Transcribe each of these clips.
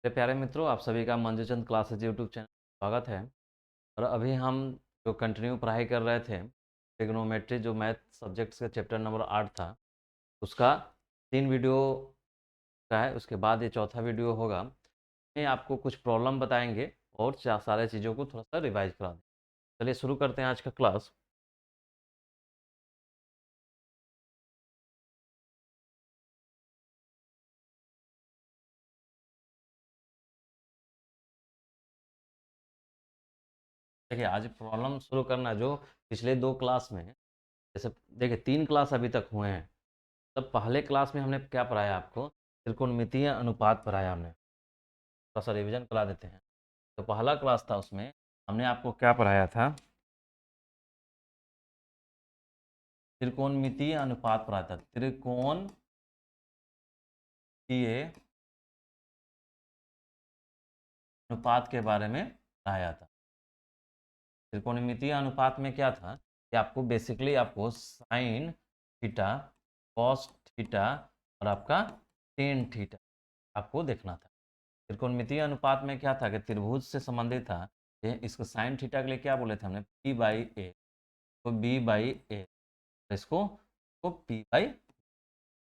मेरे प्यारे मित्रों, आप सभी का मंजूचंद क्लासेज यूट्यूब चैनल में स्वागत है। और अभी हम जो कंटिन्यू पढ़ाई कर रहे थे ट्रिग्नोमेट्री, जो मैथ सब्जेक्ट्स का चैप्टर नंबर 8 था, उसका 3 वीडियो का है। उसके बाद ये चौथा वीडियो होगा। मैं आपको कुछ प्रॉब्लम बताएंगे और सारे चीज़ों को थोड़ा सा रिवाइज करा दें। चलिए शुरू करते हैं आज का क्लास। देखिए, आज प्रॉब्लम शुरू करना जो पिछले 2 क्लास में, जैसे देखिए 3 क्लास अभी तक हुए हैं। तब पहले क्लास में हमने क्या पढ़ाया आपको? त्रिकोणमितीय अनुपात पढ़ाया हमने। थोड़ा सा रिविजन करा देते हैं। तो पहला क्लास था, उसमें हमने आपको क्या पढ़ाया था? त्रिकोणमितीय अनुपात पढ़ाया था। त्रिकोणीय अनुपात के बारे में पढ़ाया था। त्रिकोणमितीय अनुपात में क्या था कि आपको बेसिकली आपको साइन थीटा, कॉस थीटा और आपका टेन थीटा आपको देखना था। त्रिकोणमितीय अनुपात में क्या था कि त्रिभुज से संबंधित था। इसको साइन थीटा के लिए क्या बोले थे हमने? पी बाई ए, तो बी बाई ए, इसको पी बाई,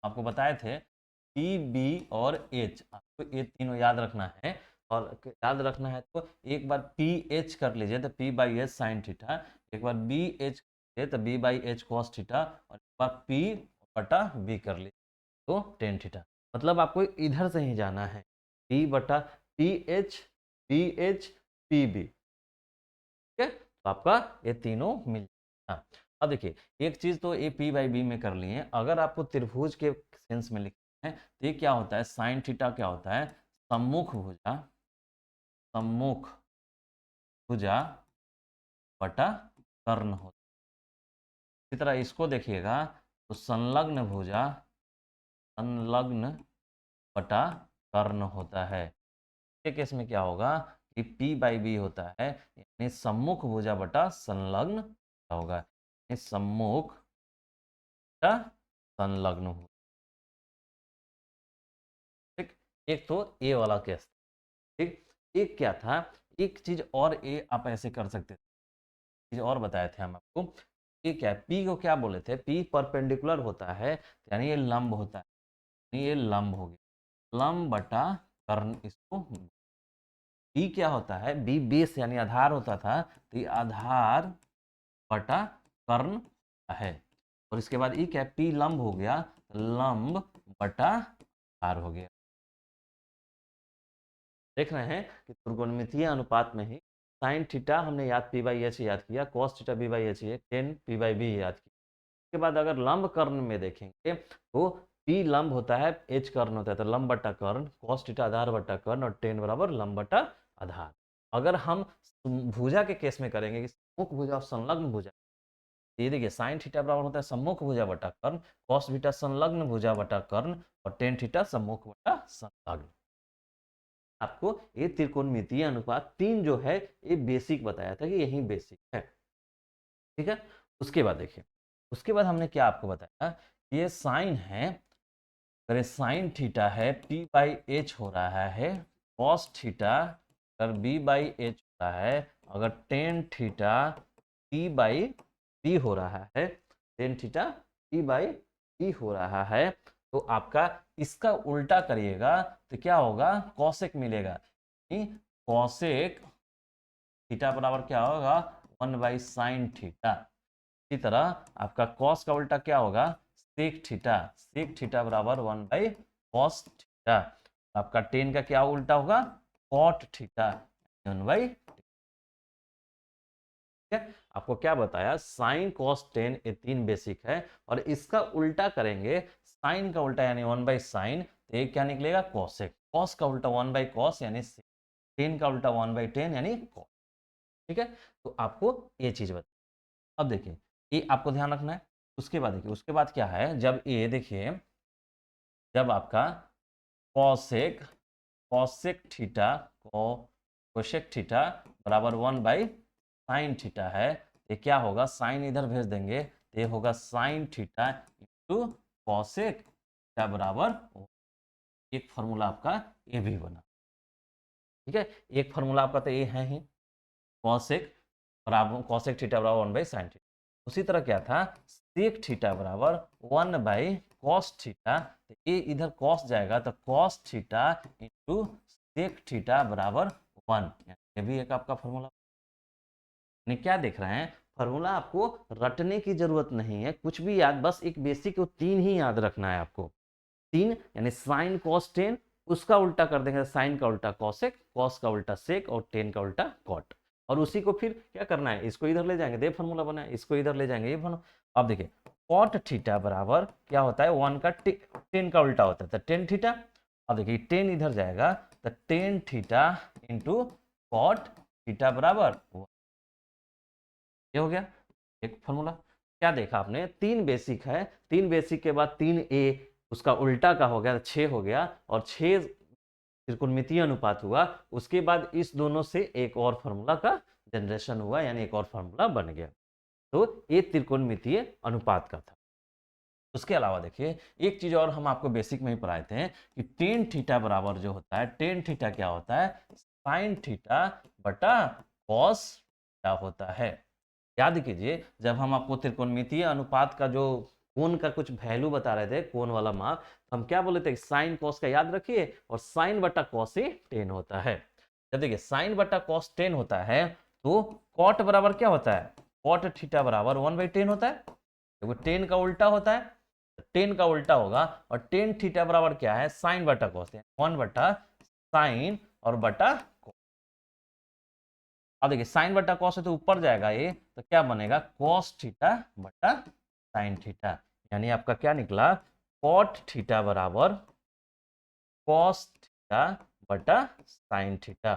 आपको बताए थे पी बी और एच, आपको ये तीनों याद रखना है। और याद रखना है तो एक बार पी एच कर लीजिए तो P by H sine theta, एक बार बी एच तो B by H cos theta, और एक बार पी बटा बी कर लीजिए तो टेन थीटा। मतलब आपको इधर से ही जाना है, पी बटा P H, B H, P B. ठीक है, तो आपका ये तीनों मिल जाएगा। अब देखिए, एक चीज तो ए पी बाई बी में कर लिए। अगर आपको त्रिभुज के सेंस में लिखना है तो ये क्या होता है? साइन थीटा क्या होता है? सम्मुख भुजा, सम्मुख भुजा बटा कर्ण होता है। इसी तरह इसको देखिएगा तो संलग्न भुजा, संलग्न बटा कर्ण होता है। के केस में क्या होगा कि P बाई बी होता है, यानी सम्मुख भुजा बटा संलग्न होगा, यानी सम्मुख बटा संलग्न हो। ठीक, एक तो ए वाला केस। ठीक, एक क्या था, एक चीज और ए आप ऐसे कर सकते थे, चीज और बताए थे हम आपको। ये क्या है? P को क्या बोले थे? P परपेंडिकुलर होता है, यानी ये लंब होता है, यानी ये लंब हो गया, लंब बटा कर्ण इसको। बी क्या होता है? बी बेस यानी आधार होता था, तो ये आधार बटा कर्ण है। और इसके बाद ई क्या? पी लंब हो गया, लंब बटा आधार हो गया। देख रहे हैं कि त्रिकोणमितीय अनुपात में ही साइन थीटा हमने याद पी बाई एच याद किया, cos theta B by H, tan P by B याद किया। उसके बाद अगर लंब कर्ण में देखेंगे तो पी लंब होता है, एच कर्ण होता है, तो लंब बटा कर्ण, कॉस थीटा आधार बटा कर्ण, और टेन बराबर लंब बटा आधार। अगर हम भुजा के केस में करेंगे कि मुख भुजा और संलग्न भुजा, ये देखिए साइन थीटा बराबर होता है सम्मुख भुजा बटा कर्ण, कॉस थीटा संलग्न भुजा बटा कर्ण, और टेन थीटा सम्मुख बटा संलग्न। आपको ये त्रिकोणमितीय अनुपात 3 जो है ये बेसिक बताया था कि यही बेसिक है। ठीक है, उसके बाद देखिए, उसके बाद हमने क्या आपको बताया, ये साइन है, अगर साइन थीटा है पी बाई एच हो रहा है, कॉस थीटा अगर बी बाई एच हो रहा है, अगर tan theta P by B हो रहा है, tan theta P by B हो रहा है, तो आपका इसका उल्टा करिएगा तो क्या होगा? कॉसेक मिलेगा। कॉसेक थीटा बराबर क्या होगा? 1/sin theta. इसी तरह आपका कॉस का उल्टा क्या होगा? सेक थीटा, सेक थीटा बराबर 1/cos थीटा। आपका टेन का क्या उल्टा होगा? Cot theta, 1/। ठीक है, आपको क्या बताया? साइन कॉस टेन, ये 3 बेसिक है, और इसका उल्टा करेंगे, साइन का उल्टा यानी 1/sin, तो ये क्या निकलेगा? कॉसेक। कॉस का उल्टा 1/cos यानी सेक, टेन का उल्टा 1/10 यानी कॉस। ठीक है, तो आपको ये चीज बता। अब देखिए, ये आपको ध्यान रखना है। उसके बाद देखिए, उसके बाद क्या है, जब ये देखिए, जब आपका cosec, cosec theta, cosec theta बराबर 1/sin थीटा है, ये क्या होगा? साइन इधर भेज देंगे तो ये होगा sine theta into cosec theta बराबर, एक फॉर्मूला आपका ये भी बना। ठीक है, एक फार्मूला आपका तो ये है ही, कॉसेक बराबर कॉसेक थीटा बराबर 1/sin थीटा। उसी तरह क्या था, सेक थीटा बराबर 1/cos थीटा। तो ये इधर कॉस जाएगा तो cos theta into sec theta बराबर 1। ये भी एक आपका फॉर्मूला। क्या देख रहे हैं, फॉर्मूला आपको रटने की जरूरत नहीं है, कुछ भी याद, बस एक बेसिक 3 ही याद रखना है आपको। 3 यानी साइन कॉस टेन, उसका उल्टा कर देंगे, साइन का उल्टा कॉसेक, कॉस का उल्टा सेक और टेन का उल्टा कॉट। और उसी को फिर क्या करना है, इसको इधर ले जाएंगे, दे फॉर्मूला बना है, इसको इधर ले जाएंगे, ये फॉर्मूला। अब देखिए कॉट थीटा बराबर क्या होता है, 1 का टेन का उल्टा होता है तो टेन थीटा। अब देखिए टेन इधर जाएगा तो tan theta into cot theta बराबर 1। ये हो गया एक फॉर्मूला। क्या देखा आपने, 3 बेसिक है, 3 बेसिक के बाद 3a, उसका उल्टा का हो गया 6 हो गया, और 6 त्रिकोणमितीय अनुपात हुआ। उसके बाद इस दोनों से एक और फार्मूला का जनरेशन हुआ, यानी एक और फार्मूला बन गया। तो ये त्रिकोणमितीय अनुपात का था। उसके अलावा देखिए एक चीज और हम आपको बेसिक में ही पढ़ाए थे कि टेन थीटा बराबर जो होता है, टेन थीटा क्या होता है, साइन थीटा बटा कॉस थीटा होता है। याद कीजिए जब हम आपको त्रिकोणमितीय अनुपात का जो कोण का कुछ वैल्यू बता रहे थे, कोण वाला माप, तो हम क्या बोले थे, साइन कॉस का याद रखिए, और साइन बटा कॉस ही टेन होता है। जब देखिए साइन बटा कॉस टेन होता है तो कॉट बराबर क्या होता है, कॉट थीटा बराबर 1/10 होता है, देखो टेन का उल्टा होता है, टेन का उल्टा होगा, और टेन थीटा बराबर क्या है, साइन बटा कॉस, 1/sin और बटा। अब देखिए साइन बटा कॉस है तो ऊपर जाएगा ये, तो क्या बनेगा, कॉस थीटा बटा साइन थीटा, यानी आपका क्या निकला, कॉट थीटा बराबर कॉस थीटा बटा साइन थीटा।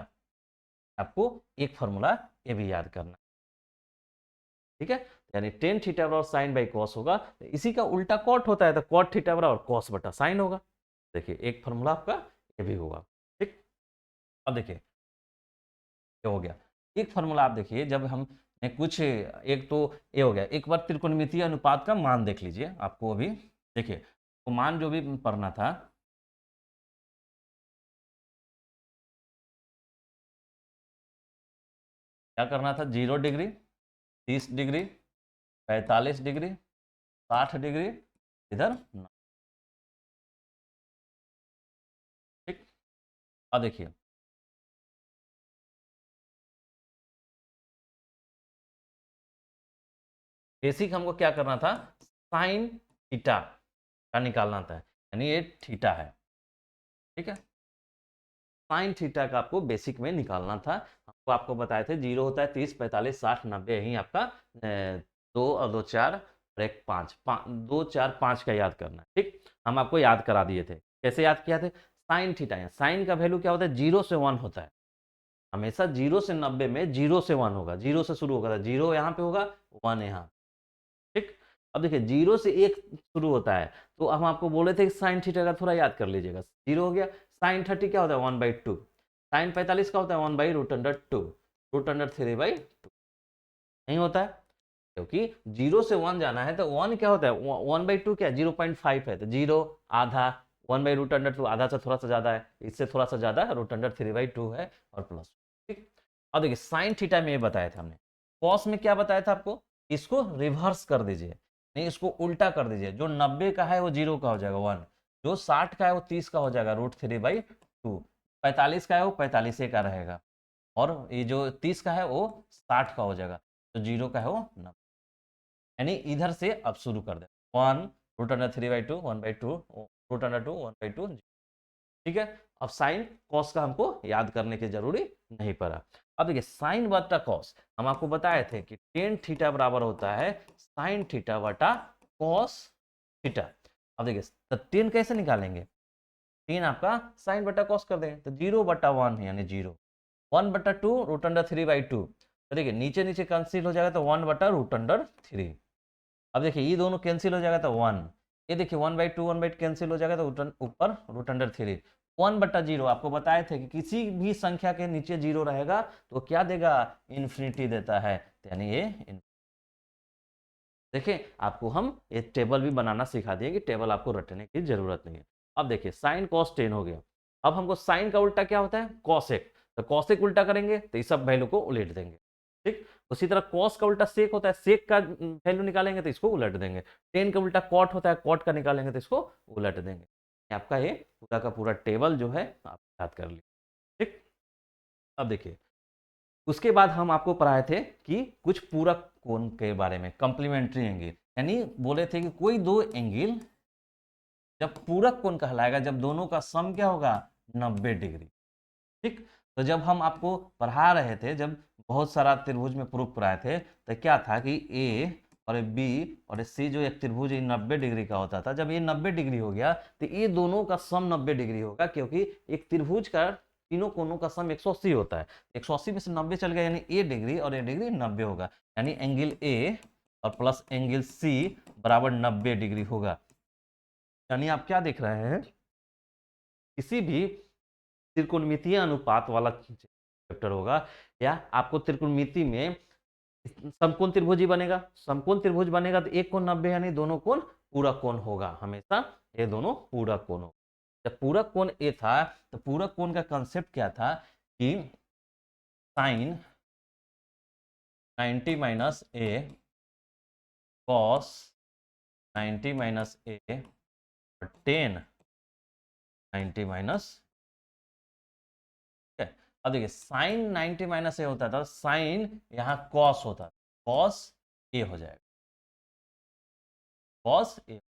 आपको एक फॉर्मूला ये भी याद करना, ठीक है, यानी टेन थीटा बराबर साइन बाई कॉस होगा, तो इसी का उल्टा कॉट होता है, तो कॉट थीटा बराबर कॉस बटा साइन होगा। देखिए एक फॉर्मूला आपका ये भी होगा, ठीक। अब देखिए ये हो गया एक फार्मूला। आप देखिए जब हम कुछ, एक तो ये हो गया, एक बार त्रिकोणमितीय अनुपात का मान देख लीजिए, आपको अभी देखिए तो मान जो भी पढ़ना था, क्या करना था, 0 डिग्री, 30 डिग्री, 45 डिग्री, 60 डिग्री, इधर 9। ठीक, अब देखिए बेसिक हमको क्या करना था, साइन थीटा का निकालना था, यानी ये थीटा है, ठीक है, साइन थीटा का आपको बेसिक में निकालना था। हमको आपको बताए थे 0 होता है 30, 45, 60, 90, यही आपका 2 और 2 4 और 1 5, 2 4 5 का याद करना है, ठीक। हम आपको याद करा दिए थे, कैसे याद किया थे, साइन थीटा है, साइन का वैल्यू क्या होता है, 0 से 1 होता है, हमेशा 0 से 90 में 0 से 1 होगा, 0 से शुरू होगा, 0 यहाँ पे होगा, 1 यहाँ, ठीक। अब देखिए 0 से 1 शुरू होता है, तो हम आपको बोले थे कि साइन थीटा का थोड़ा याद कर लीजिएगा, 0 हो गया। साइन 30 क्या होता है, 1/2। साइन 45 का होता है 1/√2, √3/2 नहीं होता है, क्योंकि 0 से 1 जाना है तो 1 क्या होता है, 1/2 क्या है, 0.5 है, तो 0 आधा, 1/√2 आधा से थोड़ा सा ज्यादा है, इससे थोड़ा सा ज्यादा √3/2 है, और प्लस, ठीक। अब देखिए साइन थीटा में ये बताया था हमने, कॉस में क्या बताया था आपको, इसको रिवर्स कर दीजिए, नहीं इसको उल्टा कर दीजिए, जो 90 का है वो 0 का हो जाएगा 1, जो 60 का है वो 30 का हो जाएगा √3/2, 45 का है वो 45 का रहेगा, और ये जो 30 का है वो 60 का हो जाएगा, तो 0 का है वो 90, यानी इधर से अब शुरू कर दे, 1 √3/2, 1/2, √2, 1/2, ठीक है। अब साइन कॉस का हमको याद करने की जरूरी नहीं पड़ा। अब देखिए साइन बटा कॉस हम आपको बताए थे कि टेन थीटा बराबर होता है साइन थीटा बटा कॉस थीटा। अब देखिए तो टेन कैसे निकालेंगे, टेन आपका साइन बटा कॉस कर देंगे, तो 0/1 यानी 0, 1/2 √3/2, तो देखिए नीचे नीचे कैंसिल हो जाएगा, तो 1/√3। अब देखिए ये दोनों कैंसिल हो जाएगा तो 1, ये देखिए 1/2 1/2 कैंसिल हो जाएगा, तो ऊपर √3, 1/0 आपको बताए थे कि किसी भी संख्या के नीचे 0 रहेगा तो क्या देगा, इन्फिनिटी देता है, तो यानी ये देखिए आपको हम ये टेबल भी बनाना सिखा दिए कि टेबल आपको रटने की जरूरत नहीं है। अब देखिए साइन कॉस 10 हो गया, अब हमको साइन का उल्टा क्या होता है, कॉसेक, तो कॉसेक उल्टा करेंगे तो इस सब वैल्यू को उलट देंगे। ठीक, उसी तरह कॉस का उल्टा सेक होता है, सेक का वैल्यू निकालेंगे तो इसको उलट देंगे। टेन का उल्टा कॉट होता है, कॉट का निकालेंगे तो इसको उलट देंगे। आपका ये पूरा का पूरा टेबल जो है आप याद कर लीजिए। ठीक, अब देखिए उसके बाद हम आपको पढ़ाए थे कि कुछ पूरक कोण के बारे में, कॉम्प्लीमेंट्री एंगल, यानी बोले थे कि कोई दो एंगल जब पूरक कोण कहलाएगा जब दोनों का सम क्या होगा 90 डिग्री। ठीक, तो जब हम आपको पढ़ा रहे थे, जब बहुत सारा त्रिभुज में प्रूफ कराए थे, तो क्या था कि ए और बी और सी जो एक त्रिभुज 90 डिग्री का होता था, जब ये 90 डिग्री हो गया तो ये दोनों का सम 90 डिग्री होगा, क्योंकि एक त्रिभुज का तीनों कोणों का सम 180 होता है। 180 में से 90 चल गया, यानी ए डिग्री और ए डिग्री 90 होगा, यानी एंगल ए और प्लस एंगल सी बराबर 90 डिग्री होगा। यानी आप क्या देख रहे हैं, किसी भी त्रिकोणमितीय अनुपात वाला चैप्टर होगा, या आपको त्रिकोणमिति में समकोण त्रिभुज ही बनेगा, समकोण त्रिभुज बनेगा तो एक कोण 90, यानी दोनों कोण पूरक कोण होगा, हमेशा ये दोनों पूरक कोण होगा। जब पूरक कोण ए था तो पूरक कोण का कंसेप्ट क्या था कि sign 90 minus A cos 90 minus ए और टेन 90 माइनस। अब देखिए साइन 90 माइनस ए होता था, साइन यहाँ कॉस होता था, कॉस ए हो जाएगा, कॉस ए,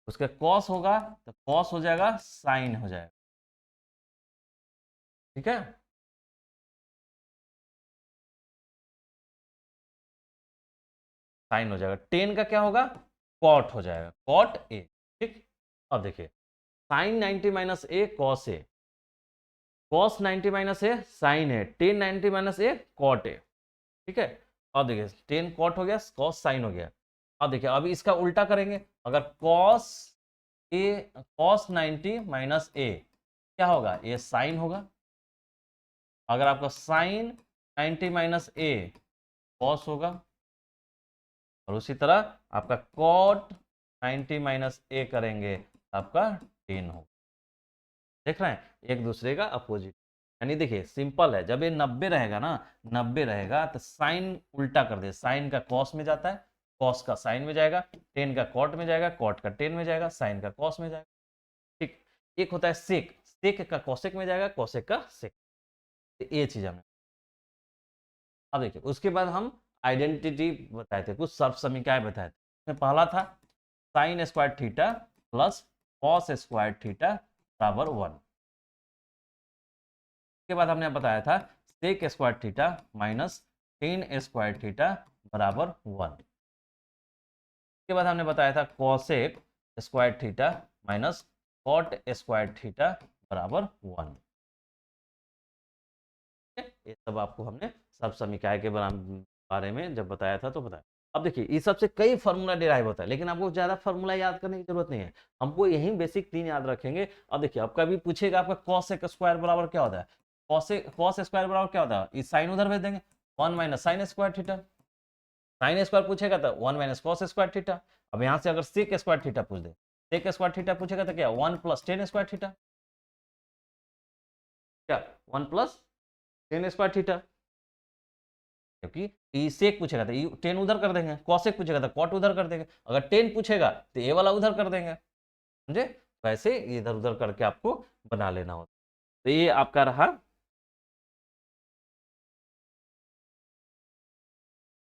उसके कॉस होगा तो कॉस हो जाएगा साइन हो जाएगा। ठीक है, साइन हो जाएगा, टेन का क्या होगा कॉट हो जाएगा, कॉट ए। ठीक, अब देखिए sine 90 minus A cos A, cos 90 minus A sine A, tan 90 minus A cot A. ठीक है, अब देखिए टेन कॉट हो गया, कॉस साइन हो गया। अब देखिए अभी इसका उल्टा करेंगे, अगर कॉस ए कॉस 90 माइनस ए क्या होगा, ये साइन होगा। अगर आपका साइन 90 माइनस ए कॉस होगा, और उसी तरह आपका कॉट 90 माइनस ए करेंगे आपका टेन होगा। देख रहे हैं एक दूसरे का अपोजिट, यानी देखिए सिंपल है, जब ये 90 रहेगा ना, 90 रहेगा तो साइन उल्टा कर दे, साइन का कॉस में जाता है, कॉस का साइन में जाएगा, टेन का कॉट में जाएगा, कॉट का टेन में जाएगा, साइन का कॉस में जाएगा। ठीक, एक होता है सेक, सेक का कॉसेक में जाएगा, कॉसेक का सेक, तो ये चीज हमने। अब देखिए उसके बाद हम आइडेंटिटी बताए थे, कुछ सर्व समीकरण बताए थे। उसमें पहला था sine square theta plus cos square theta बराबर 1। के बाद हमने बताया था sec square theta minus tan square theta बराबर 1। के बाद हमने बताया था cosec square theta minus cot square theta बराबर 1। ये सब आपको हमने सब समीकरण के बारे में जब बताया था तो बताया। अब देखिए इस सबसे कई फार्मूला डिराइव होता है, लेकिन आपको ज्यादा फार्मूला याद करने की जरूरत नहीं है, हमको यही बेसिक 3 याद रखेंगे। अब देखिए आपका भी पूछेगा आपका कॉसेक स्क्वायर बराबर क्या होता है, कॉस स्क्वायर बराबर क्या होता है, इस साइन उधर भेज देंगे, 1 minus sine square theta, sine square पूछेगा तो 1 माइनस कॉस स्क्वायर थीटा। अब यहाँ से अगर सेक स्क्वायर थीटा पूछ दे, सेक स्क्वायर थीटा पूछेगा तो क्या 1 प्लस टेन स्क्वायर थीटा, क्या 1 प्लस टेन स्क्वायर थीटा, क्योंकि ई सेक पूछेगा तो ई टेन उधर कर देंगे, कॉसेक पूछेगा तो कॉट उधर कर देंगे, अगर टेन पूछेगा तो ए वाला उधर कर देंगे, समझे। वैसे इधर उधर करके आपको बना लेना होता। तो ये आपका रहा,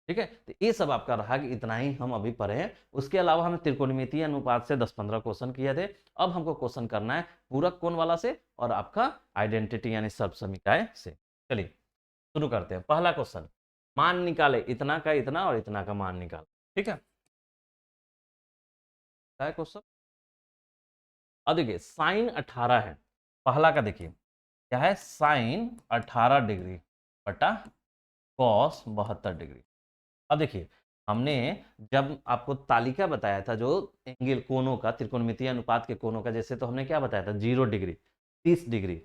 ठीक है, तो ये सब आपका रहा कि इतना ही हम अभी पढ़े हैं। उसके अलावा हमने त्रिकोणमितीय अनुपात से 10-15 क्वेश्चन किए थे। अब हमको क्वेश्चन करना है पूरक कोण वाला से और आपका आइडेंटिटी यानी सब समीकरण से। चलिए शुरू करते हैं। पहला क्वेश्चन, मान निकाले, इतना का इतना और इतना का मान निकाल। ठीक है, क्या है क्वेश्चन। अब देखिए साइन 18 है, पहला का देखिए क्या है, साइन 18 डिग्री बटा कॉस 72 डिग्री। अब देखिए हमने जब आपको तालिका बताया था जो एंगल कोणों का, त्रिकोणमितीय अनुपात के कोणों का, जैसे तो हमने क्या बताया था 0 degree, 30 degree,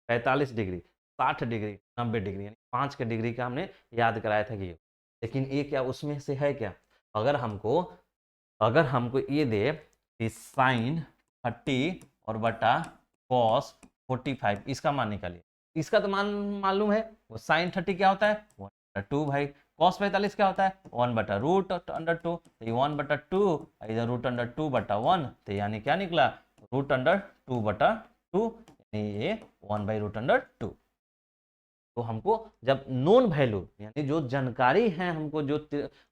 45 degree, 60 degree, 90 degree, यानी 5 के डिग्री का हमने याद कराया था कि ये। लेकिन ये क्या उसमें से है क्या, अगर हमको ये दे कि साइन 30 और बटा कॉस 45, इसका मान निकालिए, इसका तो मान मालूम है, वो साइन 30 क्या होता है 1/2 भाई। कॉस 45 क्या होता है 1/√2, तो ये 1/2 इधर √2/1, तो यानी क्या निकला √2/2, यानी ये 1/√2। तो हमको जब नोन वैल्यू यानी जो जानकारी है हमको, जो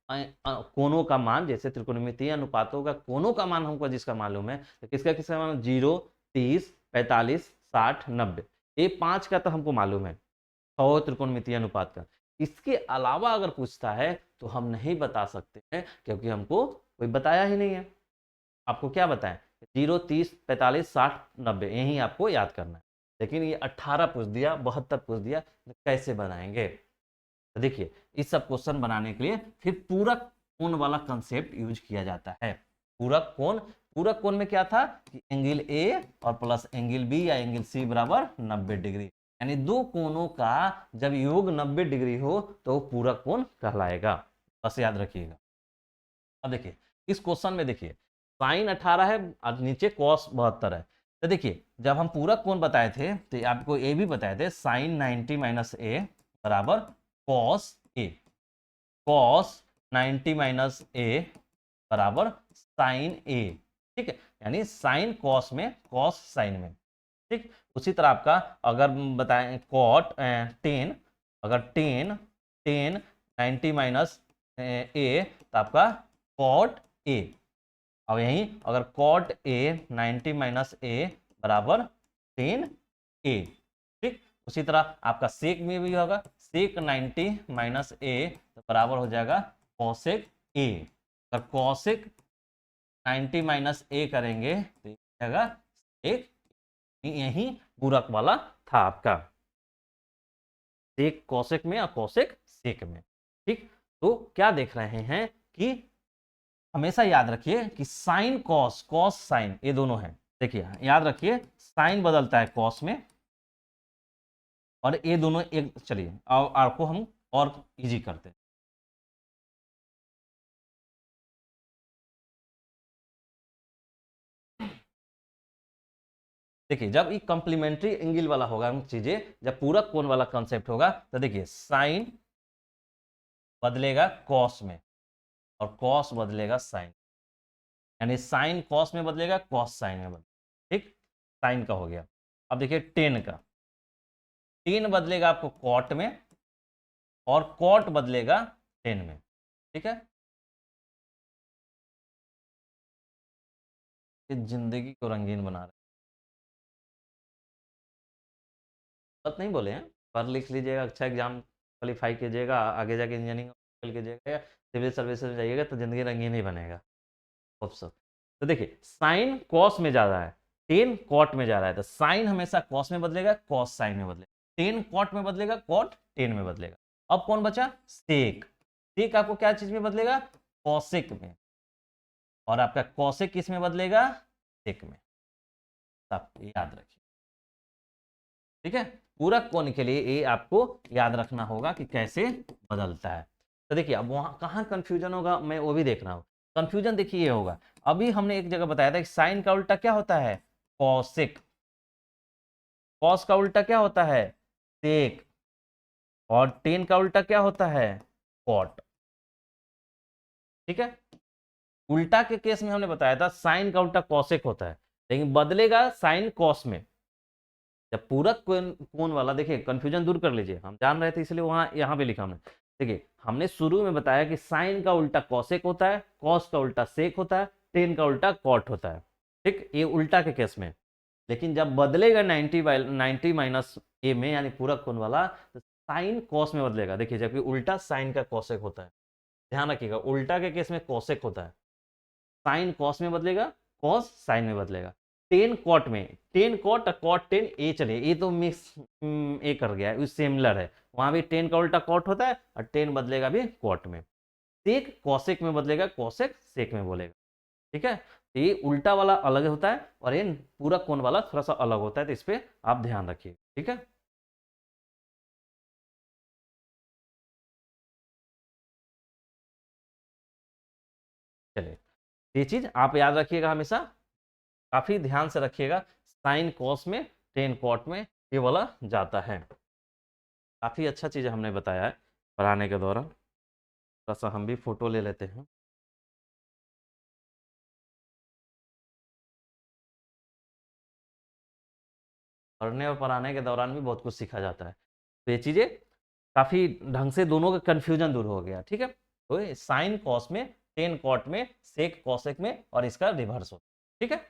कोनों का मान, जैसे त्रिकोणमितीय अनुपातों का कोनों का मान हमको जिसका मालूम है, तो किसका किसका मान 0, 30, 45, 60, 90, ये 5 का तो हमको मालूम है 100 त्रिकोणमितीय अनुपात का। इसके अलावा अगर पूछता है तो हम नहीं बता सकते हैं, क्योंकि हमको कोई बताया ही नहीं है। आपको क्या बताएं 0, 30, 45, 60, 90 यही आपको याद करना है। लेकिन ये 18 पूछ दिया, 72 पूछ दिया, तो कैसे बनाएंगे? तो देखिए इस सब क्वेश्चन बनाने के लिए फिर पूरक कोण वाला कंसेप्ट यूज किया जाता है। पूरक कोण, पूरक कोण में क्या था कि एंगल ए और प्लस एंगल बी या एंगल सी बराबर 90 डिग्री, यानी दो कोणों का जब योग 90 डिग्री हो तो पूरक कोण कहलाएगा। बस याद रखिएगा। अब देखिए इस क्वेश्चन में देखिए साइन 18 है और नीचे कॉस 72 है। तो देखिए जब हम पूरक कोण बताए थे तो आपको ए भी बताए थे साइन 90 - ए बराबर कॉस ए, कॉस 90 - ए बराबर साइन ए। ठीक है, यानी साइन कॉस में, कॉस साइन में। ठीक, उसी तरह आपका अगर बताएं कॉट 10, अगर 10 90 - ए तो आपका कॉट ए। अब यहीं अगर कॉट ए 90 - ए बराबर 10 ए। ठीक, उसी तरह आपका सेक में भी होगा, सेक 90 - ए तो बराबर हो जाएगा कॉसेक ए। अगर कॉसेक 90 - ए करेंगे तो हो जाएगा एक, यही पूरक वाला था आपका, सेक कॉसेक में और कॉसेक सेक में। ठीक, तो क्या देख रहे हैं कि हमेशा याद रखिए कि साइन कॉस, कॉस साइन ये दोनों हैं। देखिए याद रखिए साइन बदलता है कॉस में, और ये दोनों एक, चलिए आपको हम और इजी करते हैं। देखिए जब ये कॉम्प्लीमेंट्री एंगल वाला होगा चीजें, जब पूरक कोण वाला कॉन्सेप्ट होगा, तो देखिए साइन बदलेगा कॉस में और कॉस बदलेगा साइन, यानी साइन कॉस में बदलेगा, कॉस साइन में बदलेगा। ठीक, साइन का हो गया। अब देखिए टेन का, टेन बदलेगा आपको कॉट में और कॉट बदलेगा टेन में। ठीक है, ये जिंदगी को रंगीन बना रहे, बात नहीं बोले हैं, पढ़ लिख लीजिएगा, अच्छा एग्जाम क्वालिफाई कीजिएगा, आगे जाके इंजीनियरिंग कीजिएगा या सिविल सर्विसेज में जाइएगा तो जिंदगी रंगीन ही बनेगा। Hope so. तो देखिए साइन कॉस में जा रहा है, टेन कॉट में जा रहा है, तो साइन हमेशा कॉस में बदलेगा, कॉस साइन में बदलेगा, टेन कॉट में बदलेगा, कॉट टेन में बदलेगा। अब कौन बचा सेक, सेक आपको क्या चीज में बदलेगा कॉसेक में, और आपका कॉसेक किस में बदलेगा सेक में। आप याद रखिए। ठीक है, पूरक कोण के लिए ये आपको याद रखना होगा कि कैसे बदलता है। तो देखिए अब वहां कहाँ कंफ्यूजन होगा मैं वो भी देख रहा हूँ। कंफ्यूजन देखिए ये होगा, अभी हमने एक जगह बताया था कि साइन का उल्टा क्या होता है कॉसेक, कॉस का उल्टा क्या होता है सेक, और टेन का उल्टा क्या होता है कॉट। ठीक है, उल्टा के केस में हमने बताया था साइन का उल्टा कॉसेक होता है, लेकिन बदलेगा साइन कॉस में। जब पूरक कोण वाला, देखिए कंफ्यूजन दूर कर लीजिए, हम जान रहे थे इसलिए वहां यहां पे लिखा हमने। देखिए हमने शुरू में बताया कि साइन का उल्टा कॉसेक होता है, कॉस का उल्टा सेक होता है, टेन का उल्टा कॉट होता है। ठीक, ये उल्टा के केस में। लेकिन जब बदलेगा 90 - ए में यानी पूरक कोण वाला, तो साइन कॉस में बदलेगा। देखिए जबकि उल्टा साइन का कॉसेक होता है, ध्यान रखिएगा उल्टा के केस में कॉसेक होता है, साइन कॉस में बदलेगा, कॉस साइन में बदलेगा। टेन कॉट में, टेन कॉट और कॉट टेन ए, चलिए ये तो मिक्स ए कर गया है, सिमिलर है, वहां भी टेन का उल्टा कॉट होता है और टेन बदलेगा भी कॉट में। सेक कॉसेक में बदलेगा, कॉसेक सेक में बोलेगा। ठीक है, तो ये उल्टा वाला अलग होता है और ये पूरा कोण वाला थोड़ा सा अलग होता है, तो इस पर आप ध्यान रखिए। ठीक है, चलिए ये चीज आप याद रखिएगा हमेशा, काफी ध्यान से रखिएगा, साइन कॉस में टेन कॉट में ये वाला जाता है। काफ़ी अच्छा चीज़ हमने बताया है पढ़ाने के दौरान। थोड़ा सा हम भी फोटो ले लेते हैं। पढ़ने और पढ़ाने के दौरान भी बहुत कुछ सीखा जाता है, तो ये चीज़ें काफ़ी ढंग से दोनों का कन्फ्यूजन दूर हो गया। ठीक है, तो साइन कॉस में, टेन कॉट में, सेक कॉसेक में, और इसका रिवर्स हो। ठीक है,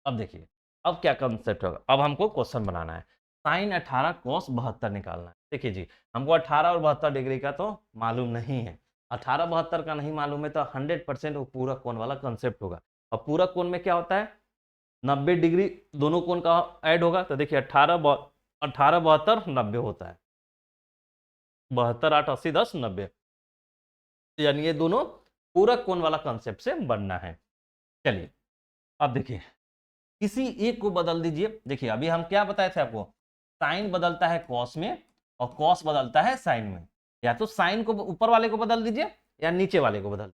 अब देखिए, अब क्या कंसेप्ट होगा। अब हमको क्वेश्चन बनाना है, साइन 18 कॉस 72 निकालना है। देखिए जी, हमको 18 और 72 डिग्री का तो मालूम नहीं है, 18 72 का नहीं मालूम है, तो 100% वो पूरा कोण वाला कंसेप्ट होगा। और पूरा कोण में क्या होता है, 90 डिग्री दोनों कोण का ऐड होगा। तो देखिए 18 72 90 होता है, 72 8 80 10 90, यानी ये दोनों पूरा कोण वाला कंसेप्ट से बनना है। चलिए, अब देखिए, किसी एक को बदल दीजिए। देखिए अभी हम क्या बताए थे आपको, साइन बदलता है कॉस में और कॉस बदलता है साइन में। या तो साइन को ऊपर वाले को बदल दीजिए या नीचे वाले को बदल,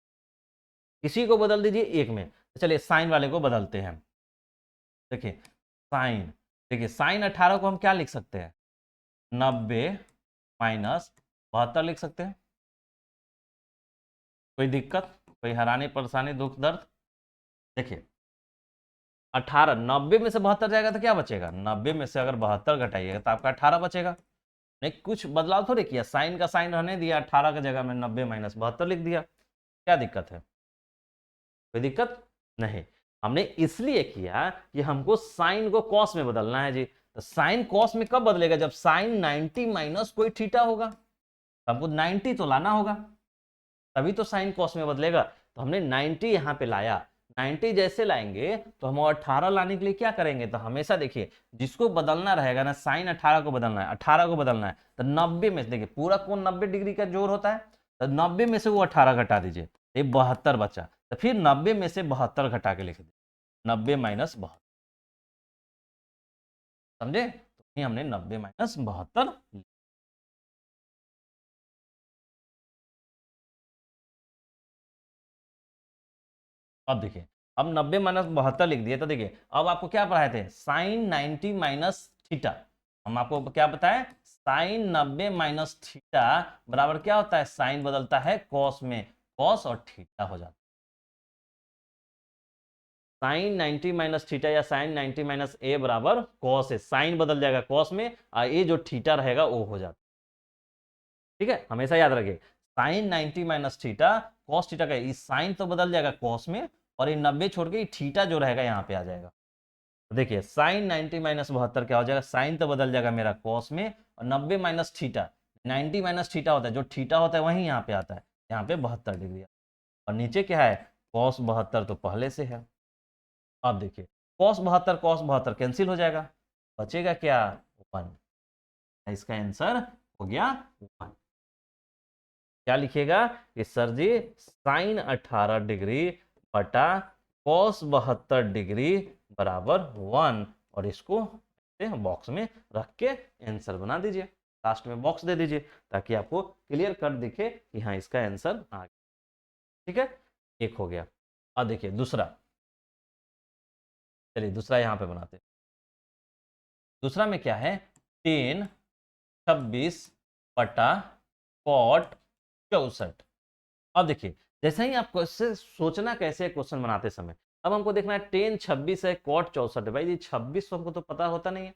किसी को बदल दीजिए एक में। तो चलिए साइन वाले को बदलते हैं। देखिए साइन, देखिए साइन 18 को हम क्या लिख सकते हैं, 90 माइनस 72 लिख सकते हैं। कोई दिक्कत, कोई हैरानी परेशानी दुख दर्द? देखिए 18, 90 में से 72 जाएगा तो क्या बचेगा, 90 में से अगर 72 घटाइएगा तो आपका 18 बचेगा। नहीं, कुछ बदलाव थोड़ी किया, साइन का साइन रहने दिया, 18 की जगह में 90 माइनस 72 लिख दिया। क्या दिक्कत है, कोई दिक्कत नहीं। हमने इसलिए किया कि हमको साइन को कॉस में बदलना है जी। तो साइन कॉस में कब बदलेगा, जब साइन 90 माइनस कोई थीटा होगा, तो हमको 90 तो लाना होगा, तभी तो साइन कॉस में बदलेगा। तो हमने 90 यहां पे लाया, 90 जैसे लाएंगे तो हम 18 लाने के लिए क्या करेंगे, तो हमेशा देखिए जिसको बदलना रहेगा ना, साइन 18 को बदलना है, 18 को बदलना है, तो 90 में से देखिए पूरा कोण 90 डिग्री का जोर होता है, तो 90 में से वो 18 घटा दीजिए, ये 72 बचा। तो फिर 90 में से 72 घटा के लिख दीजिए, 90 माइनस 72, समझे? तो हमने 90 माइनस 72। अब देखिए, अब 90 माइनस 72 लिख दिए, तो देखिए अब आपको क्या पढ़ाए थे, साइन 90 माइनस थीटा। हम आपको क्या बताए, साइन 90 माइनस थीटा बराबर क्या होता है, साइन बदलता है कॉस में, कॉस और थीटा हो जाता है। साइन 90 माइनस थीटा या साइन 90 माइनस ए बराबर कॉस है, साइन बदल जाएगा कॉस में और ये जो थीटा रहेगा वो हो जाता है। ठीक है, हमेशा याद रखिए, sine 90 minus theta cos theta का, इस साइन तो बदल जाएगा कॉस में, और ये 90 छोड़ के थीटा जो रहेगा यहाँ पे आ जाएगा। तो देखिए साइन 90 माइनस 72 क्या हो जाएगा, साइन तो बदल जाएगा मेरा कॉस में, और 90 माइनस थीटा, 90 माइनस थीटा होता है, जो थीटा होता है वही यहाँ पे आता है, यहाँ पे 72 डिग्री। और नीचे क्या है, कॉस 72 तो पहले से है। अब देखिए कॉस 72 कैंसिल हो जाएगा, बचेगा क्या, 1। इसका आंसर हो गया 1। क्या लिखिएगा कि सर जी साइन 18 डिग्री बटा कॉस 72 डिग्री बराबर 1, और इसको बॉक्स में रख के आंसर बना दीजिए, लास्ट में बॉक्स दे दीजिए, ताकि आपको क्लियर कट दिखे कि हाँ इसका आंसर आ गया। ठीक है, एक हो गया। अब देखिए दूसरा, चलिए दूसरा यहां पे बनाते हैं। दूसरा में क्या है, 10 26 बटा कॉट 64। अब देखिए जैसे ही आपको इससे सोचना कैसे क्वेश्चन बनाते समय, अब हमको देखना है 10 26 है, कॉट 64 है। भाई जी 26 तो हमको तो पता होता नहीं है,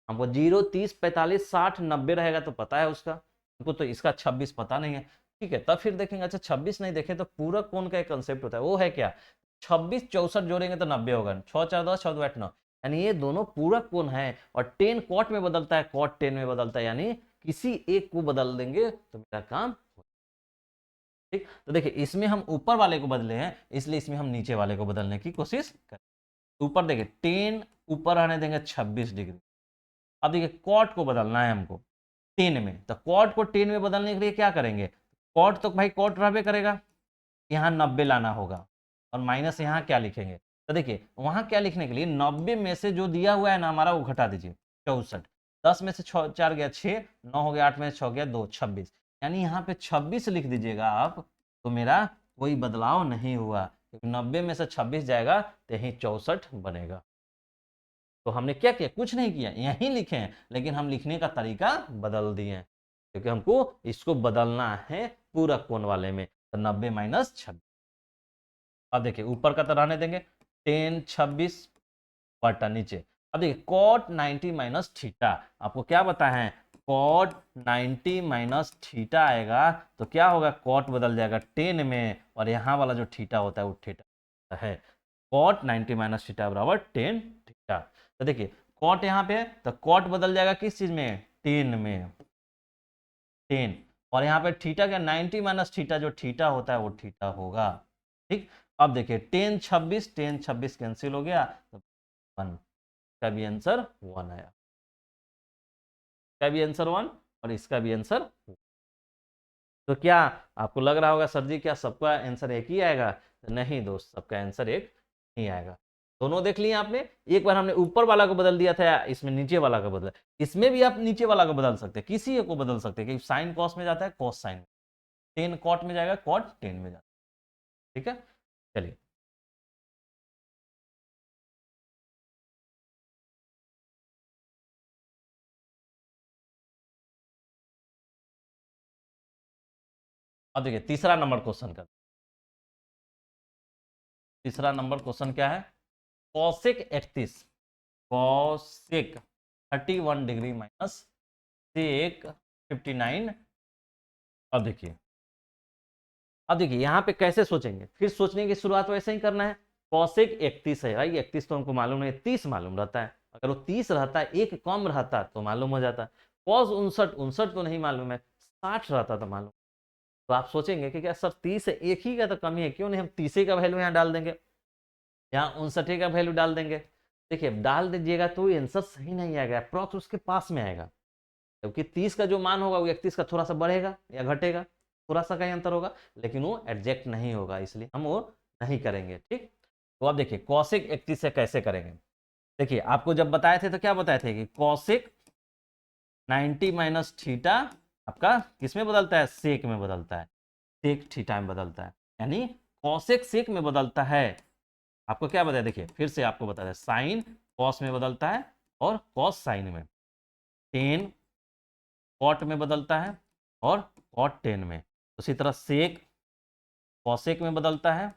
हमको 0 30 45 60 90 रहेगा तो पता है उसका, हमको तो इसका 26 पता नहीं है। ठीक है, तब फिर देखेंगे, अच्छा 26 नहीं देखे तो पूरा कौन का एक कंसेप्ट होता है, वो है क्या, 26 64 जोड़ेंगे तो 90 होगा, 6 4 10 6 2 8 9, यानी ये दोनों पूरा कौन है। और 10 कॉट में बदलता है, कॉट 10 में बदलता है, यानी किसी एक को बदल देंगे तो मेरा काम। ठीक, तो देखिए इसमें हम ऊपर वाले को बदले हैं, इसलिए इसमें हम नीचे वाले को बदलने की कोशिश करें। ऊपर देखिए 10 ऊपर रहने देंगे 26 डिग्री। अब देखिए कॉट को बदलना है हमको 10 में, तो कॉट को 10 में बदलने के लिए क्या करेंगे, कॉट तो भाई कॉट रहबे करेगा, यहाँ 90 लाना होगा, और माइनस यहाँ क्या लिखेंगे, तो देखिए वहां क्या लिखने के लिए 90 में से जो दिया हुआ है ना हमारा वो घटा दीजिए 64, 10 में से 4 गया 6, 9 हो गया, 8 में से 6 गया 2, 26। यानी यहाँ पे 26 लिख दीजिएगा आप, तो मेरा कोई बदलाव नहीं हुआ, क्योंकि 90 में से 26 जाएगा तो यही 64 बनेगा। तो हमने क्या किया, कुछ नहीं किया, यहीं लिखे हैं, लेकिन हम लिखने का तरीका बदल दिए हैं, क्योंकि हमको इसको बदलना है पूरक कोण वाले में। तो 90 माइनस 26। अब देखिए ऊपर का तो रहने देंगे, 10 26 बटा नीचे। अब देखिए cot 90 माइनस थीटा, आपको क्या पता है, cot 90 माइनस थीटा आएगा तो क्या होगा, cot बदल जाएगा 10 में, और यहाँ वाला जो थीटा होता है वो थीटा है। cot 90 माइनस थीटा बराबर 10 थीटा। तो देखिए cot यहाँ पे है तो cot बदल जाएगा किस चीज में, 10 में, 10, और यहाँ पे थीटा क्या, 90 माइनस थीटा, जो थीटा होता है वो थीटा होगा। ठीक, अब देखिए 10 26, 10 26 कैंसिल हो गया, तो 1 का भी आंसर 1 आया, इसका भी आंसर 1 और इसका भी आंसर 1। तो क्या आपको लग रहा होगा सर जी क्या सबका आंसर एक ही आएगा, तो नहीं दोस्त, सबका आंसर एक नहीं आएगा। दोनों देख लिए आपने, एक बार हमने ऊपर वाला को बदल दिया था, इसमें नीचे वाला को बदला, इसमें भी आप नीचे वाला को बदल सकते हैं, किसी एक को बदल सकते हैं, कि साइन कॉस में जाता है कॉस साइन, 10 कॉट में जाएगा कॉट 10 में जाता है। ठीक है, चलिए अब देखिए तीसरा नंबर क्वेश्चन का, तीसरा नंबर क्वेश्चन क्या है, cosec 31, cosec 31 degree minus sec 59। अब देखिए, अब देखिए यहाँ पे कैसे सोचेंगे, फिर सोचने की शुरुआत वैसे ही करना है। कौशिक 31 है भाई, 31 तो हमको मालूम नहीं, 30 मालूम रहता है, अगर वो 30 रहता है एक कम रहता तो मालूम हो जाता। कॉस 59, 59 तो नहीं मालूम है, 60 रहता तो मालूम। तो आप सोचेंगे कि क्या सर 30 है, एक ही का तो कमी है, क्यों नहीं हम 30 का वैल्यू यहाँ डाल देंगे, यहाँ 59 का वैल्यू डाल देंगे। देखिए डाल दीजिएगा तो आंसर सही नहीं आएगा, अप्रॉक्स उसके पास में आएगा, क्योंकि 30 का जो मान होगा वो 31 का थोड़ा सा बढ़ेगा या घटेगा, थोड़ा सा कहीं अंतर होगा, लेकिन वो एडजेक्ट नहीं होगा, इसलिए हम वो नहीं करेंगे। ठीक, तो अब देखिए कौशिक 31 से कैसे करेंगे। देखिए आपको जब बताए थे तो क्या बताए थे कि कौशिक 90 माइनस थीटा आपका किस में बदलता है, सेक में बदलता है, सेक थीटा में बदलता है, यानी कौशिक सेक में बदलता है। आपको क्या बताया, देखिए फिर से आपको बताया साइन कॉस में बदलता है और कॉस साइन में, टेन कॉट में बदलता है और कॉट 10 में, उसी तरह सेक कॉसेक में बदलता है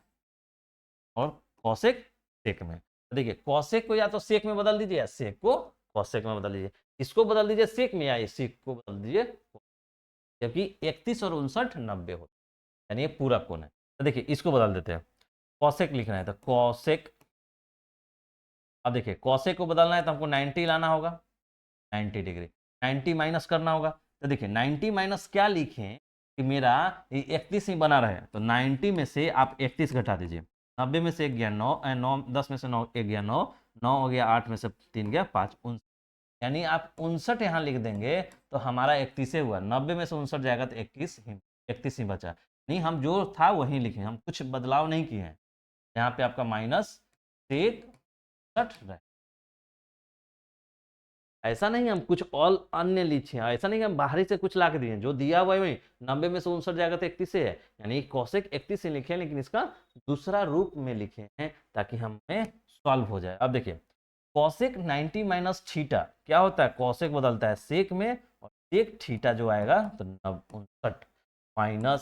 और कॉसेक सेक में। तो देखिए कॉसेक को या तो सेक में बदल दीजिए या सेक को कॉसेक में बदल दीजिए, इसको बदल दीजिए सेक में या सेक को बदल दीजिए, जबकि 31 और 59 90 होता है, यानी ये पूरा कोण है। तो देखिए इसको बदल देते हैं, कॉसेक लिखना है तो कॉसेक, अब देखिए कॉसेक को बदलना है तो हमको 90 लाना होगा, 90 डिग्री, 90 माइनस करना होगा। तो देखिए 90 माइनस क्या लिखें कि मेरा ये 31 ही बना रहे, तो 90 में से आप 31 घटा दीजिए, 90 में से एक गया 9, 9 10 में से 9 एक गया 9, 9 हो गया 8 में से 3 गया 5, 59, यानी आप 59 यहाँ लिख देंगे तो हमारा 31 हुआ, 90 में से 59 जाएगा तो 31 ही बचा। नहीं हम जो था वही लिखे, हम कुछ बदलाव नहीं किए हैं, यहाँ पे आपका माइनस सेक 60, ऐसा नहीं हम कुछ और अन्य लिखे, ऐसा नहीं कि हम बाहरी से कुछ ला के दिए, जो दिया हुआ है वही, 90 में से 59 जाएगा तो 31 से है, यानी कौशिक 31 से लिखे हैं, लेकिन इसका दूसरा रूप में लिखे हैं ताकि हमें सॉल्व हो जाए। अब देखिए कौशिक 90 माइनस थीटा क्या होता है, कौशिक बदलता है सेक में, और सेक थीटा जो आएगा तो 59 माइनस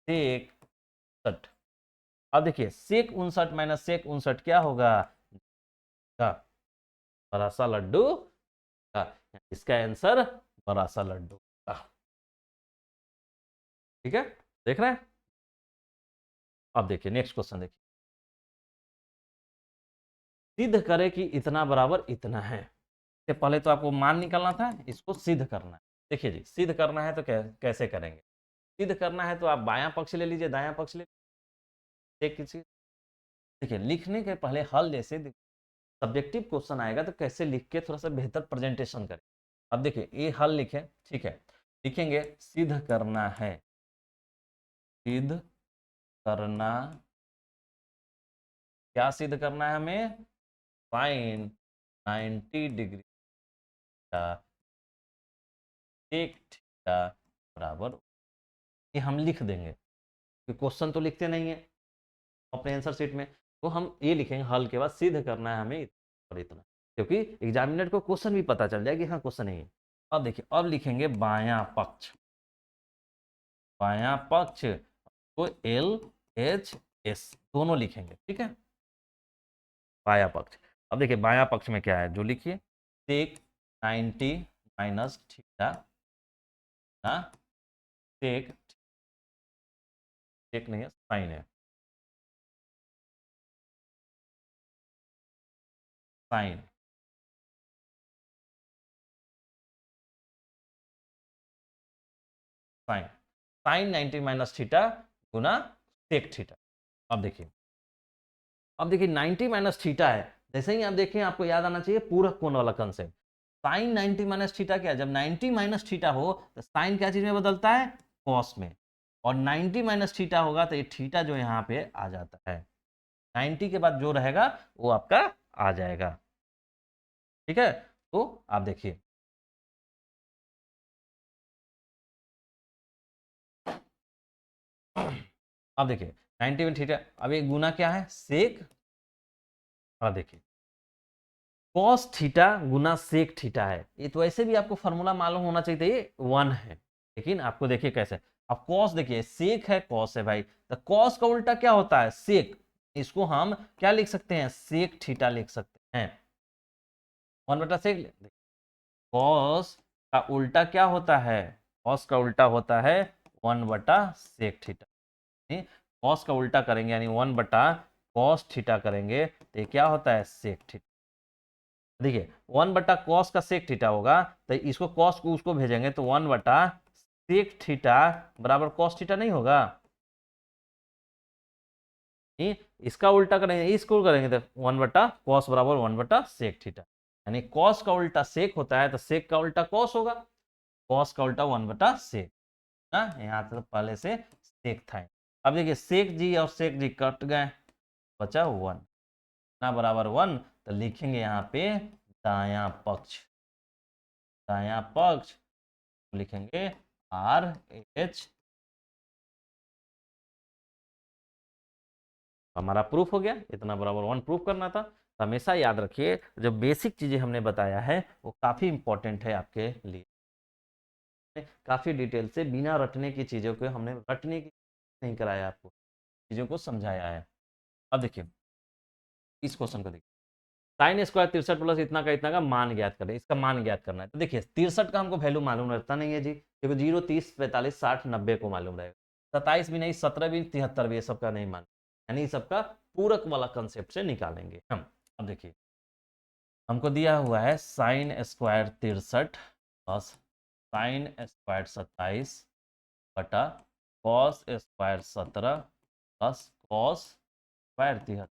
सेक 60। अब देखिए सेक 59 माइनस सेक 59 क्या होगा, बड़ा सा लड्डू का, इसका आंसर बड़ा सा लड्डू का। ठीक है, देख रहे हैं। अब देखिए नेक्स्ट क्वेश्चन देखिए, सिद्ध करे कि इतना बराबर इतना है। इससे पहले तो आपको मान निकालना था, इसको सिद्ध करना है। देखिए जी सिद्ध करना है तो कैसे करेंगे, सिद्ध करना है तो आप बायां पक्ष ले लीजिए, दायां पक्ष ले लीजिए, किसी देखिए लिखने के पहले हल जैसे सब्जेक्टिव क्वेश्चन आएगा तो कैसे लिख के थोड़ा सा बेहतर प्रेजेंटेशन करें। अब देखिए ये हल लिखे, ठीक है, लिखेंगे सिद्ध करना है, सिद्ध करना, क्या सिद्ध करना है हमें, साइन 90 डिग्री का सेक थीटा बराबर, ये हम लिख देंगे, क्वेश्चन तो लिखते नहीं है अपने आंसर शीट में, तो हम ये लिखेंगे हल के बाद सिद्ध करना है हमें और इतना, क्योंकि एग्जामिनर को क्वेश्चन भी पता चल जाए कि हाँ क्वेश्चन नहीं है। अब देखिए, अब लिखेंगे बायां पक्ष, बायां पक्ष तो एल एच एस दोनों लिखेंगे, ठीक है, बायां पक्ष। अब देखिए बायां पक्ष में क्या है जो लिखिए, सेक 90 माइनस थीटा ना, सेक, सेक नहीं है साइन है, sine, sine, sine 90 minus theta गुना सेक थीटा। अब देखिए, अब देखिए 90 माइनस थीटा है, जैसे ही आप देखें आपको याद आना चाहिए पूरक कोण वाला कंसेप्ट। साइन 90 माइनस थीटा क्या है, जब 90 माइनस थीटा हो तो साइन क्या चीज में बदलता है, कॉस में, और 90 माइनस थीटा होगा तो ये थीटा जो यहाँ पे आ जाता है, 90 के बाद जो रहेगा वो आपका आ जाएगा, ठीक है। तो आप देखिए, अब देखिए 90 में थीटा, अब ये गुना क्या है, सेक, अब देखिए कॉस थीटा गुना सेक थीटा है, ये तो ऐसे भी आपको फॉर्मूला मालूम होना चाहिए था, ये 1 है, लेकिन आपको देखिए कैसे, अब कॉस देखिए सेक है कॉस है भाई, तो कॉस का उल्टा क्या होता है, सेक, इसको हम क्या लिख सकते हैं, सेक थीटा लिख सकते हैं, 1/सेक। कॉस का उल्टा क्या होता है, कॉस का उल्टा होता है 1/सेक थीटा, कॉस का उल्टा करेंगे यानी 1/कॉस थीटा करेंगे तो ये क्या होता है, सेक थीटा। देखिए 1/कॉस का सेक थीटा होगा तो इसको कॉस को उसको भेजेंगे तो 1/सेक थीटा बराबर कॉस थीटा नहीं होगा, इसका उल्टा करेंगे इसको करेंगे तो 1/कॉस बराबर 1/सेक थीटा, यानी कॉस का उल्टा सेक होता है तो सेक का उल्टा कॉस होगा, कॉस का उल्टा 1/सेक ना, यहाँ तो पहले से सेक था। अब देखिए सेक जी और सेक जी कट गए, बचा 1 ना बराबर 1, तो लिखेंगे यहाँ पे दायां पक्ष, दायां पक्ष लिखेंगे आर एच, हमारा प्रूफ हो गया, इतना बराबर 1 प्रूफ करना था। तो हमेशा याद रखिए जो बेसिक चीजें हमने बताया है वो काफी इंपॉर्टेंट है आपके लिए, काफी डिटेल से बिना रटने की चीजों को हमने रटने की नहीं कराया, आपको चीजों को समझाया है। अब देखिए इस क्वेश्चन को देखिए, साइन स्क्वायर 63 प्लस इतना का मान ज्ञात करें, इसका मान ज्ञात करना है, तो देखिए 63 का हमको वैल्यू मालूम रहता नहीं है जी, क्योंकि 0 30 45 60 90 को मालूम रहेगा, 27 भी नहीं, 17 भी, 73 भी, ये सबका नहीं मालूम, यानी सबका पूरक वाला कंसेप्ट से निकालेंगे हम। अब देखिए हमको दिया हुआ है sine square 63 plus sine square 27 बटा cos square 17 plus cos square 73।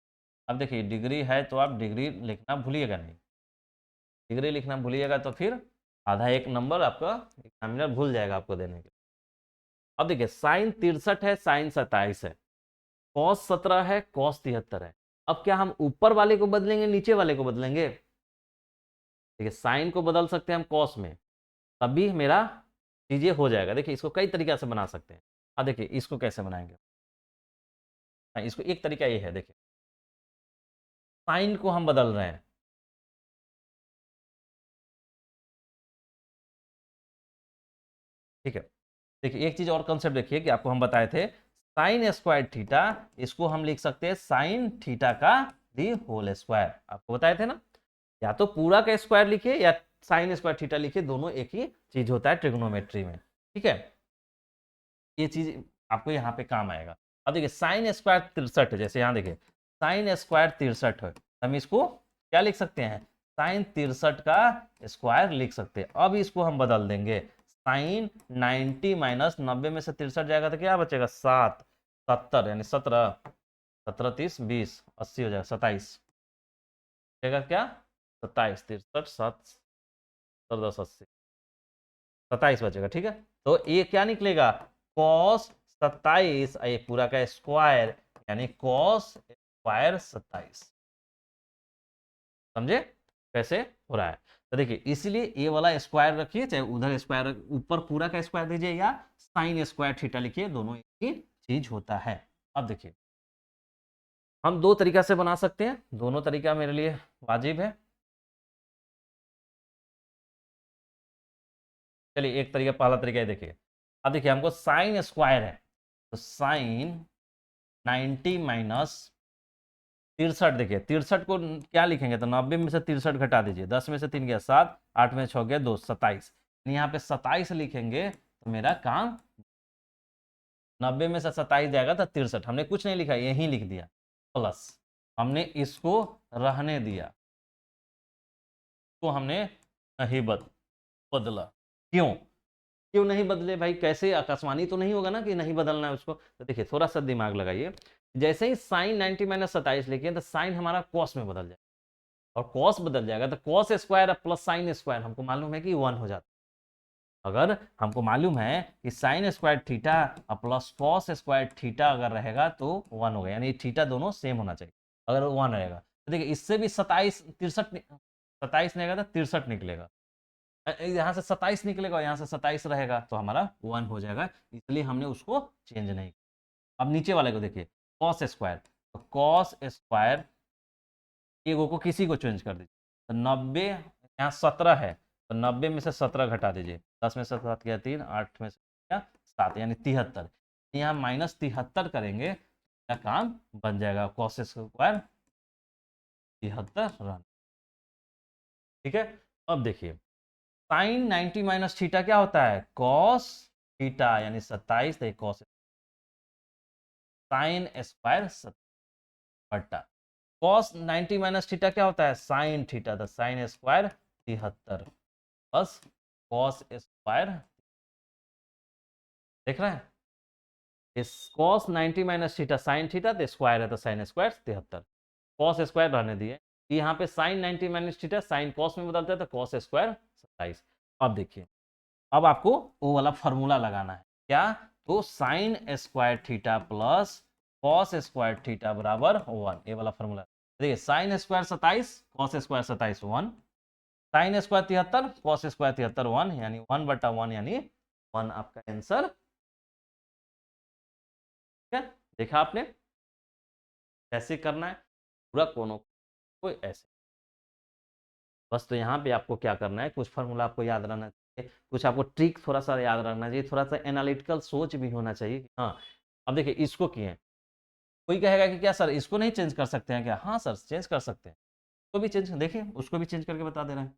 अब देखिए डिग्री है तो आप डिग्री लिखना भूलिएगा नहीं, डिग्री लिखना भूलिएगा तो फिर आधा एक नंबर आपका एग्जामिनर भूल जाएगा आपको देने के। अब देखिए साइन 63 है, साइन 27 है, कॉस 17 है, कॉस 73 है, अब क्या हम ऊपर वाले को बदलेंगे नीचे वाले को बदलेंगे, देखिए साइन को बदल सकते हैं हम कॉस में, तभी मेरा चीजें हो जाएगा। देखिए इसको कई तरीके से बना सकते हैं, अब देखिए इसको कैसे बनाएंगे, इसको एक तरीका ये है, देखिए साइन को हम बदल रहे हैं, ठीक है। देखिए एक चीज और कंसेप्ट देखिए कि आपको हम बताए थे साइन स्क्वायर थीटा, इसको हम लिख सकते हैं साइन थीटा का दी होल स्क्वायर, आपको बताए थे ना, या तो पूरा का स्क्वायर लिखिए या साइन स्क्वायर थीटा लिखिए, दोनों एक ही चीज होता है ट्रिग्नोमेट्री में, ठीक है, ये चीज आपको यहाँ पे काम आएगा। अब देखिए साइन स्क्वायर 63 जैसे यहाँ देखिए साइन स्क्वायर 63 है, हम इसको क्या लिख सकते हैं, साइन 63 का स्क्वायर लिख सकते हैं। अब इसको हम बदल देंगे, साइन 90 माइनस 90 में से 63 जाएगा तो क्या बचेगा 7, 70 यानी 17, 17 30 20 80 हो जाएगा 27, बचेगा क्या 27, 63 7 10 80 27 बचेगा, ठीक है। तो ये क्या निकलेगा कॉस 27, ये पूरा का स्क्वायर यानी कॉस स्क्वायर 27, समझे। कैसे हो रहा है। तो देखिए इसलिए ए वाला स्क्वायर रखिए, चाहे उधर स्क्वायर ऊपर पूरा का स्क्वायर दीजिए या साइन स्क्वायर थीटा लिखिए, दोनों एक ही चीज होता है। अब देखिए हम दो तरीका से बना सकते हैं, दोनों तरीका मेरे लिए वाजिब है। चलिए एक तरीका, पहला तरीका है देखिए। अब देखिए हमको साइन स्क्वायर है, तो साइन 90 माइनस 63, देखिए 63 को क्या लिखेंगे, तो 90 में से 63 घटा दीजिए, 10 में से 3 गया 7, 8 में 6 गया 2, 27। यहाँ पे 27 लिखेंगे तो मेरा काम, 90 में से 27 जाएगा तो 63, हमने कुछ नहीं लिखा, यही लिख दिया, प्लस हमने इसको रहने दिया, तो हमने नहीं बदला। क्यों क्यों नहीं बदले भाई, कैसे, आकाशवाणी तो नहीं होगा ना कि नहीं बदलना है उसको। तो देखिए थोड़ा सा दिमाग लगाइए, जैसे ही साइन 90 माइनस 27 लिखिए तो साइन हमारा कॉस में बदल जाएगा, और कॉस बदल जाएगा तो cos square plus sine square हमको मालूम है कि 1 हो जाता है। अगर हमको मालूम है कि साइन स्क्वायर थीटा और प्लस कॉस स्क्वायर थीटा अगर रहेगा तो 1 होगा, यानी थीटा दोनों सेम होना चाहिए। अगर 1 रहेगा तो देखिए इससे भी 27 63, 27 नहीं आएगा तो 63 निकलेगा, यहाँ से 27 निकलेगा, यहाँ से 27 रहेगा, तो हमारा 1 हो जाएगा, इसलिए हमने उसको चेंज नहीं। अब नीचे वाले को देखिए कॉस स्क्वायर, तो कॉस स्क्वायर एगो को किसी को चेंज कर दीजिए, तो 90 यहाँ 17 है, तो 90 में से 17 घटा दीजिए, 10 में से 7 गया 3, 8 में से गया 7, यानी 73। यहाँ माइनस 73 करेंगे, क्या काम बन जाएगा, कॉस स्क्वायर 73 रन। ठीक है। अब देखिए साइन 90 माइनस थीटा क्या होता है, कॉस थीटा, यानी 27 थे कॉस साइन स्क्वायर बट्टा कॉस 90 माइनस थीटा क्या होता है, साइन थीटा, तो साइन स्क्वायर 73 बस कॉस स्क्वायर। देख रहे हैं, इस cos 90 minus theta sine theta, तो स्क्वायर है तो साइन स्क्वायर 73, कॉस स्क्वायर रहने दिए। यहाँ पे sine 90 minus theta sine cos में बदलता है तो कॉस स्क्वायर 27। अब देखिए अब आपको वो वाला फॉर्मूला लगाना है, क्या, तो sign square theta plus cos square theta बराबर 1, ये वाला फॉर्मूला। देखिए sine square 27 cos square 27 1, sine square 73 cos square 73 1, यानी 1/1 यानी 1 आपका आंसर। ठीक है, देखा आपने कैसे करना है, पूरा कोनों को ऐसे। बस तो यहाँ पे आपको क्या करना है, कुछ फार्मूला आपको याद रहना चाहिए, कुछ आपको ट्रिक थोड़ा सा याद रखना चाहिए, थोड़ा सा एनालिटिकल सोच भी होना चाहिए। हाँ अब देखिए इसको किए, कोई कहेगा कि क्या सर इसको नहीं चेंज कर सकते हैं क्या, हाँ सर चेंज कर सकते हैं, तो भी चेंज देखिए उसको भी चेंज करके बता दे रहे हैं।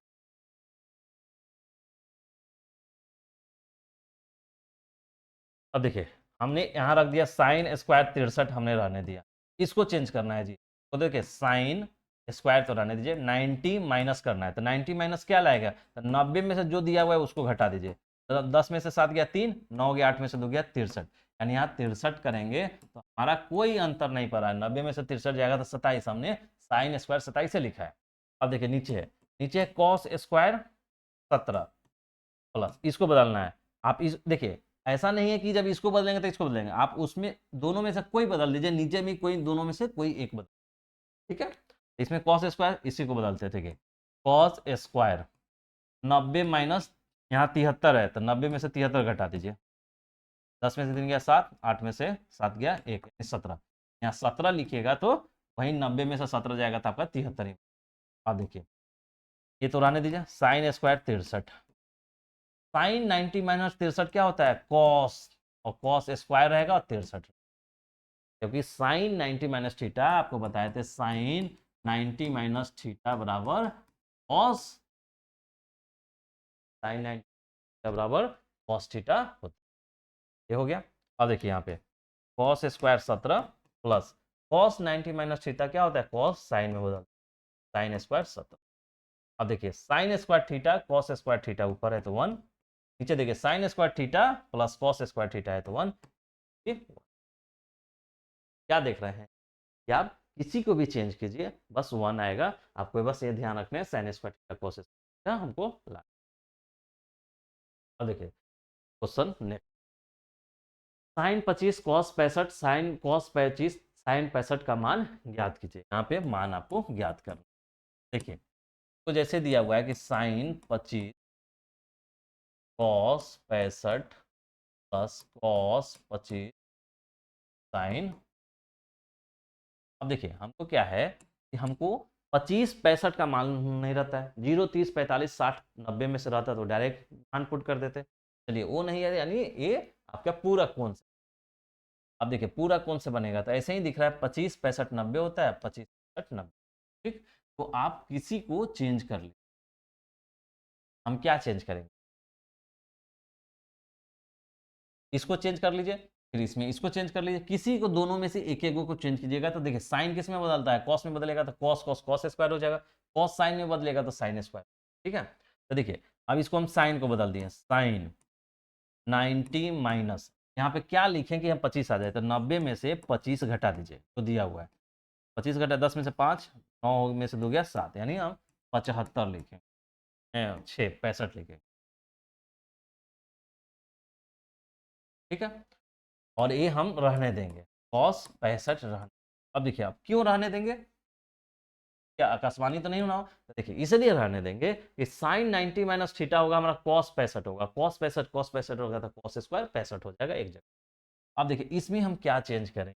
अब देखिए हमने यहाँ रख दिया साइन स्क्वायर 63 हमने रहने दिया, इसको चेंज करना है जी, तो देखिए साइन स्क्वायर तो रहने दीजिए, 90 माइनस करना है, तो 90 माइनस क्या लाएगा, तो 90 में से जो दिया हुआ है उसको घटा दीजिए, तो 10 में से 7 गया 3, 9 गया 8 में से 2 गया 63, यानी यहाँ 63 करेंगे तो हमारा कोई अंतर नहीं पड़ रहा है, 90 में से 63 जाएगा तो 27, हमने साइन स्क्वायर 27 से लिखा है। अब देखिए नीचे है कॉस स्क्वायर 17 प्लस, इसको बदलना है। आप इस देखिए ऐसा नहीं है कि जब इसको बदलेंगे तो इसको बदलेंगे, आप उसमें दोनों में से कोई बदल दीजिए, नीचे में कोई दोनों में से कोई एक बदल। ठीक है, इसमें कॉस स्क्वायर इसी को बदलते थे, कॉस स्क्वायर 90 माइनस यहाँ 73 है, तो 90 में से 73 घटा दीजिए, 10 में से 3 गया 7, 8 में से 7 गया 1, 17, यहाँ 17 लिखिएगा तो वहीं 90 में से 17 जाएगा तो आपका 73 ही। अब देखिए ये तो रहने दीजिए, साइन स्क्वायर 63, साइन 90 माइनस 63 क्या होता है, कॉस, और कॉस स्क्वायर रहेगा और 63, क्योंकि साइन 90 माइनस थीटा आपको बताए थे, साइन 90 माइनस थीटा बराबर कॉस, साइन 90 थीटा बराबर कॉस थीटा होता है। ये हो गया। अब देखिए यहाँ पे cos square 17 plus cos 90 minus theta क्या होता है, कॉस साइन में बदल, साइन स्क्वायर 17। अब देखिए sine square theta cos square theta ऊपर है तो 1, नीचे देखिए sine square theta plus cos square theta है तो 1। क्या देख रहे हैं कि आप किसी को भी चेंज कीजिए बस 1 आएगा, आपको बस ये ध्यान रखना है sine square theta cos square हमको ला। अब देखिए question next, sine 25 cos 65 sine cos 25 sine 65 का मान ज्ञात कीजिए, यहाँ पे मान आपको ज्ञात करना। देखिए तो जैसे दिया हुआ है कि sine 25 cos 65 plus cos 25 sine. अब देखिए हमको क्या है कि हमको 25 65 का मान नहीं रहता है, 0 30 45 60 90 में से रहता तो डायरेक्ट मान पुट कर देते। चलिए वो नहीं है, यानी ये आपका पूरा कौन से। अब देखिए पूरा कौन से बनेगा, तो ऐसे ही दिख रहा है 25 65 90 होता है, 25 65 90। ठीक, तो आप किसी को चेंज कर लीजिए। हम क्या चेंज करेंगे, इसको चेंज कर लीजिए, फिर इसमें इसको चेंज कर लीजिए, किसी को दोनों में से एक एक को चेंज कीजिएगा। तो देखिए साइन किस में बदलता है, कॉस में बदलेगा तो कॉस कॉस कॉस स्क्वायर हो जाएगा, कॉस साइन में बदलेगा तो साइन स्क्वायर। ठीक है, तो देखिए अब इसको हम साइन को बदल दिए, साइन 90 माइनस, यहाँ पे क्या लिखें कि हम 25 आ जाए, तो 90 में से 25 घटा दीजिए, तो दिया हुआ है 25 घटा 10 में से 5, 9 में से 2 गया 7, यानी हम 75 लिखें, 6 65 लिखें। ठीक है, और ये हम रहने देंगे, कॉस 65 रहने। अब देखिए आप क्यों रहने देंगे, क्या आकाशवाणी तो नहीं होना हो, तो देखिए इसलिए रहने देंगे कि साइन 90 माइनस थीटा होगा हमारा कॉस 65 होगा, कॉस 65 होगा तो कॉस स्क्वायर 65 हो जाएगा एक जगह। अब देखिए इसमें हम क्या चेंज करेंगे,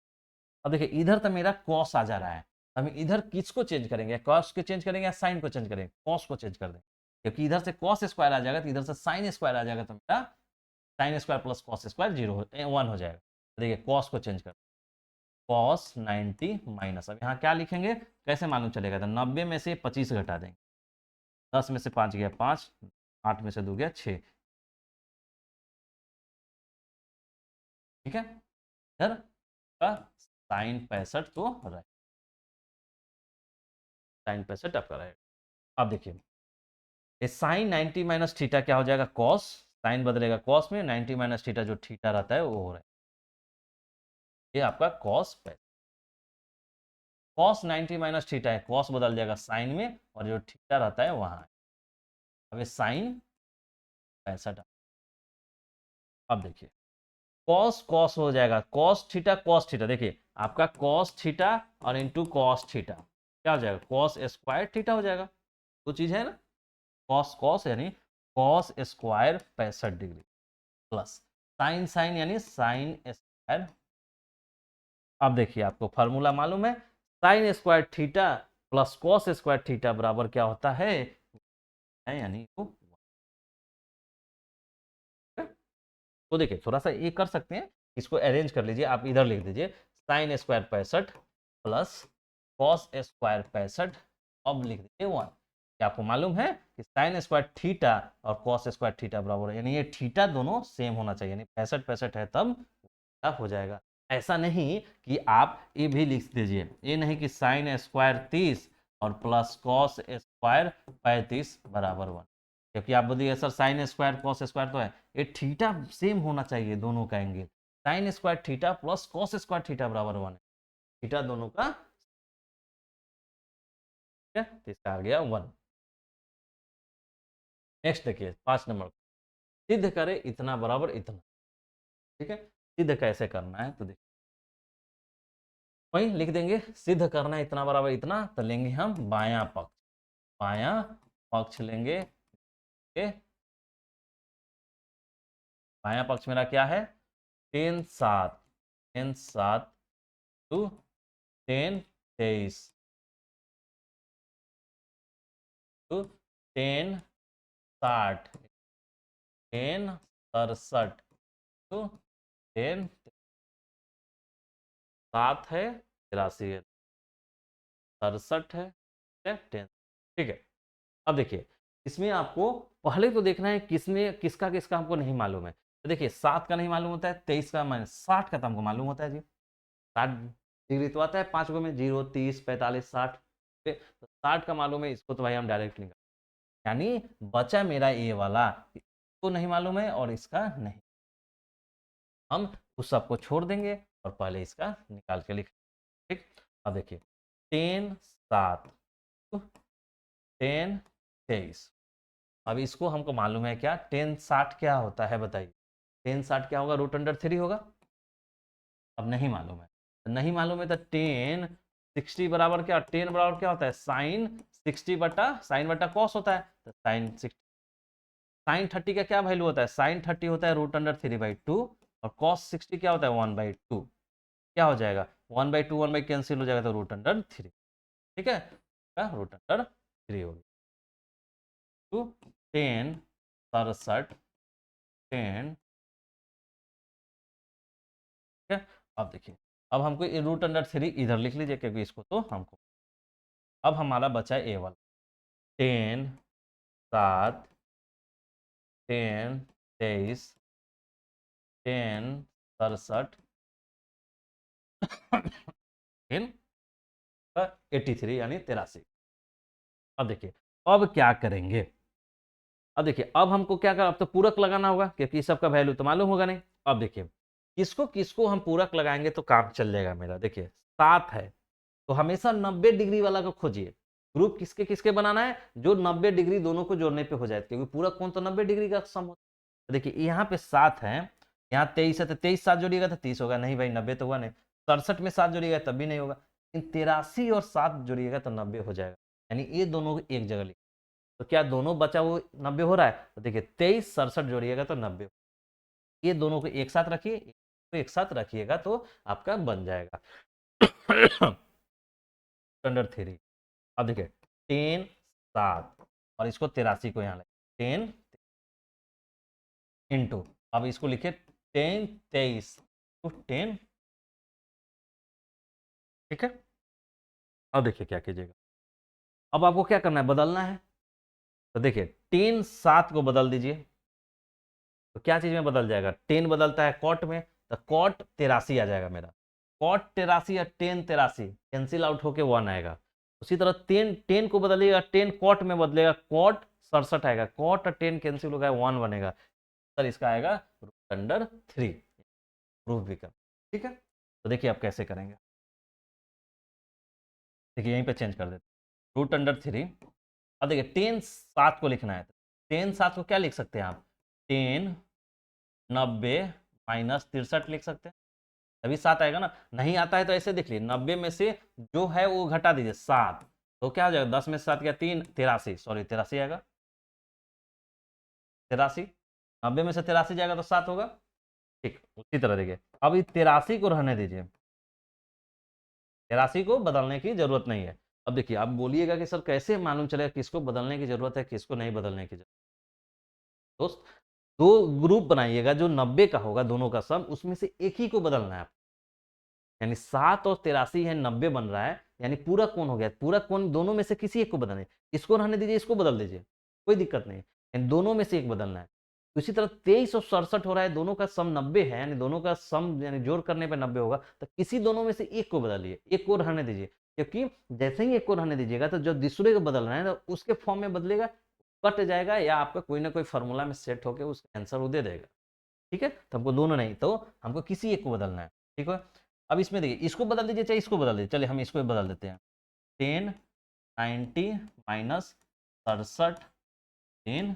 अब देखिए इधर तो मेरा कॉस आ जा रहा है, हम इधर किसको चेंज करेंगे, कॉस को चेंज करेंगे या साइन को चेंज करेंगे, कॉस को चेंज कर देंगे, क्योंकि इधर से कॉस स्क्वायर आ जाएगा तो इधर से साइन स्क्वायर आ जाएगा, तो मेरा sine square plus cos square 1 हो जाएगा। देखिए कॉस को चेंज कर, कॉस 90 माइनस, अब यहाँ क्या लिखेंगे, कैसे मालूम चलेगा, तो 90 में से 25 घटा देंगे, 10 में से 5 गया 5, 8 में से 2 गया 6। ठीक है, इधर का साइन 65 तो रहे, साइन 65 आपका रहेगा। अब देखिए ये साइन 90 माइनस थीटा क्या हो जाएगा, कॉस, साइन बदलेगा कॉस में, 90 माइनस थीटा जो थीटा रहता है वो हो रहा है, ये आपका कॉस पे, कॉस 90 माइनस थीटा है, कॉस बदल जाएगा साइन में, और जो थीटा रहता है वहां है। अब ये साइन 65। अब देखिए कॉस कॉस हो जाएगा, कॉस थीटा, देखिए आपका कॉस थीटा और इंटू कॉस थीटा क्या हो जाएगा, कॉस स्क्वायर थीटा हो जाएगा, तो चीज है ना, कॉस कॉस यानी cos square 65 degree, plus sine sine यानी साइन स्क्वायर। अब देखिए आपको फार्मूला मालूम है, sine square theta plus cos square theta बराबर क्या होता है, यानी वो। तो देखिए थोड़ा सा ये कर सकते हैं, इसको अरेंज कर लीजिए, आप इधर लिख दीजिए sine square 65 plus cos square 65, अब लिख दीजिए 1। क्या आपको मालूम है कि साइन स्क्वायर थीटा और कॉस स्क्वायर थीटा बराबर है, यानी ये थीटा दोनों सेम होना चाहिए, यानी 65 65 है तब हो जाएगा। ऐसा नहीं कि आप ये भी लिख दीजिए, ये नहीं कि साइन स्क्वायर 30 और प्लस कॉस स्क्वायर 35 बराबर 1, क्योंकि आप बोलिए sir sign square cos square तो है, ये थीटा सेम होना चाहिए दोनों का angle, sign square theta plus cos square theta बराबर 1 है, थीटा दोनों का, ठीक है, तो इसका आ गया 1। नेक्स्ट देखिए 5 नंबर, सिद्ध करे इतना बराबर इतना। ठीक है, सिद्ध कैसे करना है, तो देखिए वही लिख देंगे, सिद्ध करना है इतना बराबर इतना, तो लेंगे हम बायां पक्ष, बायां पक्ष लेंगे, ठीक, बायां पक्ष मेरा क्या है, tan 7, tan 7 to tan 23 to tan 60, tan 67 to tan 7 है 83 है, 67 है, ठीक है, 10। ठीक है, अब देखिए इसमें आपको पहले तो देखना है किसमें किसका किसका हमको नहीं मालूम है, तो देखिए 7 का नहीं मालूम होता है, 23 का माइनस 60 का तो हमको मालूम होता है जी, 60 डिग्री तो आता है 5 गो में, 0 30 45 60, ठीक है, तो 60 का मालूम है, इसको तो भाई हम डायरेक्ट निकाल, यानी बचा मेरा ये वाला, इसको नहीं मालूम है और इसका नहीं, हम उस सबको छोड़ देंगे और पहले इसका निकाल के लिख, ठीक। अब देखिए टेन 7 टेन 23, अब इसको हमको मालूम है क्या, टेन 60 क्या होता है बताइए, टेन 60 क्या होगा, √3 होगा, अब नहीं मालूम है, नहीं मालूम है तो टेन 60 बराबर क्या, टेन बराबर क्या होता है, साइन 60 बटा साइन बटा कॉस होता है, तो साइन 60। साइन 30 का क्या वैल्यू होता है, साइन 30 होता है √3/2 और कॉस 60 क्या होता है 1/2। क्या हो जाएगा 1/2 1 कैंसिल हो जाएगा तो √3। ठीक है, √3 हो गया। तो 10 67 10। ठीक है, अब देखिए, अब हमको √3 इधर लिख लीजिए क्योंकि इसको तो हमको, अब हमारा बचा ए वाला 10 7 10 23 10 67 10 83 यानी 83। अब देखिए, अब क्या करेंगे, अब देखिए, अब हमको क्या कर, अब तो पूरक लगाना होगा क्योंकि सबका वैल्यू तो मालूम होगा नहीं। अब देखिए, किसको किसको हम पूरक लगाएंगे तो काम चल जाएगा मेरा। देखिए 7 है तो हमेशा 90 डिग्री वाला को खोजिए। ग्रुप किसके किसके बनाना है, जो 90 डिग्री दोनों को जोड़ने पे हो जाए, क्योंकि पूरक कोण तो 90 डिग्री का सम होता है। तो देखिए यहाँ पे 7 है, यहाँ 23 है, तो 23 7 जोड़िएगा तो 30 होगा, नहीं भाई 90 तो हुआ नहीं। 67 में 7 जोड़िएगा तब भी नहीं होगा, लेकिन 83 और 7 जोड़िएगा तो 90 हो जाएगा। यानी ये दोनों को एक जगह लिख, तो क्या दोनों बचा वो 90 हो रहा है, तो देखिए 23 67 जोड़िएगा तो 90। ये दोनों को एक साथ रखिए, तो एक साथ रखिएगा तो आपका बन जाएगा √3। अब देखिए 10 7 और इसको 83 को यहाँ लगे 10 इंटू, अब इसको लिखे 10 23 तो 10। ठीक है, अब देखिए क्या कीजिएगा, अब आपको क्या करना है, बदलना है। तो देखिए 10 7 को बदल दीजिए, तो क्या चीज में बदल जाएगा, 10 बदलता है कॉट में, तो कॉट 83 आ जाएगा मेरा। कॉट 83 या 10 83 कैंसिल आउट होके 1 आएगा। उसी तरह 10 10 को बदलिएगा, 10 कॉट में बदलेगा, कॉट 67 आएगा, कॉट और 10 कैंसिल होगा 1 बनेगा। सर इसका आएगा √3 प्रूफ विकल्प। ठीक है, तो देखिए आप कैसे करेंगे, देखिए यहीं पे चेंज कर देते √3। अब देखिए 10 7 को लिखना है, 10 7 को क्या लिख सकते हैं आप, 10 90 माइनस 63 लिख सकते हैं, तभी 7 आएगा ना। नहीं आता है तो ऐसे देख लीजिए, 90 में से जो है वो घटा दीजिए 7, तो क्या हो जाएगा, 10 में से 7 क्या 3 83, सॉरी 83 आएगा 83। 90 में से 83 जाएगा तो 7 होगा। ठीक, उसी तरह देखिए, अब इस 83 को रहने दीजिए, 83 को बदलने की जरूरत नहीं है। अब देखिए आप बोलिएगा कि सर कैसे मालूम चलेगा किसको बदलने की जरूरत है किसको नहीं बदलने की जरूरत। दोस्त, दो ग्रुप बनाइएगा, जो 90 का होगा दोनों का सम, उसमें से एक ही को बदलना है। यानी 7 और 83 है, 90 बन रहा है, यानी पूरा कौन हो गया, पूरा कौन दोनों में से किसी एक को बदलना है। इसको रहने दीजिए, इसको बदल दीजिए, कोई दिक्कत नहीं, यानी दोनों में से एक बदलना है। उसी तरह 23 और 67 हो रहा है, दोनों का सम 90 है, यानी दोनों का सम यानी जोड़ करने पर 90 होगा, तो किसी दोनों में से एक को बदलिए, एक को रहने दीजिए, क्योंकि जैसे ही एक को रहने दीजिएगा तो जो दूसरे को बदल रहे हैं तो उसके फॉर्म में बदलेगा, कट जाएगा, या आपका कोई ना कोई फॉर्मूला में सेट होकर उसका आंसर वो दे देगा। ठीक है, तो हमको दोनों नहीं, तो हमको किसी एक को बदलना है। ठीक है, अब इसमें देखिए, इसको बदल दीजिए चाहे इसको बदल दीजिए, चलिए हम इसको बदल देते हैं। 10 90 माइनस 67 10।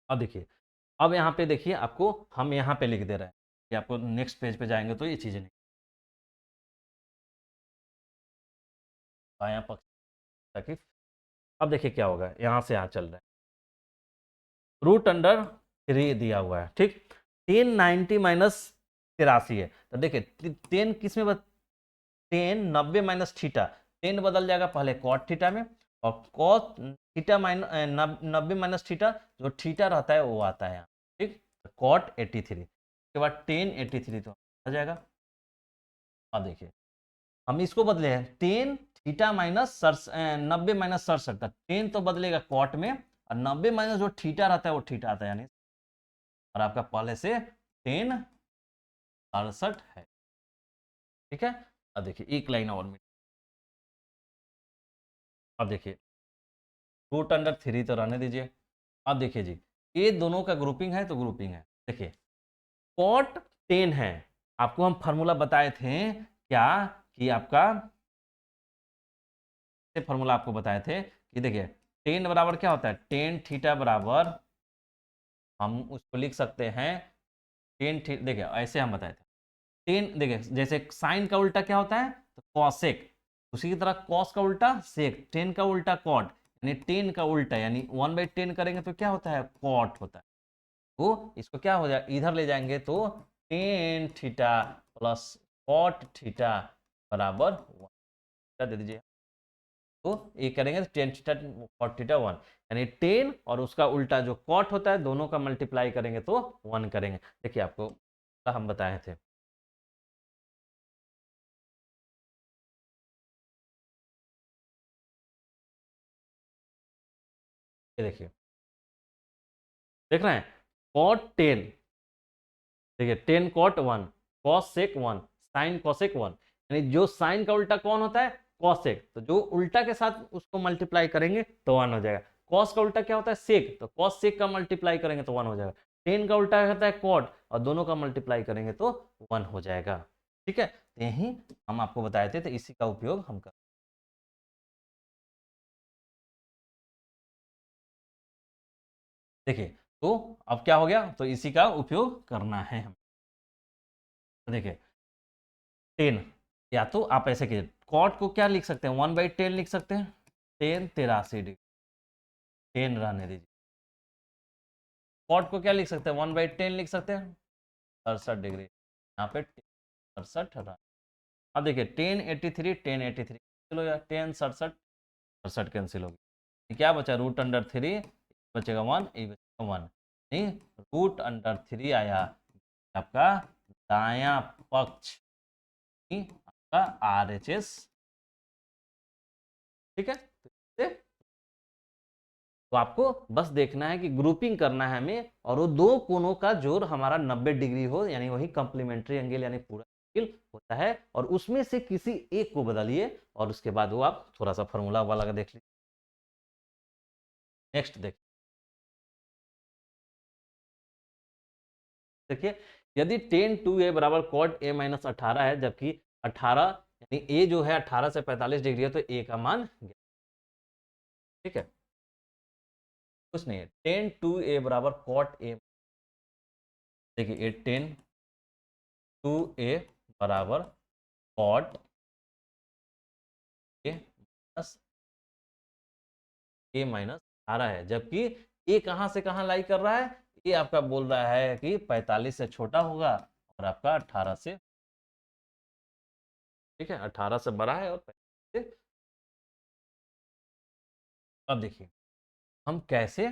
अब देखिए, अब यहाँ पे देखिए, आपको हम यहाँ पे लिख दे रहे हैं कि आपको नेक्स्ट पेज पे जाएंगे तो ये चीजें नहीं, बायां पक्ष ताकि, अब देखिए क्या होगा, यहाँ से यहाँ चल रहा है, √3 दिया हुआ है। ठीक, 10 90 माइनस 83 है, तो देखिए 10 किस में 10 90 माइनस थीटा, 10 बदल जाएगा पहले कॉट थीटा में, और cot theta minus 90 minus theta, जो थीटा रहता है वो आता है यहाँ। ठीक, कॉट 83 के बाद 10 83 तो आ जाएगा। अब देखिए हम इसको बदले हैं, 10 थीटा माइनस 90 माइनस 67, 10 तो बदलेगा कॉट में, और 90 माइनस जो थीटा रहता है वो थीटा आता है, यानी और आपका पहले से 10 67 है। ठीक है, अब देखिए एक लाइन और में, अब देखिए √3 तो रहने दीजिए। अब देखिए जी, ये दोनों का ग्रुपिंग है तो ग्रुपिंग है। देखिए कॉट 10 है, आपको हम फार्मूला बताए थे क्या, कि आपका फार्मूला आपको बताए थे कि देखिए 10 बराबर क्या होता है, 10 थीटा बराबर, हम उसको लिख सकते हैं 10 थीटा, देखिए ऐसे हम बताए थे टेन देखिए, जैसे साइन का उल्टा क्या होता है, तो कॉसेक, उसी की तरह कॉस का उल्टा सेक, टेन का उल्टा कॉट, यानी टेन का उल्टा यानी 1/10 करेंगे तो क्या होता है, कॉट होता है। तो इसको क्या हो जाए, इधर ले जाएंगे तो tan theta plus cot theta बराबर 1 दे दीजिए। तो ये करेंगे तो टेन थीटा कॉट थीटा 1, यानी टेन और उसका उल्टा जो कॉट होता है दोनों का मल्टीप्लाई करेंगे तो 1 करेंगे। देखिए आपको हम बताए थे। ये देखिए, देख रहे हैं, कॉट 10, देखिए 10 cot 1, cos sec 1, sine cosec 1, यानी जो साइन का उल्टा कौन होता है, कॉसेक, तो जो उल्टा के साथ उसको मल्टीप्लाई करेंगे तो 1 हो जाएगा। कॉस का उल्टा क्या होता है, सेक, तो कॉस सेक का मल्टीप्लाई करेंगे तो 1 हो जाएगा। 10 का उल्टा होता है कॉट, और दोनों का मल्टीप्लाई करेंगे तो 1 हो जाएगा। ठीक है, तो यही हम आपको बताए थे, तो इसी का उपयोग हम कर, देखिए तो अब क्या हो गया, तो इसी का उपयोग करना है हम। तो देखिए 10, या तो आप ऐसे कीजिए, कॉट को क्या लिख सकते हैं, 1/10 लिख सकते हैं, 10 83 डिग्री, 10 रहने दीजिए। कॉट को क्या लिख सकते हैं, 1/10 लिख सकते हैं, 68 डिग्री, यहाँ पे 67 रहा। अब देखिए 10 83, 10 83 कैंसिल हो गया, 10 67, 68 कैंसिल हो गया, क्या बचा, √3 बचेगा 1, ये बचेगा 1, नहीं √3 आया आपका दाया पक्ष, आपका RHS। ठीक है, तो आपको बस देखना है कि ग्रुपिंग करना है हमें, और वो दो कोनों का जोड़ हमारा 90 डिग्री हो, यानी वही कॉम्प्लीमेंट्री एंगल यानी पूरा एंगल होता है, और उसमें से किसी एक को बदलिए, और उसके बाद वो आप थोड़ा सा फॉर्मूला वाला देख लीजिए। नेक्स्ट देखिए, यदि टेन टू ए बराबर कॉट ए माइनस 18 है, जबकि 18 यानी ए जो है 18 से 45 डिग्री है, तो ए का मान ठीक है, कुछ नहीं है, टेन टू ए बराबर कॉट ए, देखिए ये टेन टू ए बराबर cot A minus A minus 18 है, जबकि ए कहां से कहां लाई कर रहा है, ये आपका बोल रहा है कि 45 से छोटा होगा, और आपका 18 से, ठीक है 18 से बड़ा है, और 45 से, अब देखिए हम कैसे,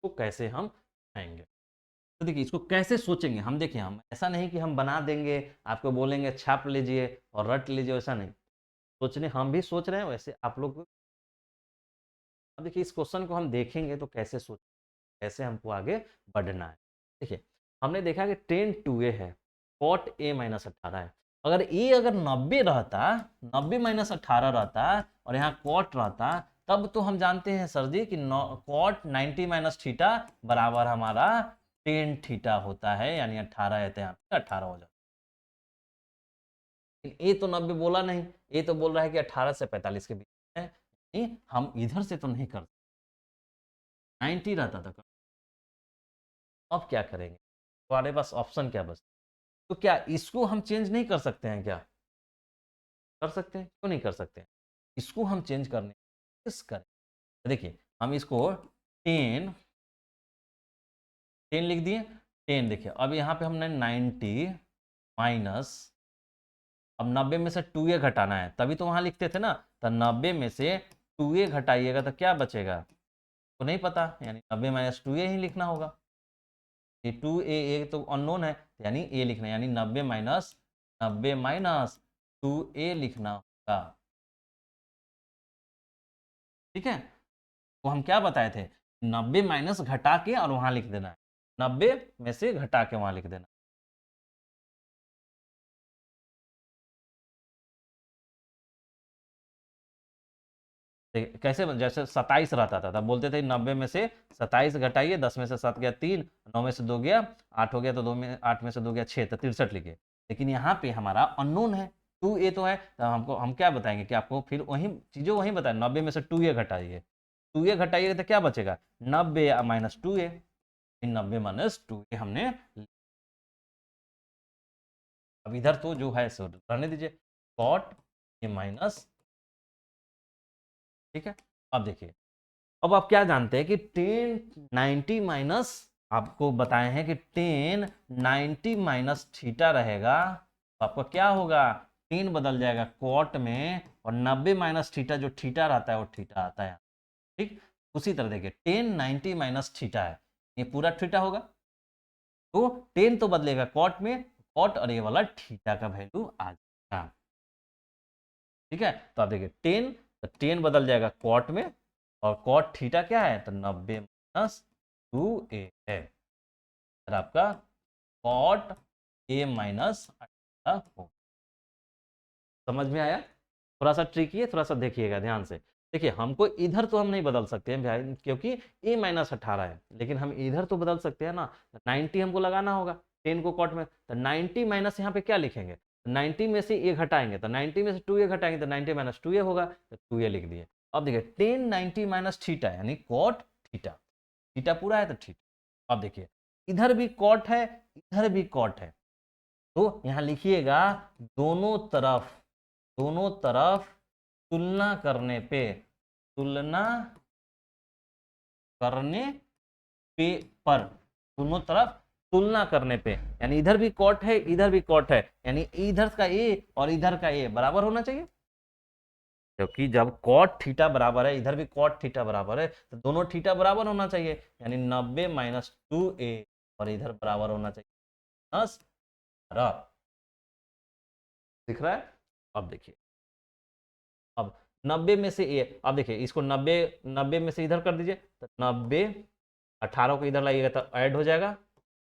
तो कैसे हम आएंगे, तो देखिए इसको कैसे सोचेंगे हम, देखिए हम ऐसा नहीं कि हम बना देंगे, आपको बोलेंगे छाप लीजिए और रट लीजिए, वैसा नहीं, सोचने हम भी सोच रहे हैं, वैसे आप लोग, अब देखिए इस क्वेश्चन को हम देखेंगे तो कैसे सोच, कैसे हमको आगे बढ़ना है। देखिए हमने देखा कि टेन टू ए है, कॉट ए माइनस 18 है, अगर ए अगर 90 रहता, 90 - 18 रहता, और यहाँ कॉट रहता, तब तो हम जानते हैं सर जी कि कॉट 90 - थीटा बराबर हमारा टेन थीटा होता है, यानी 18 है, तो यहाँ पे 18 हो जाता है। ए तो 90 बोला नहीं, ए तो बोल रहा है कि 18 से 45 के बीच है, नहीं हम इधर से तो नहीं कर, 90 रहता था, अब क्या करेंगे, हमारे पास ऑप्शन क्या बचता, तो क्या इसको हम चेंज नहीं कर सकते हैं क्या, कर सकते हैं, क्यों नहीं कर सकते हैं, इसको हम चेंज करने की कोशिश करें। देखिए हम इसको 10 10 लिख दिए, 10 देखिए, अब यहाँ पे हमने 90 माइनस, अब 90 में से 2a घटाना है, तभी तो वहां लिखते थे ना, तो 90 में से 2a घटाइएगा तो क्या बचेगा, तो नहीं पता, यानी 90 - 2a ही लिखना होगा, ये 2a तो अननोन है, यानी a लिखना है, यानी 90 - 2a लिखना होगा। ठीक है, तो हम क्या बताए थे, 90 माइनस घटा के और वहां लिख देना है, 90 में से घटा के वहां लिख देना। कैसे जैसे 27 रहता था, तब बोलते थे 90 में से 27 घटाइए, 10 में से 7 गया 3, 9 में से 2 गया 8 हो गया, तो 8 में से 2 गया 6, तो 63 लिखे, लेकिन यहाँ पे हमारा अननोन है, 2a तो है, तो हमको हम क्या बताएंगे कि आपको फिर वही चीज़ों वही बताए, 90 में से 2a घटाइए, 2a घटाइए तो क्या बचेगा, 90 - 2a, 90 - 2a हमने अब इधर तो जो है सो रहने दीजिए, कॉट ए माइनस, ठीक है। अब देखिए, अब आप क्या जानते हैं कि टेन 90 माइनस, आपको बताए हैं कि टेन 90 माइनस थीटा रहेगा, तो आपका क्या होगा, टेन बदल जाएगा कॉट में, और 90 माइनस थीटा, जो थीटा रहता है वो थीटा आता है, ठीक। उसी तरह देखिए, टेन 90 माइनस थीटा है, ये पूरा थीटा होगा, तो टेन तो बदलेगा कॉट में, कॉट और ये वाला थीटा का वैल्यू आ जाएगा, ठीक है। तो आप देखिए टेन, तो टेन बदल जाएगा कॉट में, और कॉट थीटा क्या है, तो 90 माइनस 2a है, और आपका कॉट ए माइनस हो। समझ में आया? थोड़ा सा ट्रिकी है, थोड़ा सा देखिएगा ध्यान से। देखिए हमको इधर तो हम नहीं बदल सकते हैं भाई, क्योंकि ए माइनस 18 है, लेकिन हम इधर तो बदल सकते हैं ना, 90 हमको लगाना होगा टेन को कॉट में, तो 90 माइनस यहाँ पे क्या लिखेंगे, 90 में से ए घटाएंगे, तो 90 में से 2a घटाएंगे तो 90 माइनस 2a होगा, तो 2a लिख दिए। अब देखिए टेन 90 माइनस थीटा यानी कॉट थीटा, थीटा पूरा है तो थीटा। अब देखिए इधर भी कॉट है, इधर भी कॉट है, तो यहाँ लिखिएगा दोनों तरफ, दोनों तरफ तुलना करने पे, तुलना करने पे, पर दोनों तरफ तुलना करने पे, यानी इधर भी कॉट है, इधर भी कॉट है, यानी इधर का ए और इधर का ए बराबर होना चाहिए, क्योंकि जब कॉट थीटा बराबर है, इधर भी कॉट थीटा बराबर है, तो दोनों थीटा बराबर होना चाहिए, यानी 90 माइनस 2a, और इधर बराबर होना चाहिए माइनस 12, दिख रहा है? अब देखिए, अब 90 में से ए, अब देखिए इसको 90 90 में से इधर कर दीजिए, तो 90, 18 को इधर लाइएगा तो ऐड हो जाएगा,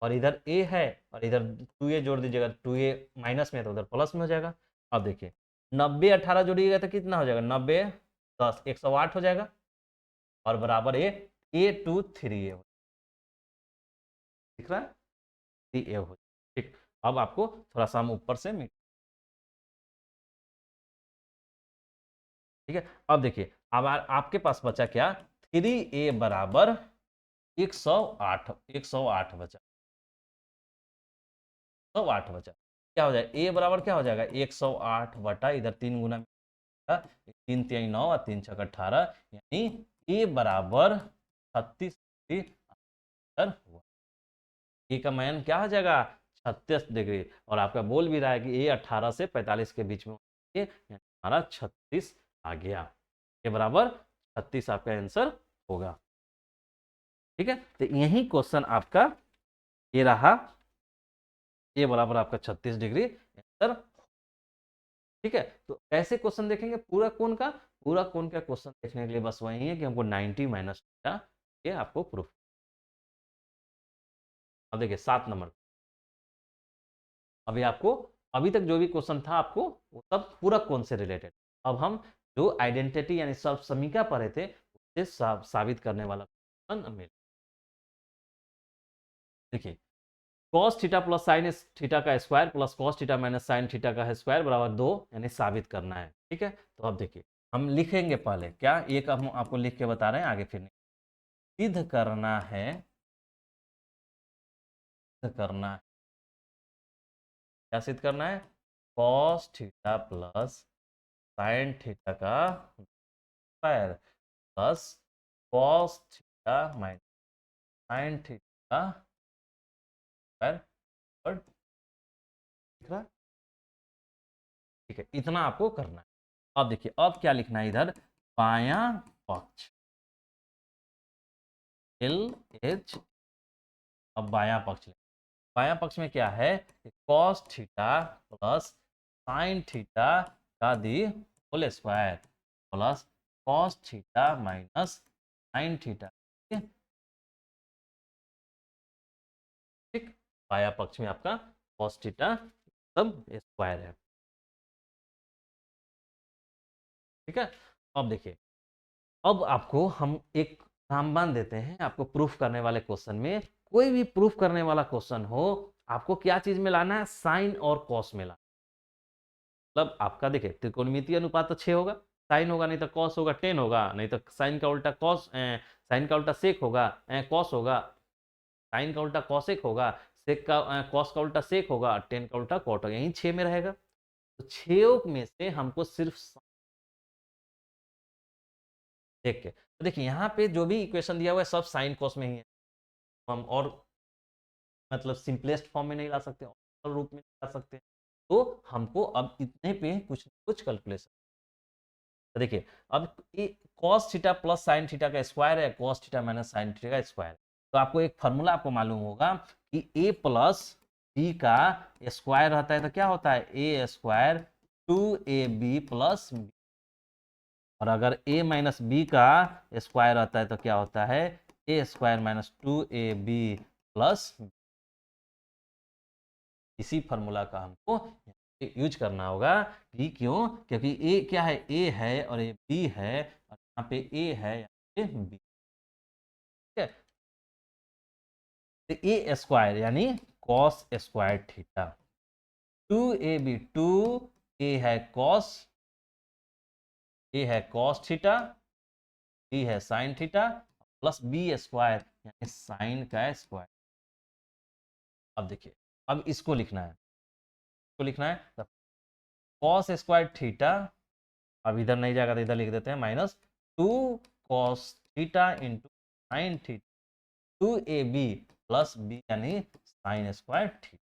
और इधर ए है और इधर 2a जोड़ दीजिएगा, 2a माइनस में है तो उधर प्लस में हो जाएगा। अब देखिए 90 18 जोड़िएगा तो कितना हो जाएगा, 90 10 108 हो जाएगा, और बराबर ए टू 3a दिख रहा है, 3a हो, ठीक। अब आपको थोड़ा सा हम ऊपर से मिट, ठीक है। अब देखिए अब आपके पास बचा क्या, 3a बराबर 108, 108 बचा, 108 बचा, क्या हो जाएगा, ए बराबर क्या हो जाएगा, 108 बटा इधर 3 गुना, 3 9 और 3 6 18, यानी ए बराबर 36 हुआ, ए का मान क्या हो जाएगा, 36 डिग्री, और आपका बोल भी रहा है कि ए 18 से 45 के बीच में, ये हमारा 36 आ गया, ये बराबर 36 आपका आंसर होगा, ठीक है। तो यही क्वेश्चन आपका ये रहा, ये बराबर आपका 36 डिग्री आंसर, ठीक है। तो ऐसे क्वेश्चन देखेंगे पूरा कोण का, पूरा कोण का क्वेश्चन देखने के लिए बस वही है कि हमको 90 माइनस थीटा, ये आपको प्रूफ। अब देखिए 7 नंबर, अभी आपको, अभी तक जो भी क्वेश्चन था आपको वो सब पूरा कोण से रिलेटेड, अब हम जो आइडेंटिटी यानी सब समीकरण पढ़े थे उससे साबित करने वाला क्वेश्चन मिले। देखिए cos theta plus sine theta का square plus cos theta minus sine theta का स्क्वायर बराबर 2, यानी साबित करना है, ठीक है। तो अब देखिए हम लिखेंगे पहले क्या, एक हम आपको लिख के बता रहे हैं, आगे फिर सिद्ध करना है, सिद्ध करना है, क्या सिद्ध करना है, cos theta plus sine theta का square plus cos theta minus sine theta का स्क्वायर, और दिख रहा है? ठीक है, इतना आपको करना है। अब देखिए अब क्या लिखना है, इधर बायां पक्ष, एल एच, अब बायां पक्ष, बायां पक्ष में क्या है, cos theta plus sine theta का the whole square plus cos theta minus sine theta, ठीक। बायां पक्ष में आपका cos थीटा सब स्क्वायर है, ठीक है। अब देखिए अब आपको हम एक रामबाण देते हैं, आपको प्रूफ करने वाले क्वेश्चन में, कोई भी प्रूफ करने वाला क्वेश्चन हो, आपको क्या चीज में लाना है, साइन और कॉस में लाना, मतलब आपका देखिए त्रिकोणमितीय अनुपात तो 6 होगा, साइन होगा नहीं तो कॉस होगा, 10 होगा नहीं तो साइन का उल्टा कॉस, साइन का उल्टा सेक होगा, कॉस होगा, साइन का उल्टा कॉसेक होगा, सेक का कॉस का उल्टा सेक होगा, टेन का उल्टा कॉट होगा, यही 6 में रहेगा। तो 6 में से हमको सिर्फ देख के, तो देखिए यहाँ पे जो भी इक्वेशन दिया हुआ है सब साइन कॉस में ही है। हम और मतलब सिंपलेस्ट फॉर्म में नहीं ला सकते, और रूप में ला सकते, तो हमको अब इतने पे कुछ कुछ कैलकुलेशन। तो देखिए अब ये cos theta plus sine theta का स्क्वायर है, cos theta minus sine theta का स्क्वायर। तो आपको एक फार्मूला आपको मालूम होगा कि a प्लस बी का स्क्वायर रहता है तो क्या होता है, ए स्क्वायर 2ab प्लस बी, और अगर a माइनस बी का स्क्वायर रहता है तो क्या होता है, ए स्क्वायर माइनस 2ab प्लस। इसी फार्मूला का हमको यूज करना होगा कि क्यों, क्योंकि ए क्या है, ए है और ये बी है, और यहाँ पे ए है, यहाँ पे बी, ठीक है। तो ए स्क्वायर यानी cos square theta, 2ab, 2 A है कॉस थीटा, बी है sine theta, plus B square यानी साइन का स्क्वायर। अब देखिए अब इसको लिखना है, इसको लिखना है कॉस स्क्वायर थीटा, अब इधर नहीं जाएगा तो इधर लिख देते हैं minus 2 cos theta into sine theta, 2ab plus B यानी साइन स्क्वायर थीटा।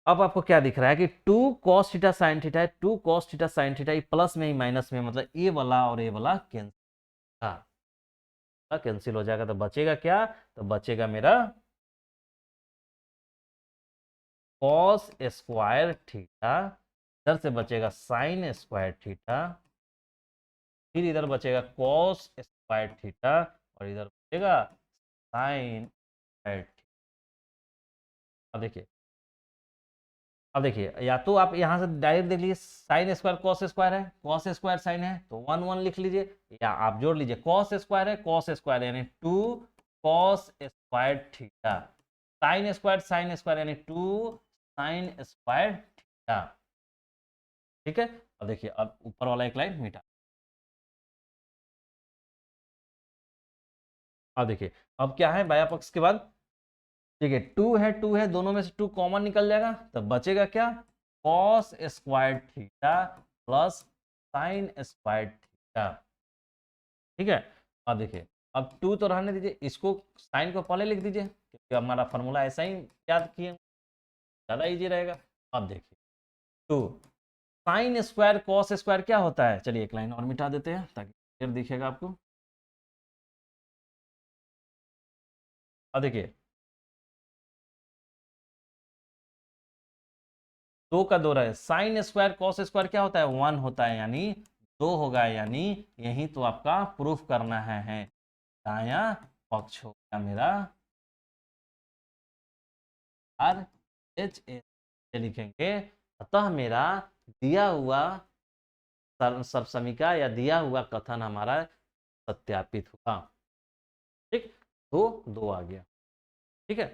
अब आपको क्या दिख रहा है कि 2 कॉस थीटा साइन थीटा है, 2 cos theta sine theta, plus में ही माइनस में, मतलब ए वाला और ए वाला कैंसिल हो जाएगा, तो बचेगा क्या, तो बचेगा मेरा कॉस स्क्वायर थीटा, इधर से बचेगा साइन स्क्वायर थीटा, फिर इधर बचेगा कॉस स्क्वायर थीटा, और इधर बचेगा साइन स्क्वायर थीटा। अब देखिए, अब देखिए या तो आप यहां से डायरेक्ट देख लीजिए, साइन स्क्वायर कॉस स्क्वायर है, कॉस स्क्वायर साइन है तो 1 1 लिख लीजिए, या आप जोड़ लीजिए कॉस स्क्वायर है कॉस स्क्वायर यानी 2 cos square theta, sine square यानी 2 साइन स्क्वायर थीटा, ठीक है। अब देखिए अब ऊपर वाला एक लाइन मिटा, अब देखिए अब क्या है बाया पक्ष के बाद, ठीक है 2 है दोनों में से 2 कॉमन निकल जाएगा, तो बचेगा क्या, cos square theta plus sine square theta, ठीक है। अब देखिए अब 2 तो रहने दीजिए, इसको साइन को पहले लिख दीजिए क्योंकि हमारा फॉर्मूला ऐसा ही याद किए, ज़्यादा इजी रहेगा। अब देखिए 2 साइन स्क्वायर कॉस स्क्वायर क्या होता है, चलिए एक लाइन और मिटा देते हैं ताकि क्लियर दिखेगा आपको। अब देखिए 2 का 2 रहे, साइन स्क्वायर कॉस स्क्वायर क्या होता है, 1 होता है, यानी 2 होगा, यानी यही तो आपका प्रूफ करना है दाया पक्ष हो गया मेरा आर एच ए लिखेंगे। अतः मेरा दिया हुआ समीका या दिया हुआ कथन हमारा सत्यापित हुआ, ठीक। तो 2 आ गया, ठीक है।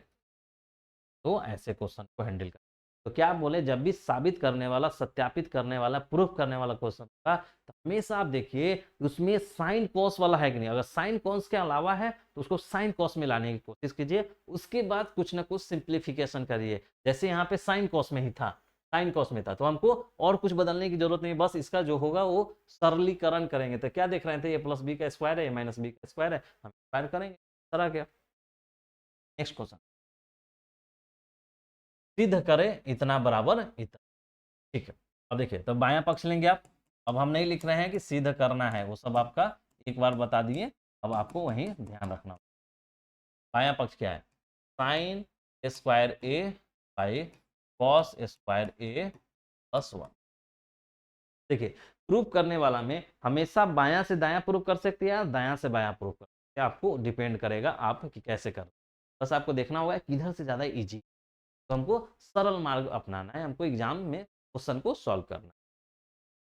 तो ऐसे क्वेश्चन को हैंडल कर, तो क्या बोले, जब भी साबित करने वाला, सत्यापित करने वाला, प्रूफ करने वाला क्वेश्चन होगा तो हमेशा आप देखिए उसमें साइन कॉस वाला है कि नहीं, अगर साइन कॉस के अलावा है तो उसको साइन कॉस में लाने की कोशिश कीजिए, उसके बाद कुछ ना कुछ सिंप्लीफिकेशन करिए, जैसे यहाँ पे साइन कॉस में ही था, साइन कॉस में था तो हमको और कुछ बदलने की जरूरत नहीं, बस इसका जो होगा वो सरलीकरण करेंगे। तो क्या देख रहे थे, ए प्लस बी का स्क्वायर है, ए माइनस बी का स्क्वायर है, हम स्क्वायर करेंगे, तरह क्या। नेक्स्ट क्वेश्चन, सिद्ध करें इतना बराबर इतना, ठीक है। अब देखिए तो बायां पक्ष लेंगे आप, अब हम नहीं लिख रहे हैं कि सिद्ध करना है, वो सब आपका एक बार बता दिए, अब आपको वहीं ध्यान रखना। बायां पक्ष क्या है, sine square A by cos square A plus 1। देखिए प्रूफ करने वाला में हमेशा बायां से दायां प्रूफ कर सकते हैं या दायां से बायां प्रूफ कर सकते हैं, आपको डिपेंड करेगा आप कि कैसे कर, बस आपको देखना होगा किधर से ज़्यादा ईजी, तो हमको सरल मार्ग अपनाना है, हमको एग्जाम में क्वेश्चन को सॉल्व करना है।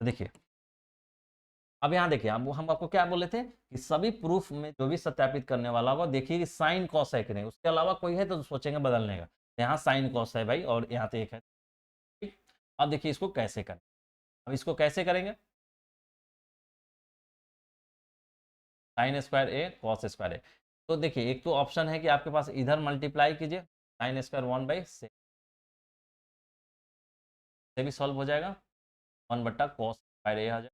तो देखिए अब यहाँ देखिए हम आपको क्या बोले थे कि सभी प्रूफ में जो भी सत्यापित करने वाला होगा देखिए कि साइन कॉस है कि नहीं, उसके अलावा कोई है तो सोचेंगे बदलने का, यहाँ साइन कॉस है भाई और यहाँ तो एक है, ठीक। अब देखिए इसको कैसे करें, अब इसको कैसे करेंगे, साइन स्क्वायर ए कॉस स्क्वायर ए, तो देखिए एक तो ऑप्शन है कि आपके पास इधर मल्टीप्लाई कीजिए साइन स्क्वायर 1/6 से भी सॉल्व हो जाएगा, 1/cos स्क्वायर ए आ जाएगा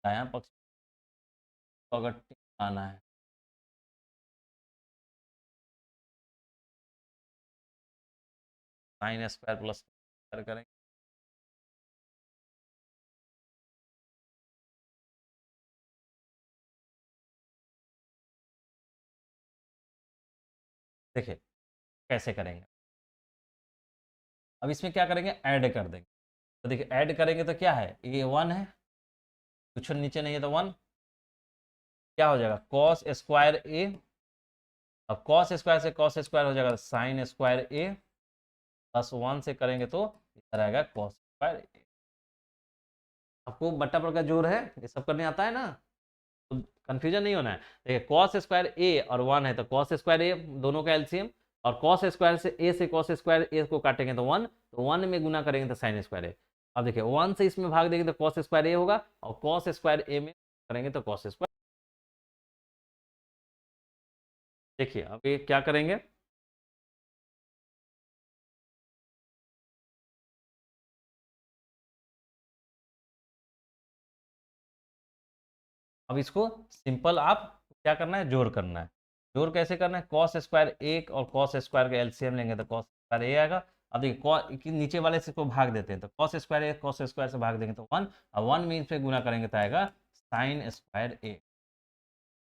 दायां पक्ष को अगर आना है। साइन स्क्वायर प्लस स्क्वायर करेंगे, देखिए कैसे करेंगे। अब इसमें क्या करेंगे, ऐड कर देंगे। तो देखिए ऐड करेंगे तो क्या है, ये 1 है, कुछ नीचे नहीं है तो 1, क्या हो जाएगा कॉस स्क्वायर ए। अब कॉस स्क्वायर से कॉस स्क्वायर हो जाएगा साइन स्क्वायर ए, प्लस 1 से करेंगे तो इधर आएगा कॉस स्क्वायर ए। आपको बट्टा पर का जोड़ है, ये सब करने आता है ना, तो कंफ्यूजन नहीं होना है। देखिए कॉस स्क्वायर ए और 1 है तो कॉस स्क्वायर ए दोनों का एलसीएम, और कॉस स्क्वायर से कॉस स्क्वायर ए को काटेंगे तो 1, तो 1 में गुना करेंगे तो साइन स्क्वायर ए। अब देखिए 1 से इसमें भाग देंगे तो कॉस स्क्वायर ए होगा, और कॉस स्क्वायर ए में करेंगे तो कॉस स्क्वायर। देखिए अब ये क्या करेंगे, अब इसको सिंपल आप क्या करना है, जोड़ करना है। जोड़ कैसे करना है, कॉस स्क्वायर एक और कॉस स्क्वायर का एलसीएम लेंगे तो कॉस स्क्वायर ए आएगा। अब देखिए नीचे वाले से को भाग देते हैं तो कॉस स्क्वायर ए कॉस स्क्वायर से भाग देंगे तो 1, और 1 में इस पे गुना करेंगे तो आएगा साइन स्क्वायर ए।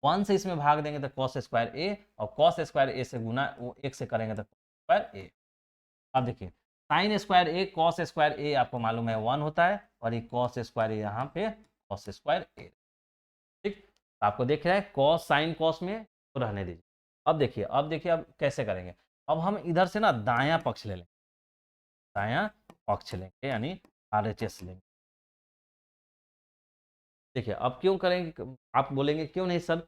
1 से इसमें भाग देंगे तो कॉस स्क्वायर ए, और कॉस स्क्वायर ए से गुना वो 1 से करेंगे तो स्क्वायर ए। अब देखिए साइन स्क्वायर ए कॉस स्क्वायर ए आपको मालूम है 1 होता है, और ये कॉस स्क्वायर ए यहाँ पे कॉस स्क्वायर ए। ठीक, तो आपको देख रहा है कॉस साइन कॉस में तो रहने दीजिए। अब देखिए अब कैसे करेंगे। अब हम इधर से ना दायां पक्ष ले लेंगे, दायां पक्ष लेंगे यानी RHS लेंगे। देखिए अब क्यों करेंगे, आप बोलेंगे क्यों नहीं सर,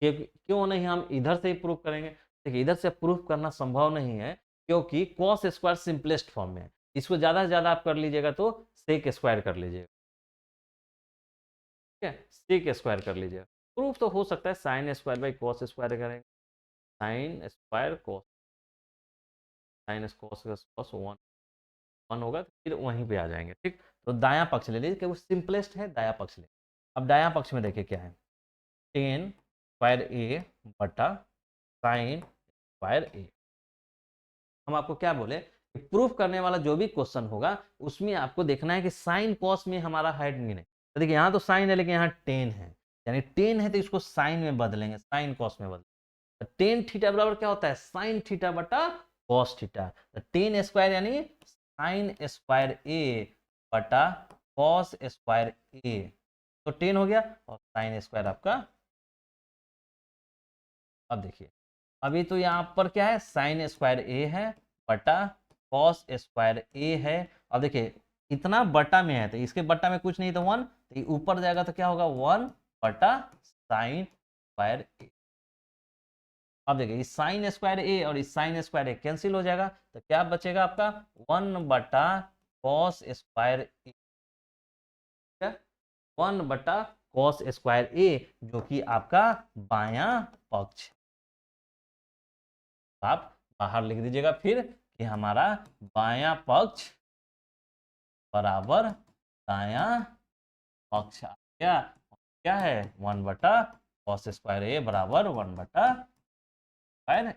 क्यों नहीं हम इधर से ही प्रूव करेंगे। देखिए इधर से प्रूफ करना संभव नहीं है, क्योंकि कॉस स्क्वायर सिंपलेस्ट फॉर्म में है। इसको ज़्यादा से ज़्यादा आप कर लीजिएगा तो सेक स्क्वायर कर लीजिएगा, ठीक है, सेक स्क्वायर कर लीजिएगा। प्रूफ तो हो सकता है sine square by cos square करेंगे, sine square cos, sine cos cos 1 होगा तो फिर वहीं पे आ जाएंगे। ठीक, तो दायां पक्ष ले लीजिए, क्योंकि सिंपलेस्ट है, दायां पक्ष ले। अब दायां पक्ष में देखिए क्या है, टेन स्क्वायर ए बटा साइन स्क्वायर ए। हम आपको क्या बोले कि प्रूफ करने वाला जो भी क्वेश्चन होगा उसमें आपको देखना है कि साइन कॉस में हमारा है कि नहीं। तो देखिए यहाँ तो साइन है लेकिन यहाँ टेन है, यानी टेन है तो इसको साइन में बदलेंगे, साइन कॉस में बदलेंगे। टेन थीटा बराबर क्या होता है, साइन थीटा बटा कॉस थीटा। तो टेन स्क्वायर यानी साइन स्क्वायर ए बटा कॉस स्क्वायर ए, तो 10 हो गया, और साइन स्क्वायर आपका। अब देखिए अभी तो यहाँ पर क्या है, साइन स्क्वायर ए है बटा कॉस स्क्वायर ए है। अब देखिए इतना बटा में है तो इसके बटा में कुछ नहीं तो 1, तो ये ऊपर जाएगा तो क्या होगा 1 बटा साइन स्क्वायर ए। अब देखिए इस साइन स्क्वायर ए और इस साइन स्क्वायर ए कैंसिल हो जाएगा, तो क्या बचेगा आपका 1 बटा कॉस स्क्वायर ए, 1 बटा कॉस स्क्वायर ए, जो कि आपका बायां पक्ष। आप बाहर लिख दीजिएगा फिर कि हमारा बायां पक्ष बराबर दायां पक्ष आ गया। क्या है 1 बटा कॉस स्क्वायर ए बराबर 1 बटा स्क्वायर।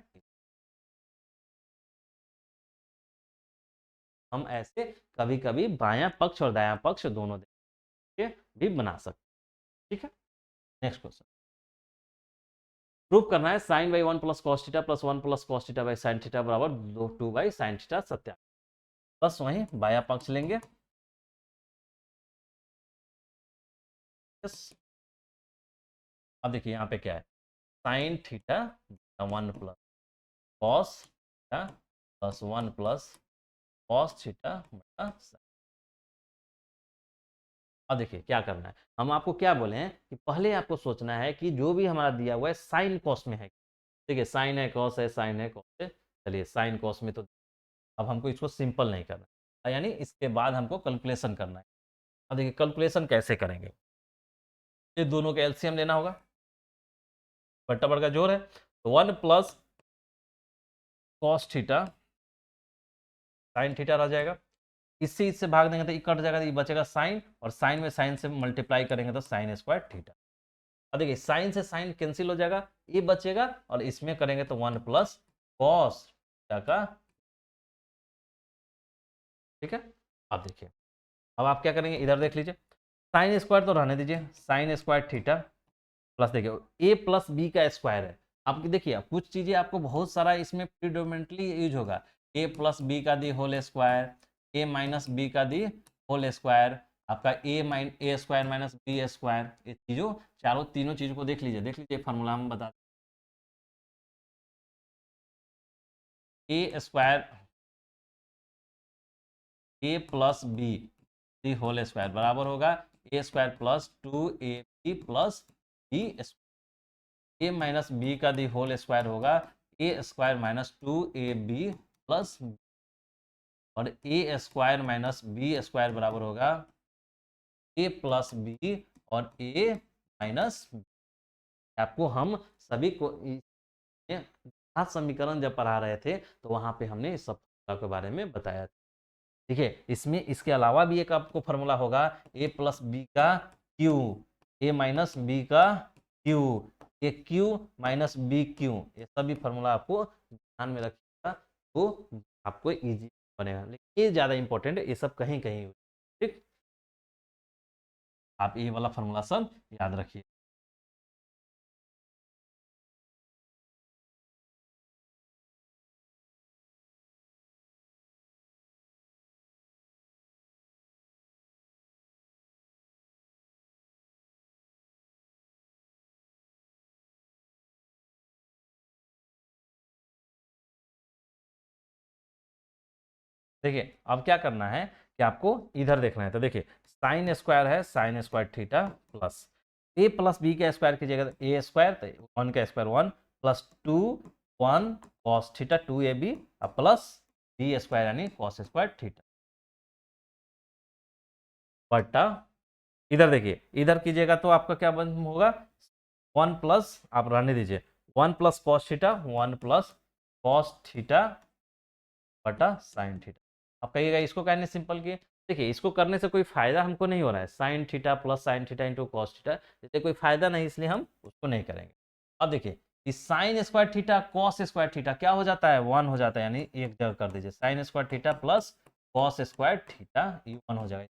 हम ऐसे कभी कभी बायां पक्ष और दायां पक्ष दोनों देख के भी बना सकते, ठीक है। नेक्स्ट क्वेश्चन, प्रूफ करना है sine by 1 plus cos theta plus 1 plus cos theta by sine theta बराबर 2 बाई साइन थीटा 70। बस वहीं बायां पक्ष लेंगे, यस। अब देखिए यहाँ पे क्या है, sine theta 1 plus cos theta plus 1 plus cos theta बटा साइन। अब देखिए क्या करना है, हम आपको क्या बोले हैं कि पहले आपको सोचना है कि जो भी हमारा दिया हुआ है साइन कॉस में है। देखिए साइन है कॉस है, साइन है कॉस है, चलिए साइन कॉस में तो अब हमको इसको सिंपल नहीं करना है, यानी इसके बाद हमको कैलकुलेशन करना है। अब देखिए कैलकुलेशन कैसे करेंगे, ये दोनों का एलसीएम लेना होगा। बट्टा बड़ का जोड़ है, तो 1 plus cos theta sine theta रह जाएगा। इससे इससे भाग देंगे तो ये कट जाएगा, तो ये बचेगा साइन, और साइन में साइन से मल्टीप्लाई करेंगे तो साइन स्क्वायर थीटा। अब देखिए साइन से साइन कैंसिल हो जाएगा, ये बचेगा, और इसमें करेंगे तो 1 प्लस कॉस थीटा का, ठीक है। अब देखिए, अब आप क्या करेंगे, इधर देख लीजिए, साइन स्क्वायर तो रहने दीजिए, साइन स्क्वायर थीटा प्लस देखिए ए प्लस बी का स्क्वायर है। आप देखिए कुछ चीजें आपको बहुत सारा इसमें प्रीडोमिनेटली यूज होगा, ए प्लस बी का the whole square, A minus B का दी होल स्क्वायर, आपका A square minus B square, ये चीजों चारों तीनों चीजों को देख लीजिए फार्मूला हम बता, A square A plus B the whole square बराबर होगा A square plus 2ab plus B, A minus B का दी होल स्क्वायर होगा A square minus 2ab plus, और ए स्क्वायर माइनस बी स्क्वायर बराबर होगा ए प्लस बी और ए minus B. आपको हम सभी को समीकरण जब पढ़ा रहे थे तो वहां पे हमने इस सब के बारे में बताया। ठीक है, इसमें इसके अलावा भी एक आपको फॉर्मूला होगा ए प्लस बी का क्यू, ए माइनस बी का क्यू, ए क्यू माइनस बी क्यू, ये सभी फॉर्मूला आपको ध्यान में रखिएगा तो आपको इजी बनेगा, लेकिन ये ज़्यादा इंपॉर्टेंट है, ये सब कहीं कहीं, ठीक, आप ये वाला फॉर्मूला सब याद रखिए। देखिए अब क्या करना है कि आपको इधर देखना है, तो देखिए साइन स्क्वायर है, sine square theta plus A plus B का स्क्वायर कीजिएगा तो ए स्क्वायर, तो 1 का square 1 plus 2 1 cos theta 2ab plus B square यानी कॉस स्क्वायर थीटा बटा, इधर देखिए इधर कीजिएगा तो आपका क्या बन होगा 1 प्लस, आप रहने दीजिए 1 plus cos theta 1 plus cos theta बटा साइन थीटा। अब कहिएगा इसको कहने सिंपल किए, देखिए इसको करने से कोई फायदा हमको नहीं हो रहा है, sine theta plus sine theta into cos theta, इससे कोई फायदा नहीं, इसलिए हम उसको नहीं करेंगे। अब देखिए इस sign square theta cos square theta क्या हो जाता है 1 हो जाता है, यानी एक जगह कर दीजिए sign square theta plus cos square theta, ये 1 हो जाएगा,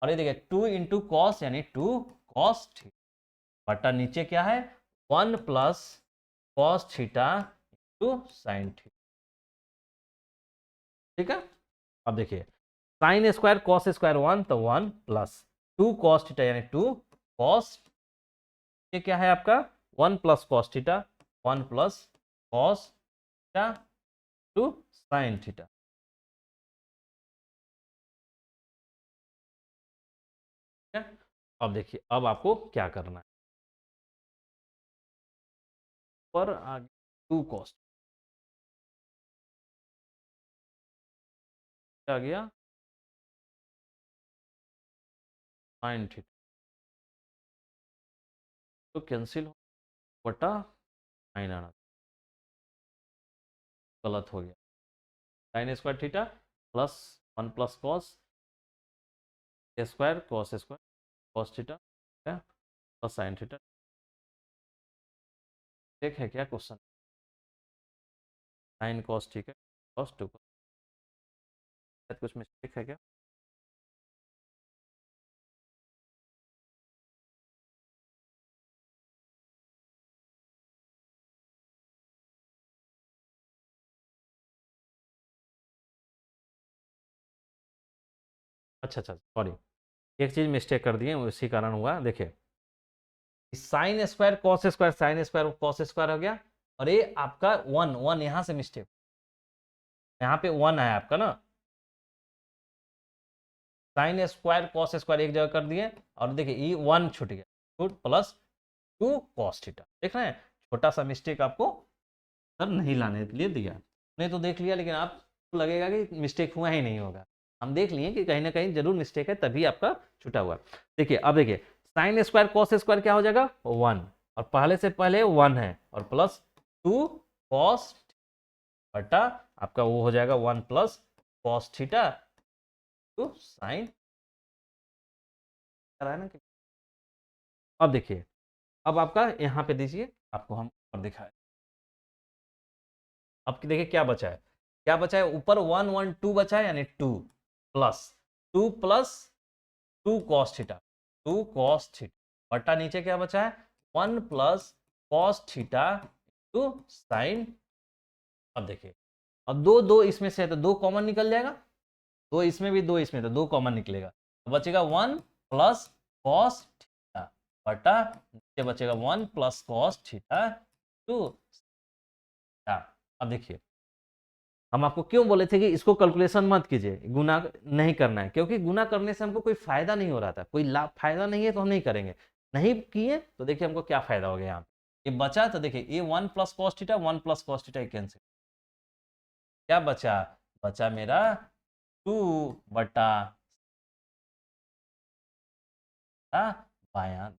और ये देखिए 2 इंटू कॉस यानी 2 कॉस थीटा बटा नीचे क्या है 1 plus cos theta into sine theta, ठीक है। अब देखिए साइन स्क्वायर कॉस स्क्वायर 1 तो 1 प्लस 2 कॉस थीटा यानी 2 कॉस, ये क्या है आपका 1 plus cos theta 1 plus cos theta to sign theta, ठीक है। अब देखिए अब आपको क्या करना है, पर आगे 2 कॉस आ गया साइन थीटा, तो कैंसिल हो बटा साइन आना, गलत हो गया, sine square theta plus 1 plus cos square cos square cos theta plus sine theta, ठीक है क्या क्वेश्चन, साइन कॉस ठीक है कॉस 2 कुछ मिस्टेक है क्या? अच्छा अच्छा सॉरी, एक चीज मिस्टेक कर दिए उसी कारण हुआ, देखिए sine square cos square sine square cos square हो गया, और ये आपका 1 1 यहां से मिस्टेक, यहाँ पे 1 है आपका ना, साइन स्क्वायर कॉस स्क्वायर एक जगह कर दिए, और देखिए ये 1 छूट गया, छूट प्लस 2 कॉस थीटा, देख रहे हैं छोटा सा मिस्टेक आपको सर नहीं लाने के लिए दिया, नहीं तो देख लिया, लेकिन आपको लगेगा कि मिस्टेक हुआ ही नहीं होगा, हम देख लिए कि कहीं ना कहीं जरूर मिस्टेक है तभी आपका छूटा हुआ। देखिए अब देखिए साइन स्क्वायर कॉस स्क्वायर क्या हो जाएगा 1, और पहले से पहले 1 है और प्लस 2 कॉस बटा आपका वो हो जाएगा 1 plus cos theta to sine है ना। अब देखिए, अब आपका यहाँ पे दीजिए, आपको हम ऊपर दिखाए। अब देखिए क्या बचा है, क्या बचा है ऊपर 1 1 2 बचा है, यानी 2 plus 2 cos theta, 2 cos theta बटा नीचे क्या बचा है 1 plus cos theta to sine. अब देखिए, अब दो दो इसमें से है तो दो कॉमन निकल जाएगा, दो इसमें भी दो इसमें तो दो कॉमन निकलेगा, तो बचेगा 1 प्लस कॉस थीटा बटा नीचे बचेगा 1 प्लस कॉस थीटा टू। अब देखिए, हम आपको क्यों बोले थे कि इसको कैलकुलेशन मत कीजिए, गुना नहीं करना है, क्योंकि गुना करने से हमको कोई फायदा नहीं हो रहा था, कोई लाभ फायदा नहीं है तो हम नहीं करेंगे। नहीं किए तो देखिए हमको क्या फायदा हो गया यहाँ पे, ये बचा तो देखिए ये 1 plus cos theta 1 plus cos theta cancel, क्या बचा, बचा मेरा 2 बटा बाया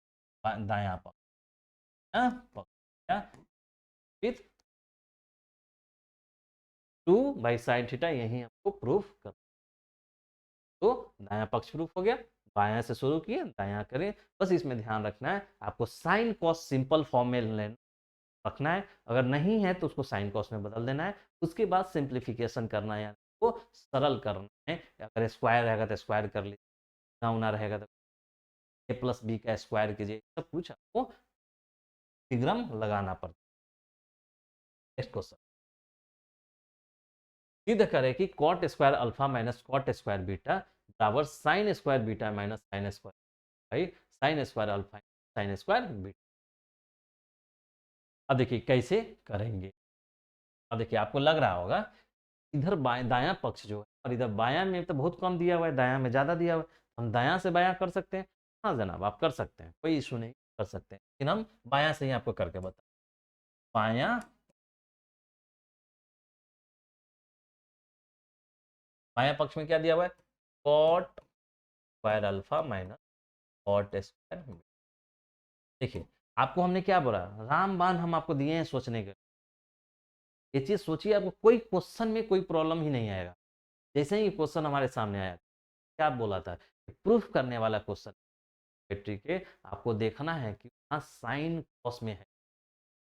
दाया पक्ष विथ 2 बाई साइन थीटा, यही हमको प्रूफ कर, तो दाया पक्ष प्रूफ हो गया। बाया से शुरू किए दाया करें, बस इसमें ध्यान रखना है आपको साइन कॉस सिंपल फॉर्म में लेना रखना है, अगर नहीं है तो उसको साइन कॉस में बदल देना है, उसके बाद सिंप्लीफिकेशन करना है, वो सरल करना है। अगर स्क्वायर रहेगा तो स्क्वायर कर लीजिए, ना होना रहेगा तो ए प्लस बी का स्क्वायर कीजिए, सब कुछ आपको थिग्रम लगाना पड़ता है। नेक्स्ट क्वेश्चन, सिद्ध करें कि cot square alpha minus cot square beta बराबर sine square beta minus sine square, भाई sine square alpha sine square beta. अब देखिए कैसे करेंगे, अब देखिए आपको लग रहा होगा इधर दायां पक्ष जो है और इधर बायां में तो बहुत कम दिया हुआ है, दायां में ज़्यादा दिया हुआ है, हम दायां से बायां कर सकते हैं। हाँ जनाब आप कर सकते हैं, कोई इशू नहीं, कर सकते हैं, लेकिन हम बायां से ही आपको करके बता, बायां बायां पक्ष में क्या दिया हुआ है cot square alpha minus cot square. देखिए आपको हमने क्या बोला, रामबाण हम आपको दिए हैं सोचने के, ये चीज़ सोचिए, आपको कोई क्वेश्चन में कोई प्रॉब्लम ही नहीं आएगा। जैसे ही क्वेश्चन हमारे सामने आया क्या बोला था, प्रूफ करने वाला क्वेश्चन ज्योमेट्री के, आपको देखना है कि वहाँ साइन कॉस में है,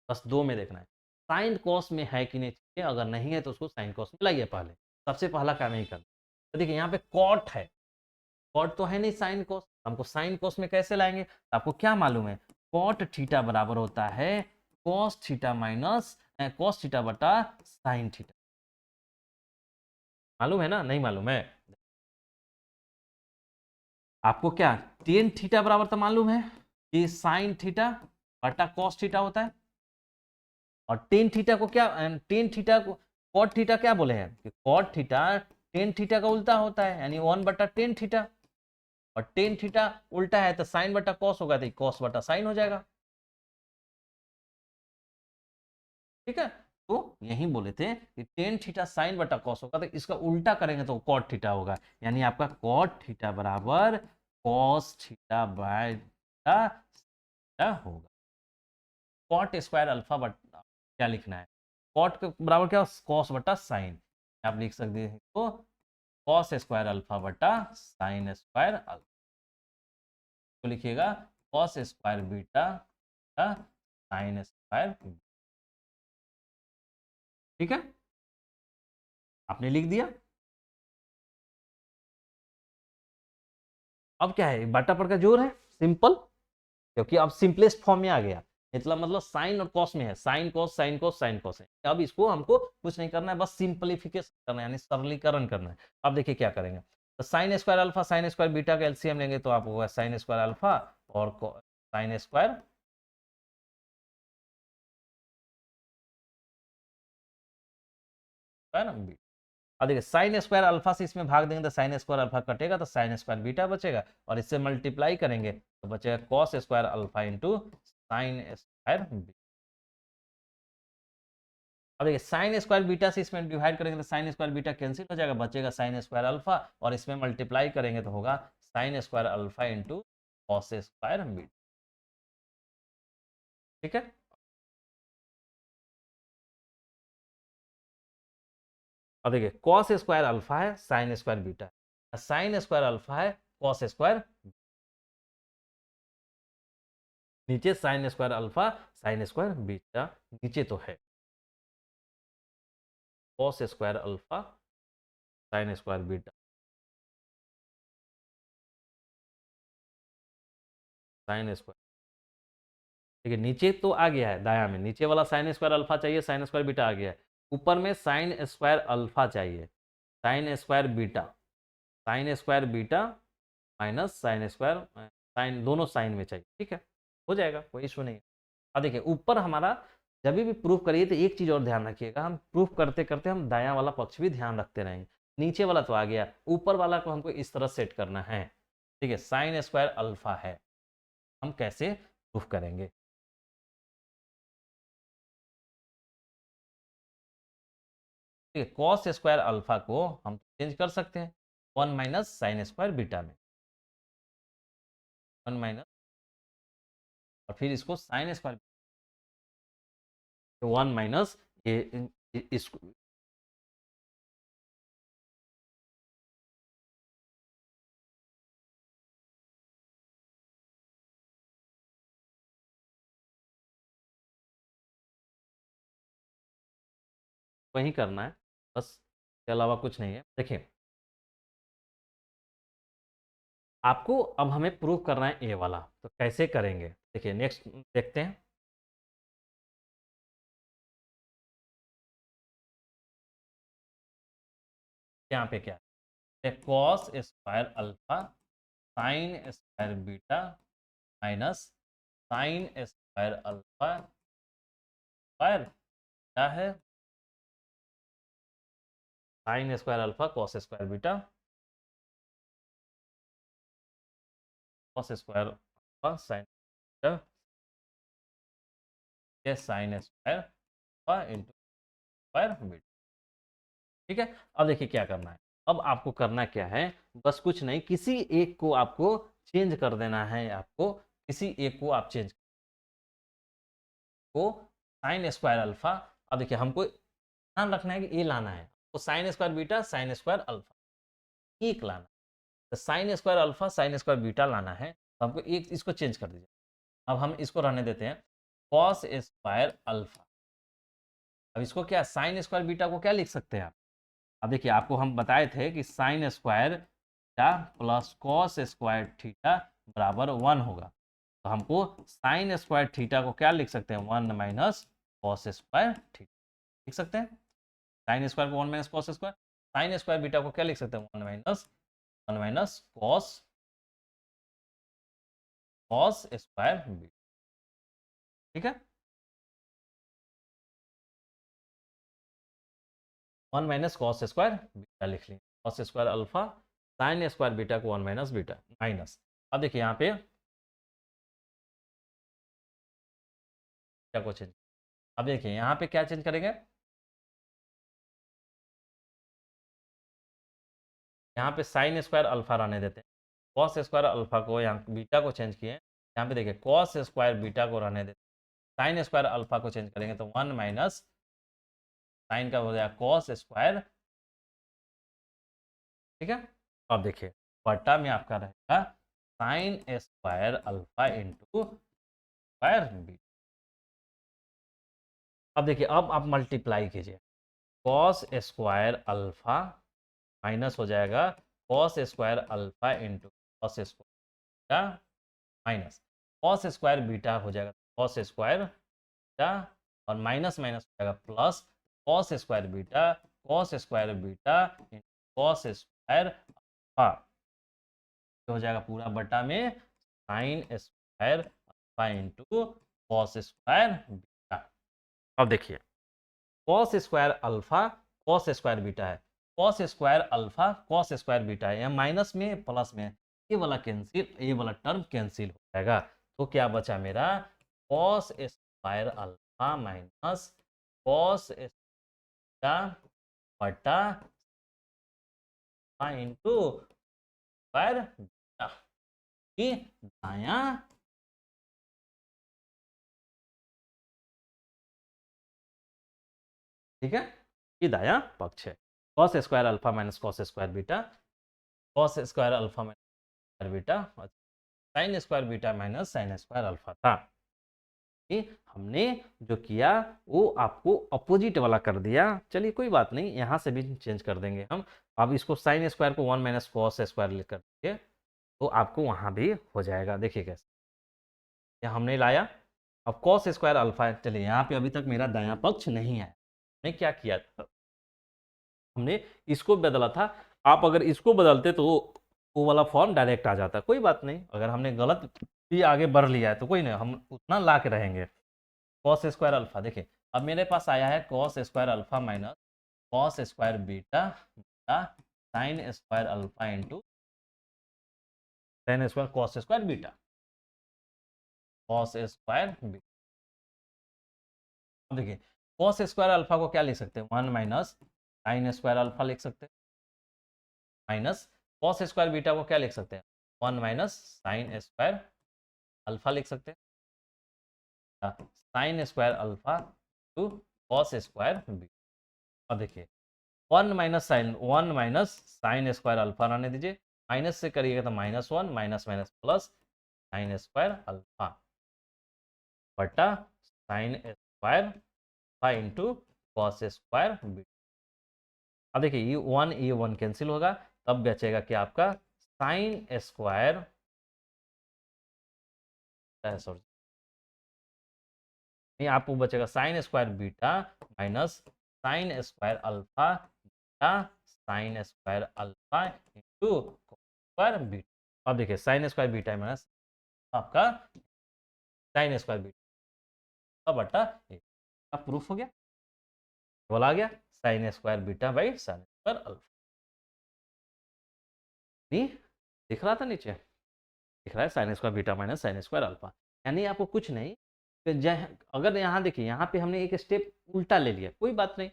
बस दो में देखना है साइन कॉस में है कि नहीं, अगर नहीं है तो उसको साइन कॉस में लाइए, पहले सबसे पहला काम नहीं करना। तो देखिए यहाँ पे कॉट है, कॉट तो है नहीं साइन कॉस, हमको साइन कॉस में कैसे लाएंगे, तो आपको क्या मालूम है कॉट थीटा बराबर होता है cos theta minus cos theta बटा साइन थीटा, मालूम है ना, नहीं मालूम है आपको, क्या टेन थीटा बराबर तो मालूम है कि साइन थीटा बटा कॉस थीटा होता है, और टेन थीटा को क्या, टेन थीटा को कॉट थीटा क्या बोले हैं कि कॉट थीटा टेन थीटा का उल्टा होता है, यानी 1 बटा टेन थीटा, और टेन थीटा उल्टा है तो साइन बटा कॉस होगा, तो कॉस बटा साइन हो जाएगा, ठीक है। तो यही बोले थे कि टेन थीटा साइन बटा कॉस होगा, तो इसका उल्टा करेंगे तो कॉट थीटा होगा, यानी आपका कॉट थीटा बराबर कॉस थीटा बाय होगा। कॉट स्क्वायर अल्फा बटा क्या लिखना है, कॉट के बराबर क्या कॉस बटा साइन, आप लिख सकते हैं तो कॉस स्क्वायर अल्फा बटा साइन स्क्वायर अल्फा, तो लिखिएगा cos square beta sine square, ठीक है आपने लिख दिया। अब क्या है बटा पर का जोर है सिंपल, क्योंकि अब सिंपलेस्ट फॉर्म में आ गया, मतलब साइन और कॉस में है, sine cos sine cos sine cos है, अब इसको हमको कुछ नहीं करना है, बस सिंपलीफिकेशन करना है, यानी सरलीकरण करना है। अब देखिए क्या करेंगे, तो sign square alpha sine square beta का एलसीएम लेंगे तो आप होगा साइन स्क्वायर अल्फा और साइन स्क्वायर है ना बीटा। अब देखिए साइन स्क्वायर अल्फा से इसमें भाग देंगे तो साइन स्क्वायर अल्फा कटेगा, तो साइन स्क्वायर बीटा बचेगा, और इससे मल्टीप्लाई करेंगे तो बचेगा cos square alpha into sine square beta. अब देखिए साइन स्क्वायर बीटा से इसमें डिवाइड करेंगे तो साइन स्क्वायर बीटा कैंसिल हो जाएगा, बचेगा साइन स्क्वायर अल्फा, और इसमें मल्टीप्लाई करेंगे तो होगा sign square alpha into cos square beta. ठीक है। अब देखिए कॉस स्क्वायर अल्फा है, साइन स्क्वायर बीटा है, साइन स्क्वायर अल्फा है, कॉस स्क्वायर, नीचे sign square alpha sine square beta, नीचे तो है cos square alpha sine square beta, sine square, ठीक है। नीचे तो आ गया है, दाया में नीचे वाला साइन स्क्वायर अल्फा चाहिए, साइन स्क्वायर बीटा आ गया है। ऊपर में साइन स्क्वायर अल्फा चाहिए, sine square beta, sine square beta minus sine square, sine दोनों साइन में चाहिए, ठीक है। हो जाएगा, कोई इशू नहीं है। अब देखिए ऊपर हमारा जब भी प्रूफ करिए तो एक चीज और ध्यान रखिएगा, हम प्रूफ करते करते हम दायां वाला पक्ष भी ध्यान रखते रहेंगे। नीचे वाला तो आ गया, ऊपर वाला को हमको इस तरह सेट करना है, ठीक है। साइन स्क्वायर अल्फा है, हम कैसे प्रूफ करेंगे? ठीक है, कॉस स्क्वायर अल्फा को हम चेंज कर सकते हैं 1 - साइन स्क्वायर बीटा में, 1 - और फिर इसको साइन स्क्वायर, 1 - इसको वही करना है, बस इसके अलावा कुछ नहीं है। देखिए आपको अब हमें प्रूव करना है ए वाला, तो कैसे करेंगे देखिए, नेक्स्ट देखते हैं। यहाँ पे क्या है, cos square alpha sine square beta minus sine square alpha square, क्या है, sine square alpha cos square beta, cos square alpha sine beta, ये sine square alpha into square beta, ठीक है। अब देखिए क्या करना है, अब आपको करना क्या है, बस कुछ नहीं, किसी एक को आपको चेंज कर देना है, आपको किसी एक को आप चेंज को साइन स्क्वायर अल्फा। अब देखिए हमको ध्यान रखना है कि ये लाना है, तो sign square beta sine square alpha एक लाना है, तो sign square alpha sine square beta लाना है, तो हमको एक इसको चेंज कर दीजिए। अब हम इसको रहने देते हैं कॉस स्क्वायर अल्फा। अब इसको क्या साइन स्क्वायर बीटा को क्या लिख सकते हैं आप? अब देखिए आपको हम बताए थे कि sign square theta plus cos square theta बराबर 1 होगा, तो हमको साइन स्क्वायर थीटा को क्या लिख सकते हैं, 1 - कॉस स्क्वायर थीटा लिख सकते हैं। साइन स्क्वायर को 1 - cos square, sign square beta को क्या लिख सकते हैं, 1 - कॉस कॉस स्क्वायर बीटा, ठीक है। 1 - कॉस स्क्वायर बीटा लिख लेंगे, cos square alpha sine square beta को 1 - बीटा माइनस, अब देखिए यहाँ पे क्या को चेंज, अब देखिए यहाँ पे क्या चेंज करेंगे, यहाँ पे साइन स्क्वायर अल्फा रहने देते हैं, कॉस स्क्वायर अल्फा को यहाँ बीटा को चेंज किए, यहाँ पे देखिए कॉस स्क्वायर बीटा को रहने देते हैं, साइन स्क्वायर अल्फा को चेंज करेंगे तो 1 - साइन का हो जाएगा कॉस स्क्वायर, ठीक है। अब देखिए बट्टा में आपका रहेगा sign square alpha into square beta. अब देखिए अब आप मल्टीप्लाई कीजिए, कॉस स्क्वायर अल्फा माइनस हो जाएगा cos square alpha into cos square minus cos square beta हो जाएगा कॉस स्क्वायर बीटा, और माइनस माइनस हो जाएगा plus cos square beta, cos square beta cos square alpha, हो जाएगा पूरा बटा में sine square alpha into cos square beta. अब देखिए cos square alpha cos square beta है, cos square alpha cos square beta है, यहाँ माइनस में प्लस में ये वाला कैंसिल, ये वाला टर्म कैंसिल हो जाएगा, तो क्या बचा मेरा cos square alpha minus cos beta बटा इंटू स्क्वायर बीटा, कि दाया ठीक है, ये दायां पक्ष है। Cos square alpha minus cos square beta, cos square alpha minus square beta, sine square beta minus sine square alpha था। कि हमने जो किया वो आपको अपोजिट वाला कर दिया। चलिए कोई बात नहीं, यहाँ से भी चेंज कर देंगे हम। अब इसको साइन स्क्वायर को 1 माइनस कॉस स्क्वायर लेकर देंगे तो आपको वहाँ भी हो जाएगा। देखिए कैसे यहाँ हमने लाया। अब कॉस स्क्वायर अल्फा, चलिए यहाँ पे अभी तक मेरा दायां पक्ष नहीं आया। हमने क्या किया था, हमने इसको बदला था। आप अगर इसको बदलते तो वो वाला फॉर्म डायरेक्ट आ जाता। कोई बात नहीं, अगर हमने गलत भी आगे बढ़ लिया है तो कोई नहीं, हम उतना ला के रहेंगे। कॉस स्क्वायर अल्फा, देखिए अब मेरे पास आया है cos square alpha minus cos square beta sine square alpha into sine square cos square beta, cos square beta. देखिए कॉस स्क्वायर अल्फा को क्या लिख सकते हैं, 1 माइनस साइन स्क्वायर अल्फा लिख सकते हैं, माइनस कॉस स्क्वायर बीटा को क्या लिख सकते हैं, 1 माइनस साइन स्क्वायर अल्फा लिख सकते हैं, sign square alpha two cos square beta. अब देखिए 1 माइनस साइन स्क्वायर अल्फा रहने दीजिए, माइनस से करिएगा तो -1 minus minus plus sine square alpha बटा sine square alpha into cos square beta. अब देखिए ये 1 कैंसिल होगा, तब बचेगा कि आपका साइन स्क्वायर, सॉरी नहीं, आपको बचेगा sine square beta minus sine square alpha बटा sine square alpha into square beta. अब देखिए साइन स्क्वायर बीटा माइनस आपका साइन स्क्वायर बीटा बटा अब प्रूफ हो गया, बोला गया sine square beta by sine square alpha. नहीं दिख रहा था नीचे, दिख रहा है sine square beta minus sine square alpha. यानी आपको कुछ नहीं, अगर यहाँ देखिए यहाँ पे हमने एक स्टेप उल्टा ले लिया, कोई बात नहीं,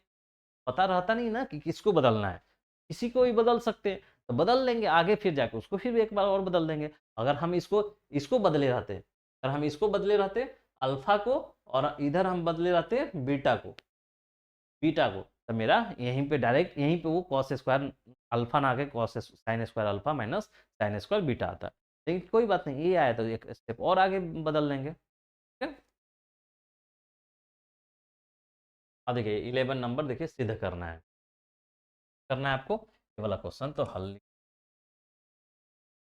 पता रहता नहीं ना कि किसको बदलना है, किसी को भी बदल सकते हैं तो बदल लेंगे, आगे फिर जाके उसको फिर एक बार और बदल देंगे। अगर हम इसको इसको बदले रहते, अगर हम इसको बदले रहते अल्फा को, और इधर हम बदले रहते बीटा को तो मेरा यहीं पे डायरेक्ट यहीं पे वो कॉस स्क्वायर अल्फा ना आके cos sine square alpha minus sine square beta आता। लेकिन कोई बात नहीं, ये आया तो एक स्टेप और आगे बदल लेंगे। ठीक है, अब देखिए 11 नंबर देखिए सिद्ध करना है आपको ये वाला क्वेश्चन। तो हल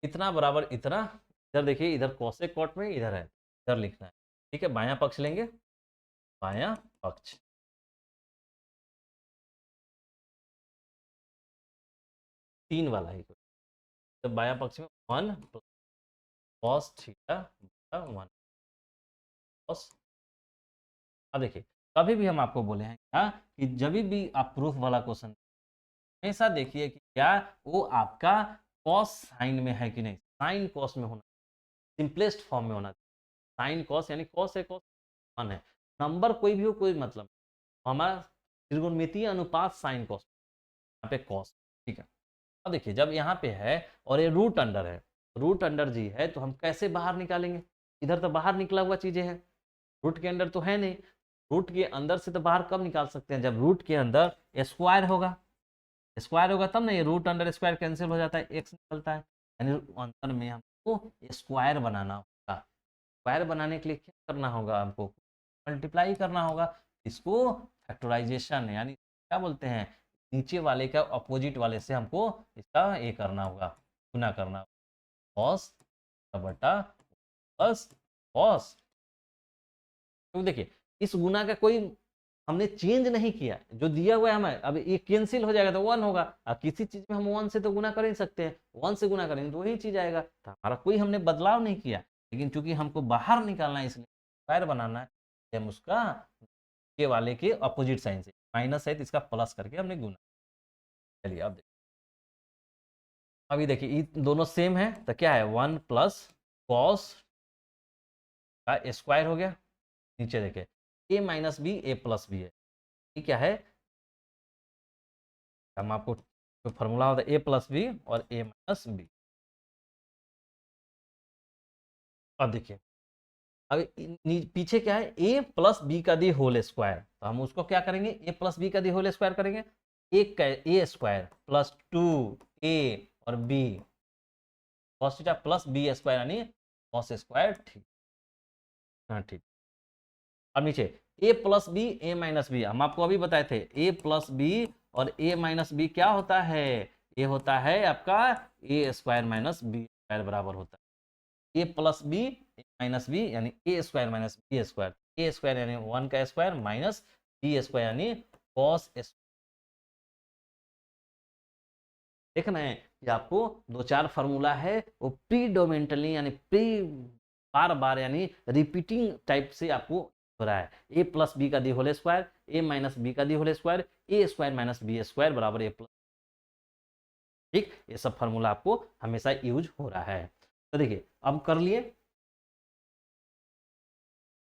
इतना बराबर इतना, इधर देखिए इधर कॉसेक कॉट में इधर है, इधर लिखना है। ठीक है, बायां पक्ष लेंगे, बायां पक्ष 3 वाला ही तो बायां पक्ष में 1 कॉस थीटा 1 कॉस। अब देखिए कभी भी हम आपको बोले हैं क्या कि जब भी आप प्रूफ वाला क्वेश्चन हमेशा देखिए कि क्या वो आपका कॉस साइन में है कि नहीं, साइन कॉस में होना, सिंपलेस्ट फॉर्म में होना। साइन कॉस यानी कॉस है, कॉस 1 है, नंबर कोई भी हो कोई मतलब, हमारा त्रिकोणमितीय अनुपात साइन कॉस, यहाँ पे कॉस। ठीक है, अब देखिए जब यहाँ पे है और ये रूट अंडर है, रूट अंडर जी है, तो हम कैसे बाहर निकालेंगे, इधर तो बाहर निकला हुआ चीजें हैं, रूट के अंदर तो है नहीं। रूट के अंदर से तो बाहर कब निकाल सकते हैं, जब रूट के अंदर स्क्वायर होगा, स्क्वायर होगा तब ना, ये रूट अंडर स्क्वायर कैंसिल हो जाता है, एक्स निकलता है। यानी अंतर में हमको स्क्वायर बनाना होगा। स्क्वायर बनाने के लिए क्या करना होगा, हमको मल्टीप्लाई करना होगा। इसको फैक्टराइजेशन यानी क्या बोलते हैं, नीचे वाले का अपोजिट वाले से हमको इसका ये करना होगा, गुना करना होगा, कॉस बटा प्लस कॉस। तो देखिए इस गुना का कोई हमने चेंज नहीं किया, जो दिया हुआ है हमें, अब ये कैंसिल हो जाएगा तो 1 होगा। अब किसी चीज में हम 1 से तो गुना कर ही सकते हैं, 1 से गुना करेंगे तो वही चीज आएगा, तो हमारा कोई हमने बदलाव नहीं किया। लेकिन चूंकि हमको बाहर निकालना है इसलिए स्क्वायर बनाना है, हम उसका के वाले के अपोजिट साइन से माइनस है तो इसका प्लस करके हमने गुना। चलिए अब देखिए, अभी देखिए ये दोनों सेम है तो क्या है, 1 प्लस कॉस का स्क्वायर हो गया। नीचे देखिए ए माइनस बी ए प्लस बी है, ये क्या है, हम आपको जो फॉर्मूला होता है ए प्लस बी और ए माइनस बी। अब देखिए अब पीछे क्या है, ए प्लस बी का दी होल स्क्वायर, तो हम उसको क्या करेंगे, ए प्लस बी का दी होल स्क्वायर करेंगे, एक का ए स्क्वायर प्लस 2a और b cos theta plus B square यानी कॉस स्क्वायर थीटा। हाँ ठीक। अब नीचे A plus B A minus B, हम आपको अभी बताए थे ए प्लस बी और ए माइनस बी क्या होता है, ये होता है आपका A square minus B square बराबर होता है ए प्लस बी माइनस बी यानी ए square minus B square, A square यानी 1 का स्क्वायर माइनस बी स्क्वायर यानी कॉस स्क्वायर। देखना है कि आपको दो चार फार्मूला है वो प्रीडोमिनेंटली यानी प्री बार बार यानी रिपीटिंग टाइप से आपको हो रहा है, ए प्लस बी का the whole square A minus B का the whole square A square minus B square बराबर ए प्लस। ठीक, ये सब फार्मूला आपको हमेशा यूज हो रहा है। तो देखिए अब कर लिए,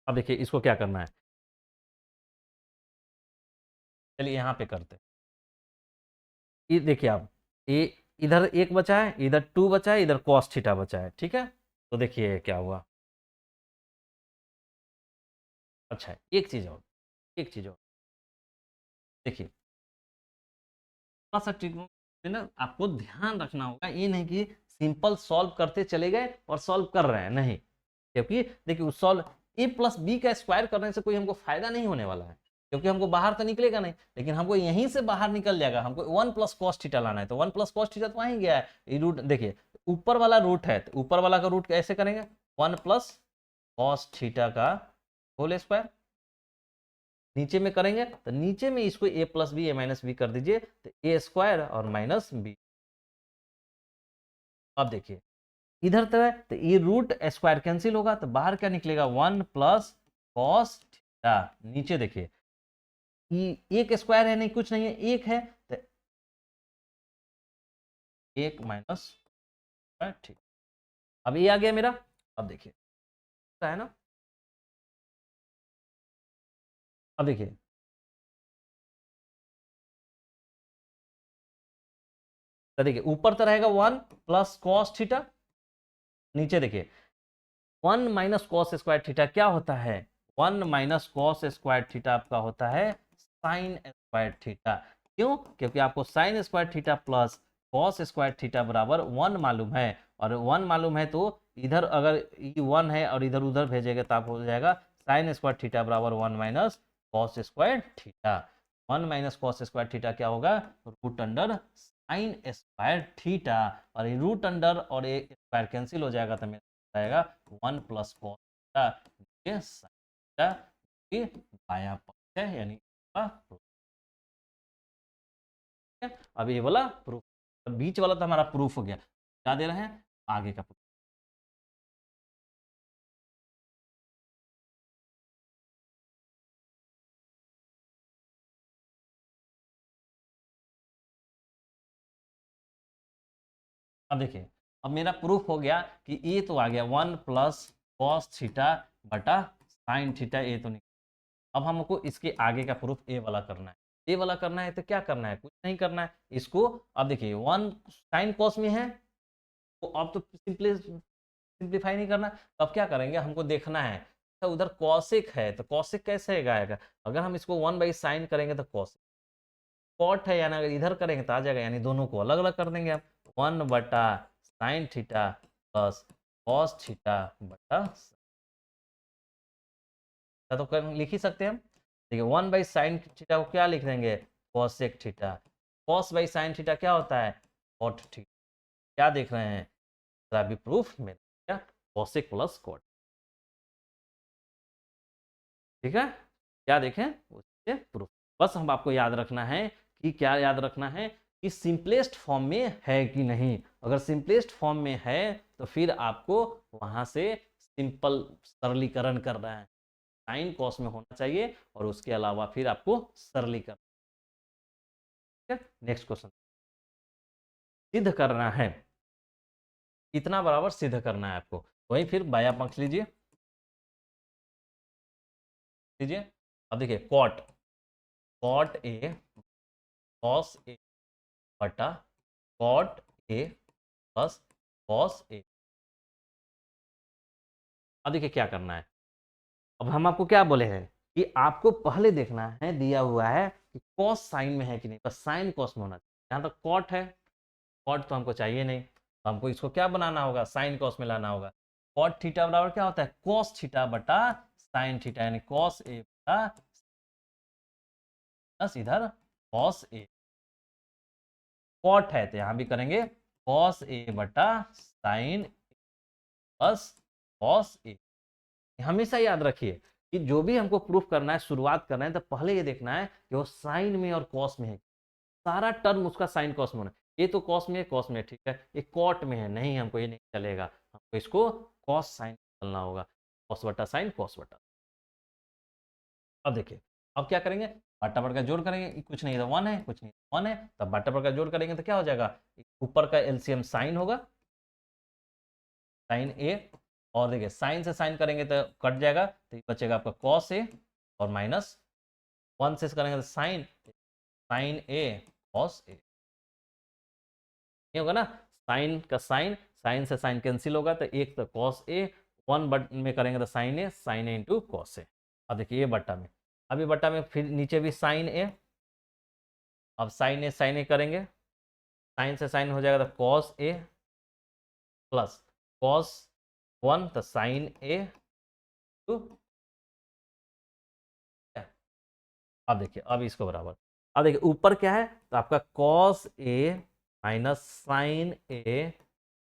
अब देखिए इसको क्या करना है, चलिए यहाँ पे करते हैं। ये देखिए आप ए इधर एक बचा है, इधर 2 बचा है, इधर कॉस थीटा बचा है, ठीक है। तो देखिए क्या हुआ, अच्छा है एक चीज और, एक चीज और देखिए, थोड़ा सा ट्रिक में ना आपको ध्यान रखना होगा, ये नहीं कि सिंपल सॉल्व करते चले गए और सॉल्व कर रहे हैं, नहीं, क्योंकि देखिए उस सॉल्व ए प्लस बी का स्क्वायर करने से कोई हमको फायदा नहीं होने वाला है, क्योंकि हमको बाहर तो निकलेगा नहीं, लेकिन हमको यहीं से बाहर निकल जाएगा, हमको 1 प्लस कॉस थीटा लाना है, तो 1 प्लस कॉस थीटा तो वहीं गया है, ये रूट देखिए ऊपर वाला रूट है, तो ऊपर वाला का रूट कैसे करेंगे, 1 प्लस कॉस थीटा का होल स्क्वायर, नीचे में करेंगे तो नीचे में इसको ए plus B A minus B कर दीजिए, तो ए स्क्वायर और माइनस बी। अब देखिए इधर तो है तो ये रूट स्क्वायर कैंसिल होगा, तो बाहर क्या निकलेगा 1 प्लस कॉस थीटा, नीचे देखिए एक स्क्वायर है नहीं कुछ नहीं है, एक है तो एक माइनस, ठीक। अब ये आ गया मेरा, अब देखिए है ना, अब देखिए तो देखिए ऊपर तो रहेगा 1 प्लस कॉस थीटा, नीचे देखिए 1 माइनस कॉस स्क्वायर थीटा क्या होता है, 1 माइनस कॉस स्क्वायर थीटा आपका होता है साइन स्क्वायर थीटा, क्यों, क्योंकि आपको sign square theta plus cos square theta बराबर 1 मालूम है, और 1 मालूम है तो इधर अगर ये 1 है और इधर उधर भेजेगा तो आप हो जाएगा साइन स्क्वायर थीटा बराबर 1 minus cos square theta, 1 minus cos square theta क्या होगा, root under sine square theta, और ये रूट अंडर और ये स्क्वायर कैंसिल हो जाएगा तो मेरा आएगा 1 प्लस कॉस थीटा, ये साइन थीटा की बायां पक्ष है यानी proof है। अब ये वाला प्रूफ, बीच वाला तो हमारा प्रूफ हो गया, क्या दे रहे हैं आगे का प्रूफ। अब देखिए अब मेरा प्रूफ हो गया कि ये तो आ गया 1 प्लस कॉस थीटा बटा साइन थीटा, ये तो नहीं, अब हमको इसके आगे का प्रूफ ए वाला करना है, ए वाला करना है तो क्या करना है, कुछ नहीं करना है इसको, अब देखिए 1 साइन कॉस में है तो अब तो सिंप्लीफाई नहीं करना, तो अब क्या करेंगे, हमको देखना है तो उधर कॉसिक है तो कॉसिक कैसे आएगा, अगर हम इसको 1 बाई साइन करेंगे तो कॉसिक, कॉट है यानी अगर इधर करेंगे तो आ जाएगा, यानी दोनों को अलग अलग कर देंगे आप, 1 बटा sign theta plus cos theta बटा, तो कर लिख ही सकते हैं हम, देखिए 1 बाई साइन थीटा को क्या लिख देंगे cosec theta, cos by sine theta क्या होता है कॉट थीटा, क्या देख रहे हैं अभी प्रूफ में क्या कॉसेक प्लस कॉट, ठीक है, क्या देखें उससे प्रूफ, बस हम आपको याद रखना है कि क्या याद रखना है कि सिंपलेस्ट फॉर्म में है कि नहीं, अगर सिंपलेस्ट फॉर्म में है तो फिर आपको वहां से सिंपल सरलीकरण करना है, साइन कॉस में होना चाहिए और उसके अलावा फिर आपको सरलीकरण, ठीक है। नेक्स्ट क्वेश्चन, सिद्ध करना है, कितना बराबर सिद्ध करना है आपको, वही फिर बाया पक्ष लीजिए, लीजिए, अब देखिए कॉट, कॉट ए कॉस ए बटा cot A plus cos A, अब देखिए क्या करना है, अब हम आपको क्या बोले हैं कि आपको पहले देखना है, दिया हुआ है कि कॉस साइन में है कि नहीं, बस साइन कॉस में होना चाहिए। यहाँ तक कॉट है, कॉट तो हमको चाहिए नहीं, तो हमको इसको क्या बनाना होगा, साइन कॉस में लाना होगा। कॉट थीटा बराबर क्या होता है, कॉस थीटा बटा साइन थीटा, यानी कॉस ए बटा प्लस इधर कॉस ए। कॉट है तो यहां भी करेंगे कॉस ए बटा साइन प्लस कॉस ए। हमेशा याद रखिए कि जो भी हमको प्रूफ करना है, शुरुआत करना है, तो पहले ये देखना है कि वो साइन में और कॉस में है। सारा टर्म उसका साइन कॉस में होना है। ये तो कॉस में है, कॉस में है, ठीक है, ये कॉट में है, नहीं हमको ये नहीं चलेगा, हमको इसको कॉस साइन करना होगा। कॉस बटा साइन, कॉस बटा। अब देखिए, अब क्या करेंगे, बाटा बटा का जोड़ करेंगे, कुछ नहीं तो वन है, कुछ नहीं तो वन है, तब बाटा बटा का जोड़ करेंगे तो क्या हो जाएगा, ऊपर का एलसीएम साइन होगा, साइन ए, और देखिए साइन से साइन करेंगे तो कट जाएगा, तो ये बचेगा आपका कॉस ए, और माइनस वन से करेंगे तो साइन, साइन ए कॉस ए, ये होगा ना, साइन का साइन, साइन से साइन कैंसिल होगा तो एक तो कॉस ए, वन बट में करेंगे तो sign A into cos A. अब देखिए ये बट्टा में, अभी बट्टा में फिर नीचे भी साइन ए, अब साइन ए करेंगे, साइन से साइन हो जाएगा तो cos A plus cos one तो साइन ए टू। अब देखिए, अब इसको बराबर, अब देखिए ऊपर क्या है, तो आपका cos A minus sine A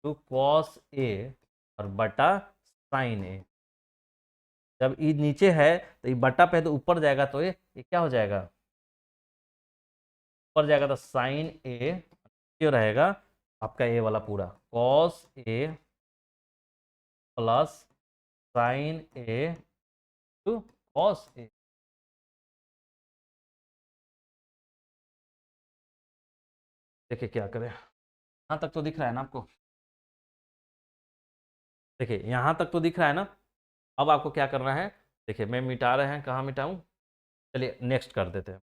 two cos A और बटा साइन ए। जब ये नीचे है तो ये बटा पे तो ऊपर जाएगा, तो ये क्या हो जाएगा, ऊपर जाएगा तो साइन ए, जो रहेगा आपका ए वाला पूरा cos A plus sine A two cos A. देखिए क्या करें, यहाँ तक तो दिख रहा है ना आपको, देखिए यहाँ तक तो दिख रहा है ना। अब आपको क्या करना है, देखिए मैं मिटा रहे हैं, कहाँ मिटाऊं, चलिए नेक्स्ट कर देते हैं।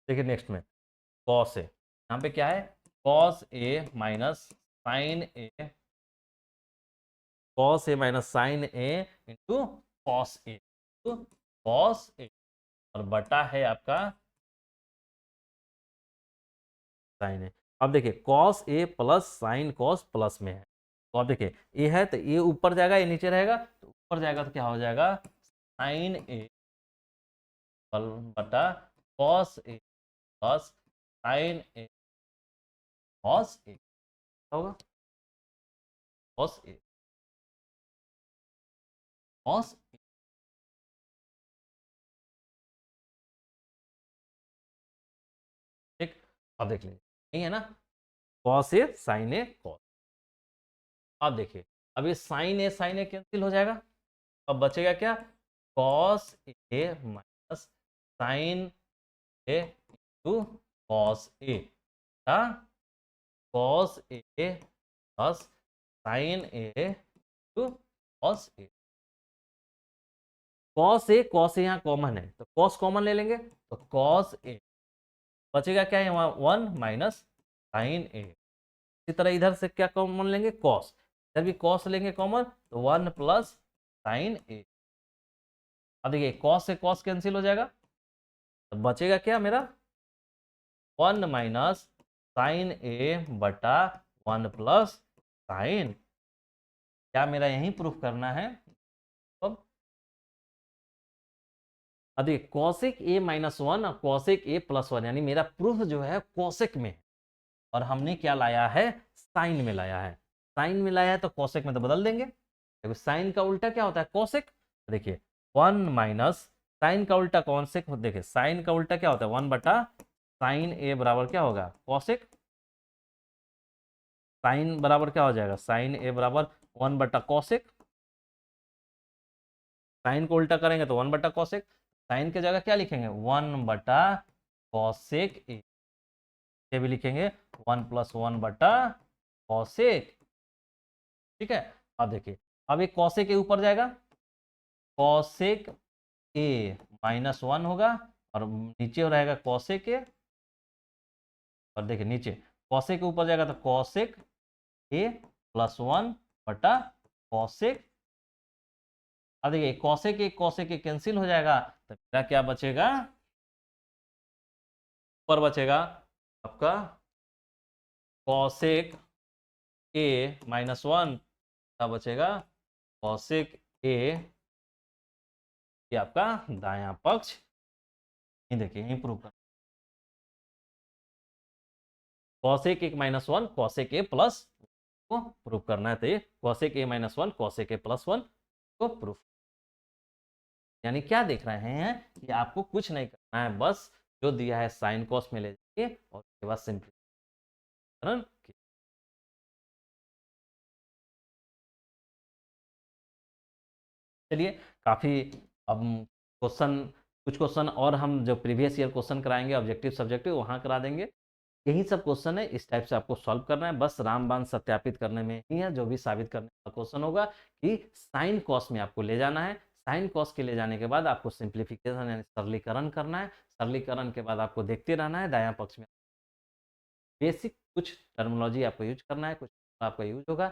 देखिए नेक्स्ट में कॉस ए, यहाँ पे क्या है, cos A minus sine A, cos A minus sine A into cos A, तो कॉस ए, और बटा है आपका साइन ए। अब देखिए cos A plus sine cos plus में है, तो अब देखिए ये है तो ये ऊपर जाएगा, ये नीचे रहेगा, तो ऊपर जाएगा तो क्या हो जाएगा, साइन ए बटा cos A plus sine A cos ए होगा, कॉस ए कॉस ए। ठीक, अब देख लीजिए, नहीं है ना, cos A sine A cos. अब देखिए, अब ये साइन ए कैंसिल हो जाएगा, अब बचेगा क्या, cos A minus sine A two cos A, cos A plus sine A two cos A. Cos A यहाँ कॉमन है, तो कॉस कॉमन ले लेंगे, तो कॉस ए बचेगा क्या है, वहाँ वन माइनस साइन ए। इसी तरह इधर से क्या कॉमन लेंगे, कॉस, इधर भी कॉस लेंगे कॉमन, तो वन प्लस साइन ए। अब देखिए कॉस से कॉस कैंसिल हो जाएगा, तो बचेगा क्या मेरा, वन माइनस साइन ए बटा वन प्लस साइन। क्या मेरा यही प्रूफ करना है, अब देखिए कॉसेक ए माइनस वन और कॉसेक ए प्लस वन, यानी मेरा प्रूफ जो है कॉसेक में है, और हमने क्या लाया है, साइन में लाया है। साइन में लाया है तो कॉसेक में तो बदल देंगे, देखो साइन का उल्टा क्या होता है, कॉसेक। देखिए वन माइनस साइन का उल्टा कॉसेक, देखिए साइन का उल्टा क्या होता है, वन बटा साइन ए बराबर क्या होगा, कॉसेक। साइन बराबर क्या हो जाएगा, साइन ए बराबर वन बटा कॉसेक, साइन को उल्टा करेंगे तो वन बटा कॉसेक, साइन की जगह क्या लिखेंगे, वन बटा कॉसेक ए, ये भी लिखेंगे वन प्लस वन बटा कॉसेक। ठीक है, अब देखिए, अब एक कॉसेक के ऊपर जाएगा, कॉसेक ए माइनस वन होगा, और नीचे रहेगा कॉसेक ए, और देखिए नीचे कॉसेक के ऊपर जाएगा तो कॉसेक ए प्लस वन बटा कॉसेक अब देखिए कौसे के कैंसिल हो जाएगा, तो मेरा क्या बचेगा, ऊपर बचेगा आपका कौसेक ए -1, क्या बचेगा, कौसेक ए, ये आपका दायां पक्ष, ये देखिए यही प्रूव कर, कौसेक ए -1 कौसेक ए प्लस को प्रूव करना है, तो ये कौसेक ए -1 कौसेक ए +1 को प्रूफ, यानी क्या देख रहे हैं कि आपको कुछ नहीं करना है, बस जो दिया है साइन कॉस में ले जाइए और उसके बाद सिंपलीकरण। चलिए काफ़ी, अब क्वेश्चन, कुछ क्वेश्चन और हम जो प्रीवियस ईयर क्वेश्चन कराएंगे ऑब्जेक्टिव सब्जेक्टिव वहाँ करा देंगे। यही सब क्वेश्चन है, इस टाइप से आपको सॉल्व करना है, बस रामबाण सत्यापित करने में ही है, जो भी साबित करने का क्वेश्चन होगा कि साइन कॉस में आपको ले जाना है, साइन कॉस के ले जाने के बाद आपको सिंप्लीफिकेशन यानी सरलीकरण करना है, सरलीकरण के बाद आपको देखते रहना है दायां पक्ष में बेसिक कुछ टर्मिनोलॉजी आपको यूज करना है, कुछ आपका यूज होगा,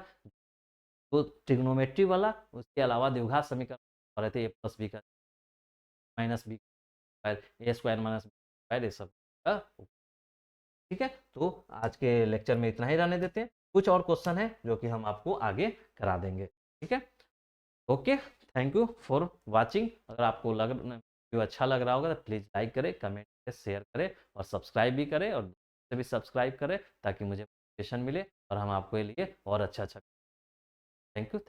तो ट्रिग्नोमेट्री वाला, उसके अलावा द्विघात समीकरण और रहते ए प्लस बी का minus B square, A square minus B square, ये सब का। ठीक है, तो आज के लेक्चर में इतना ही रहने देते हैं, कुछ और क्वेश्चन है जो कि हम आपको आगे करा देंगे। ठीक है, okay, thank you for watching. अगर आपको वीडियो अच्छा लग रहा होगा तो प्लीज़ लाइक करें, कमेंट करें, शेयर करें और सब्सक्राइब भी करें, और से भी सब्सक्राइब करें ताकि मुझे मोटिवेशन मिले और हम आपके लिए और अच्छा अच्छा। Thank you.